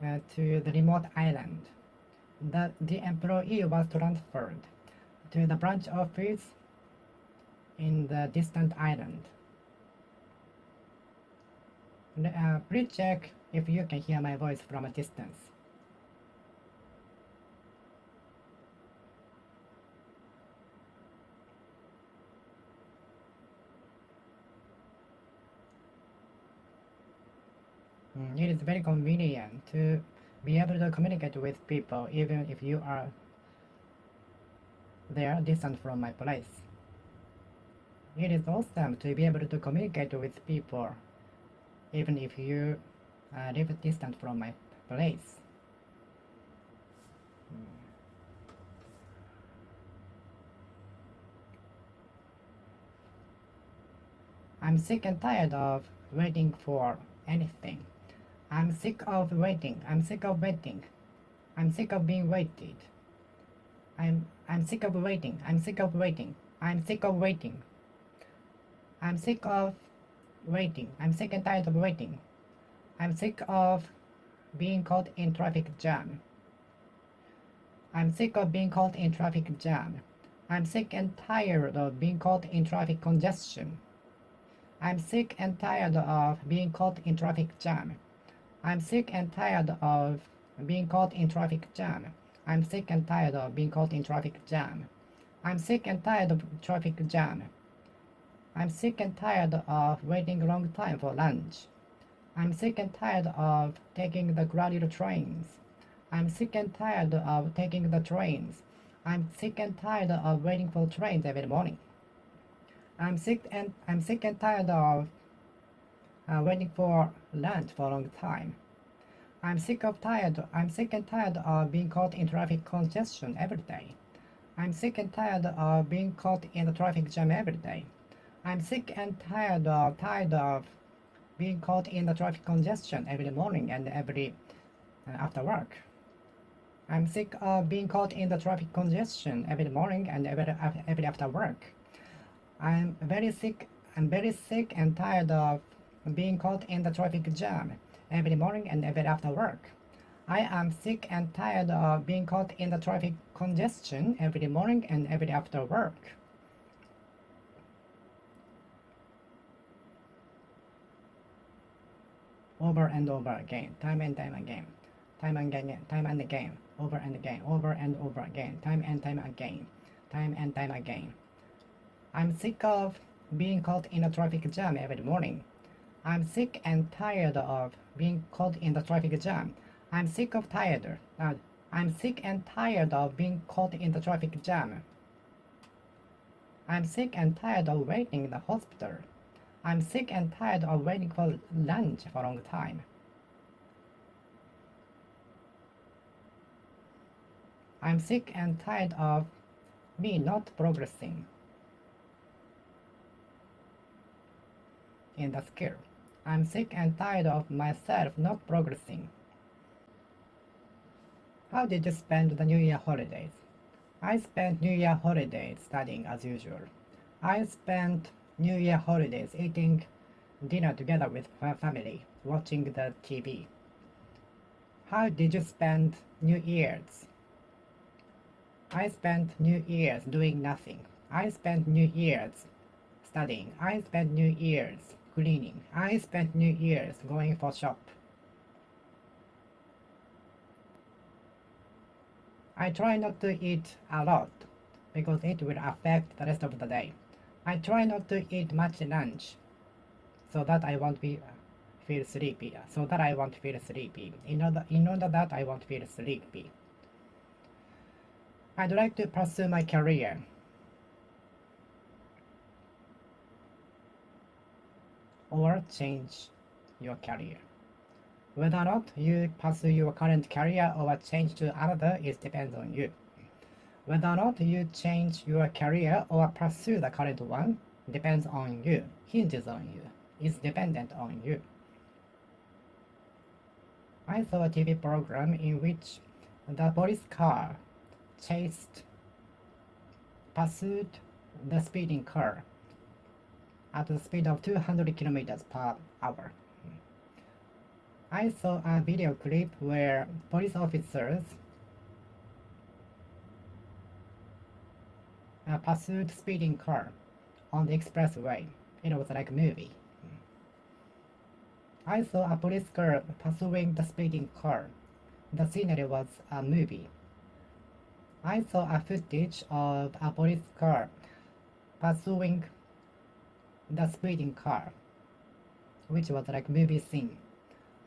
to the remote island. The employee was transferred to the branch office in the distant island. Please check if you can hear my voice from a distance. It is very convenient to be able to communicate with people even if you are there distant from my place. It is awesome to be able to communicate with people even if you live distant from my place. I'm sick and tired of waiting for anything. I'm sick of waiting. I'm sick of waiting. I'm sick of being waited. I'm sick of waiting. I'm sick of waiting. I'm sick of waiting. I'm sick of waiting. I'm sick and tired of waiting. I'm sick of being caught in traffic jam. I'm sick of being caught in traffic jam. I'm sick and tired of being caught in traffic congestion. I'm sick and tired of being caught in traffic jam. I'm sick and tired of being caught in traffic jam. I'm sick and tired of being caught in traffic jam. I'm sick and tired of traffic jam. I'm sick and tired of waiting a long time for lunch. I'm sick and tired of taking the crowded trains. I'm sick and tired of taking the trains. I'm sick and tired of waiting for trains every morning. I'm sick and tired of waiting for lunch for a long time. I'm sick and tired of being caught in traffic congestion every day. I'm sick and tired of being caught in the traffic jam every day. I'm sick and tired of being caught in the traffic congestion every morning and every after work. I'm sick of being caught in the traffic congestion every morning and every after work. I'm very sick and tired of being caught in the traffic jam every morning and every after work. I am sick and tired of being caught in the traffic congestion every morning and every after work. Over and over again, time and time again, time and again, time and again, over and again, over and over again, time and time again, time and time again. I'm sick of being caught in a traffic jam every morning. I'm sick and tired of being caught in the traffic jam. I'm sick and tired of being caught in the traffic jam. I'm sick and tired of waiting in the hospital. I'm sick and tired of waiting for lunch for a long time. I'm sick and tired of me not progressing in the skill. I'm sick and tired of myself not progressing. How did you spend the New Year holidays? I spent New Year holidays studying as usual. I spent New Year holidays eating dinner together with my family, watching the TV. How did you spend New Year's? I spent New Year's doing nothing. I spent New Year's studying. I spent New Year's cleaning. I spent New Year's going for shop. I try not to eat a lot because it will affect the rest of the day. I try not to eat much lunch so that I won't feel sleepy. In order that I won't feel sleepy. I'd like to pursue my career. Or change your career. Whether or not you pursue your current career or change to another, it depends on you. Whether or not you change your career or pursue the current one depends on you, hinges on you, is dependent on you. I saw a TV program in which the police car pursued the speeding car at the speed of 200 kilometers per hour. I saw a video clip where police officers pursued speeding car on the expressway. It was like a movie. I saw a police car pursuing the speeding car. The scenery was a movie. I saw a footage of a police car pursuing the speeding car, which was like movie scene.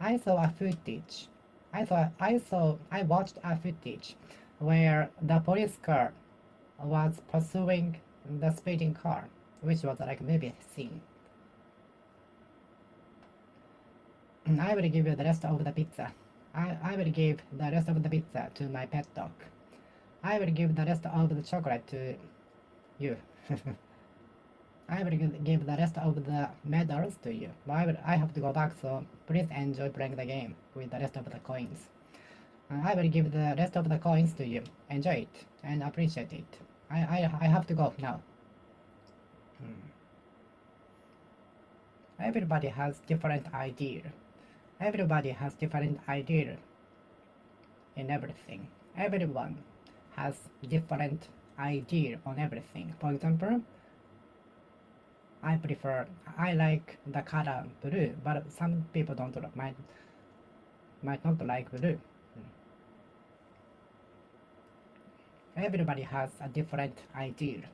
I saw a footage. I watched a footage where the police car was pursuing the speeding car, which was like movie scene. I will give you the rest of the pizza. I will give the rest of the pizza to my pet dog. I will give the rest of the chocolate to you. I will give the rest of the medals to you. I have to go back, so please enjoy playing the game with the rest of the coins. I will give the rest of the coins to you. Enjoy it and appreciate it. I have to go now. Everybody has different idea. Everybody has different idea in everything. Everyone has different idea on everything. For example, I like the color blue, but some people might not like blue. Everybody has a different idea.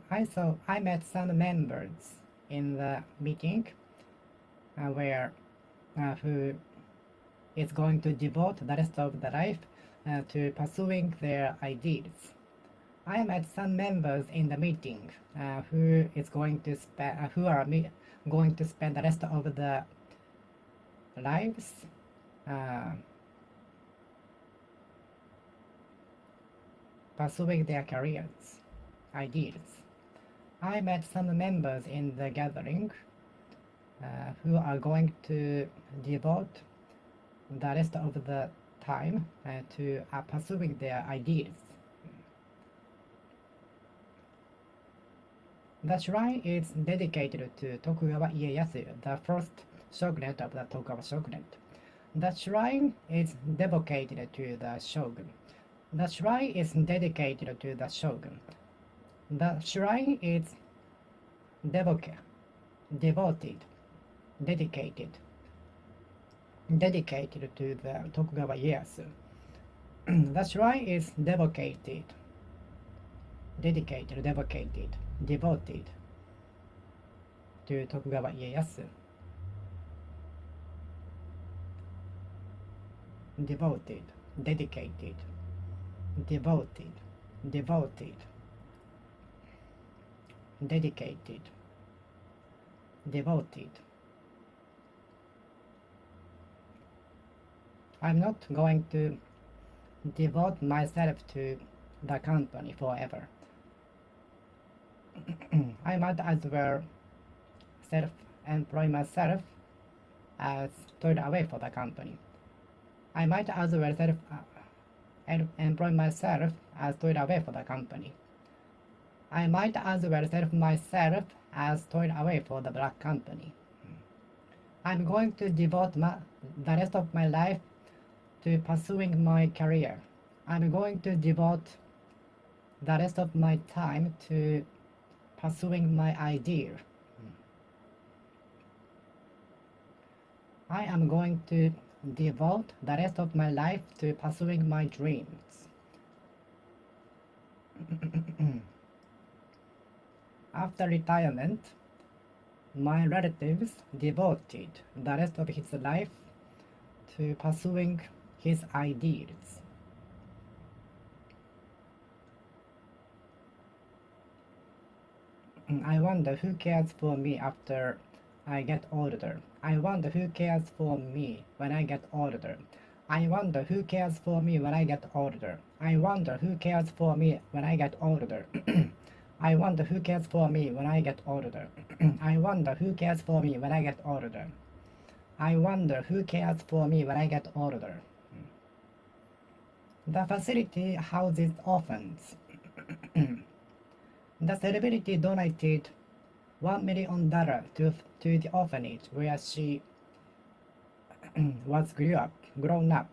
I met some members in the meeting who is going to devote the rest of their life to pursuing their ideas. I met some members in the meeting who are going to spend the rest of the lives pursuing their careers, ideas. I met some members in the gathering who are going to devote the rest of the time to pursuing their ideas. The shrine is dedicated to Tokugawa Ieyasu, the first shogunate of the Tokugawa shogunate. The shrine is dedicated to the shogun. The shrine is dedicated to the shogun. The shrine is dedicated to the Tokugawa Ieyasu. The shrine is devoted to Tokugawa Ieyasu. Devoted, dedicated, dedicated, devoted. I'm not going to devote myself to the company forever. I might as well self-employ myself as toil away for the company. I might as well employ myself as toil away for the company. I might as well self myself as toil away for the black company. I'm going to devote the rest of my life to pursuing my career. I'm going to devote the rest of my time to pursuing my idea. I am going to devote the rest of my life to pursuing my dreams. After retirement, my relatives devoted the rest of his life to pursuing his ideals. I wonder who cares for me after I get older. I wonder who cares for me when I get older. I wonder who cares for me when I get older. I wonder who cares for me when I get older. I wonder who cares for me when I get older. I wonder who cares for me when I get older. I wonder who cares for me when I get older. The facility houses orphans. The celebrity donated $1 million to the orphanage where she was grown up.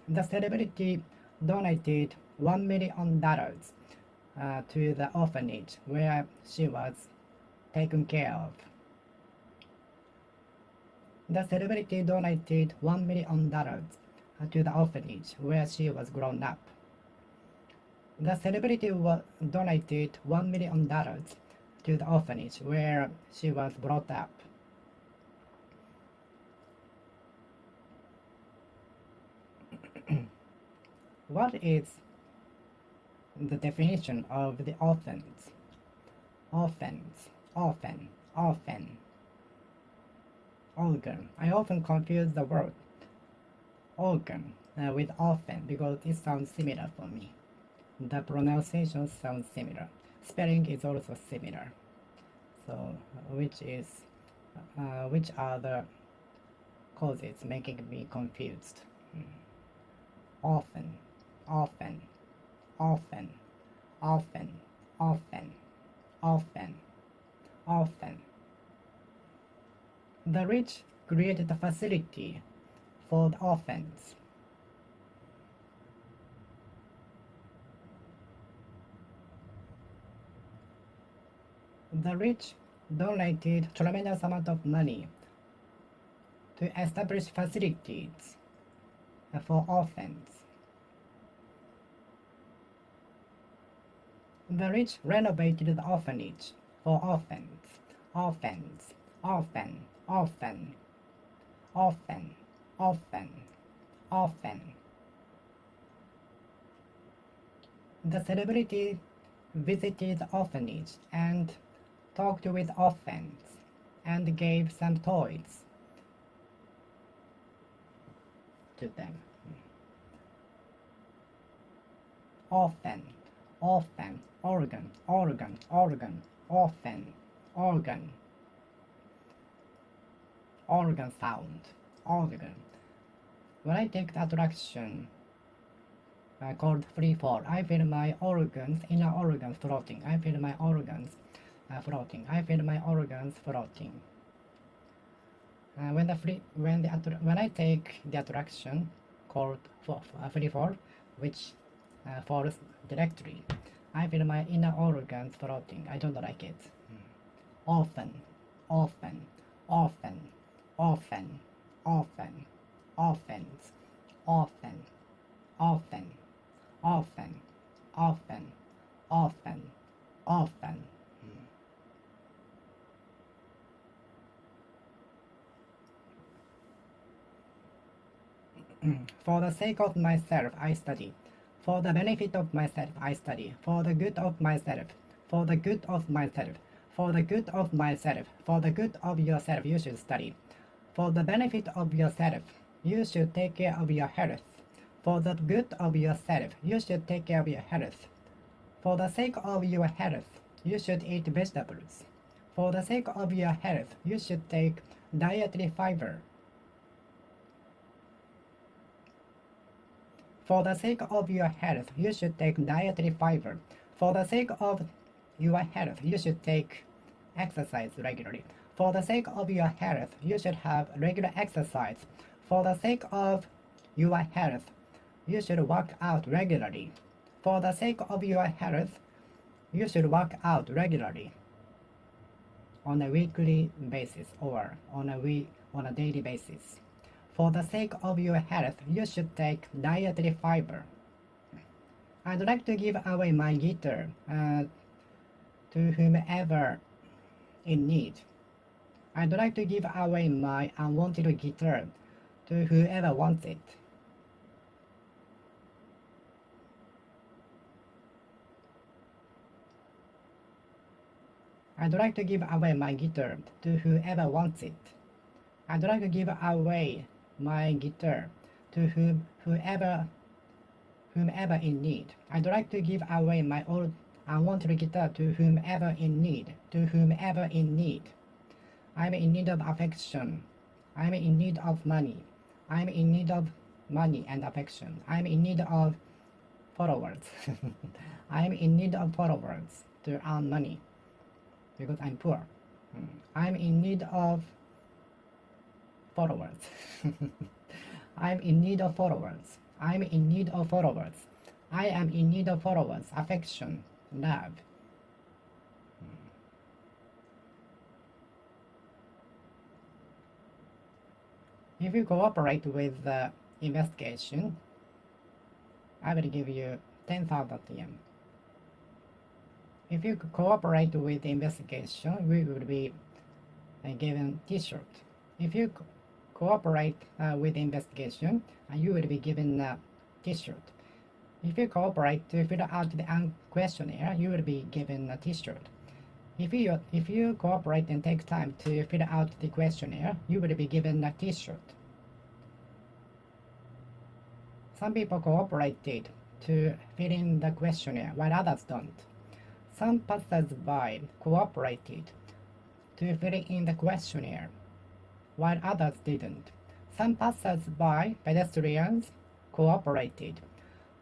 The celebrity donated $1 million to the orphanage where she was taken care of. The celebrity donated $1 million to the orphanage where she was grown up. The celebrity donated $1 million to the orphanage where she was brought up. What is the definition of the orphans? Orphan. Organ. I often confuse the word organ with orphan because it sounds similar for me. The pronunciation sounds similar. Spelling is also similar. So, which are the causes making me confused? Orphan. The rich created a facility for the orphans. The rich donated tremendous amount of money to establish facilities for orphans. The rich renovated the orphanage for orphans. The celebrity visited the orphanage and talked with orphans and gave some toys to them. Orphan, organ, sound, organ. When I take the attraction called free fall, I feel my inner organs floating. I feel my organs floating. When I take the attraction called free fall, which falls directly, I feel my inner organs floating. I don't like it. Orphans. For the sake of myself, I study. For the benefit of myself, I study. For the good of myself. For the good of myself. For the good of myself. For the good of yourself, you should study. For the benefit of yourself, you should take care of your health. For the good of yourself, you should take care of your health. For the sake of your health, you should eat vegetables. For the sake of your health, you should take dietary fiber. For the sake of your health, you should take dietary fiber. For the sake of your health, you should take exercise regularly. For the sake of your health, you should have regular exercise. For the sake of your health, you should work out regularly. For the sake of your health, you should work out regularly on a weekly basis or on a daily basis. For the sake of your health, you should take dietary fiber. I'd like to give away my guitar to whomever in need. I'd like to give away my unwanted guitar to whoever wants it. I'd like to give away my guitar to whoever wants it. I'd like to give away my guitar to whomever in need. I'd like to give away my old I want to guitar to whomever in need, to whomever in need. I'm in need of affection. I'm in need of money. I'm in need of money and affection. I'm in need of followers. I'm in need of followers to earn money because I'm poor. I'm in need of followers. I'm in need of followers. I'm in need of followers. I am in need of followers, affection, love. If you cooperate with the investigation, I will give you 10,000 yen. If you cooperate with the investigation, we will be given t-shirt. If you cooperate with the investigation, you will be given a t-shirt. If you cooperate to fill out the questionnaire, you will be given a t-shirt. If you cooperate and take time to fill out the questionnaire, you will be given a t-shirt. Some people cooperated to fill in the questionnaire while others don't. Some passers-by cooperated to fill in the questionnaire while others didn't. Some passers-by pedestrians cooperated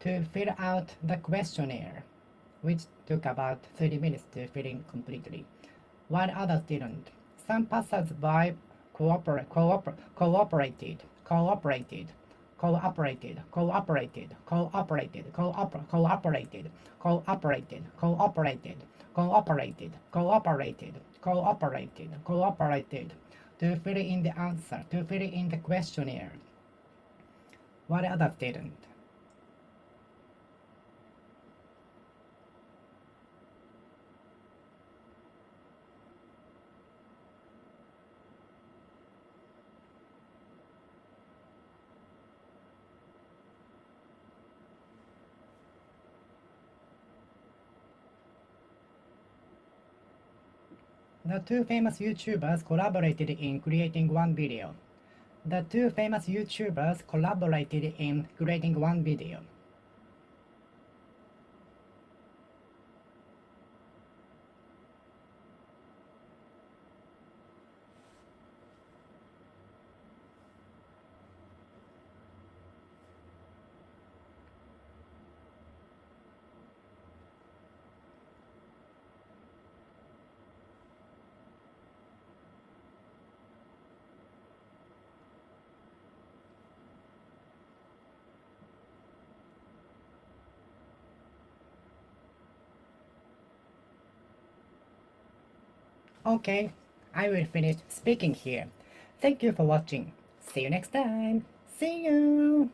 to fill out the questionnaire, which took about 30 minutes to fill in completely, while others didn't. Some passers-by cooperated, cooperated, cooperated, cooperated, cooperated, cooperated, cooperated, cooperated, cooperated, cooperated to fill in the answer, to fill in the questionnaire, while others didn't. The two famous YouTubers collaborated in creating one video. The two famous YouTubers collaborated in creating one video. Okay, I will finish speaking here. Thank you for watching. See you next time. See you!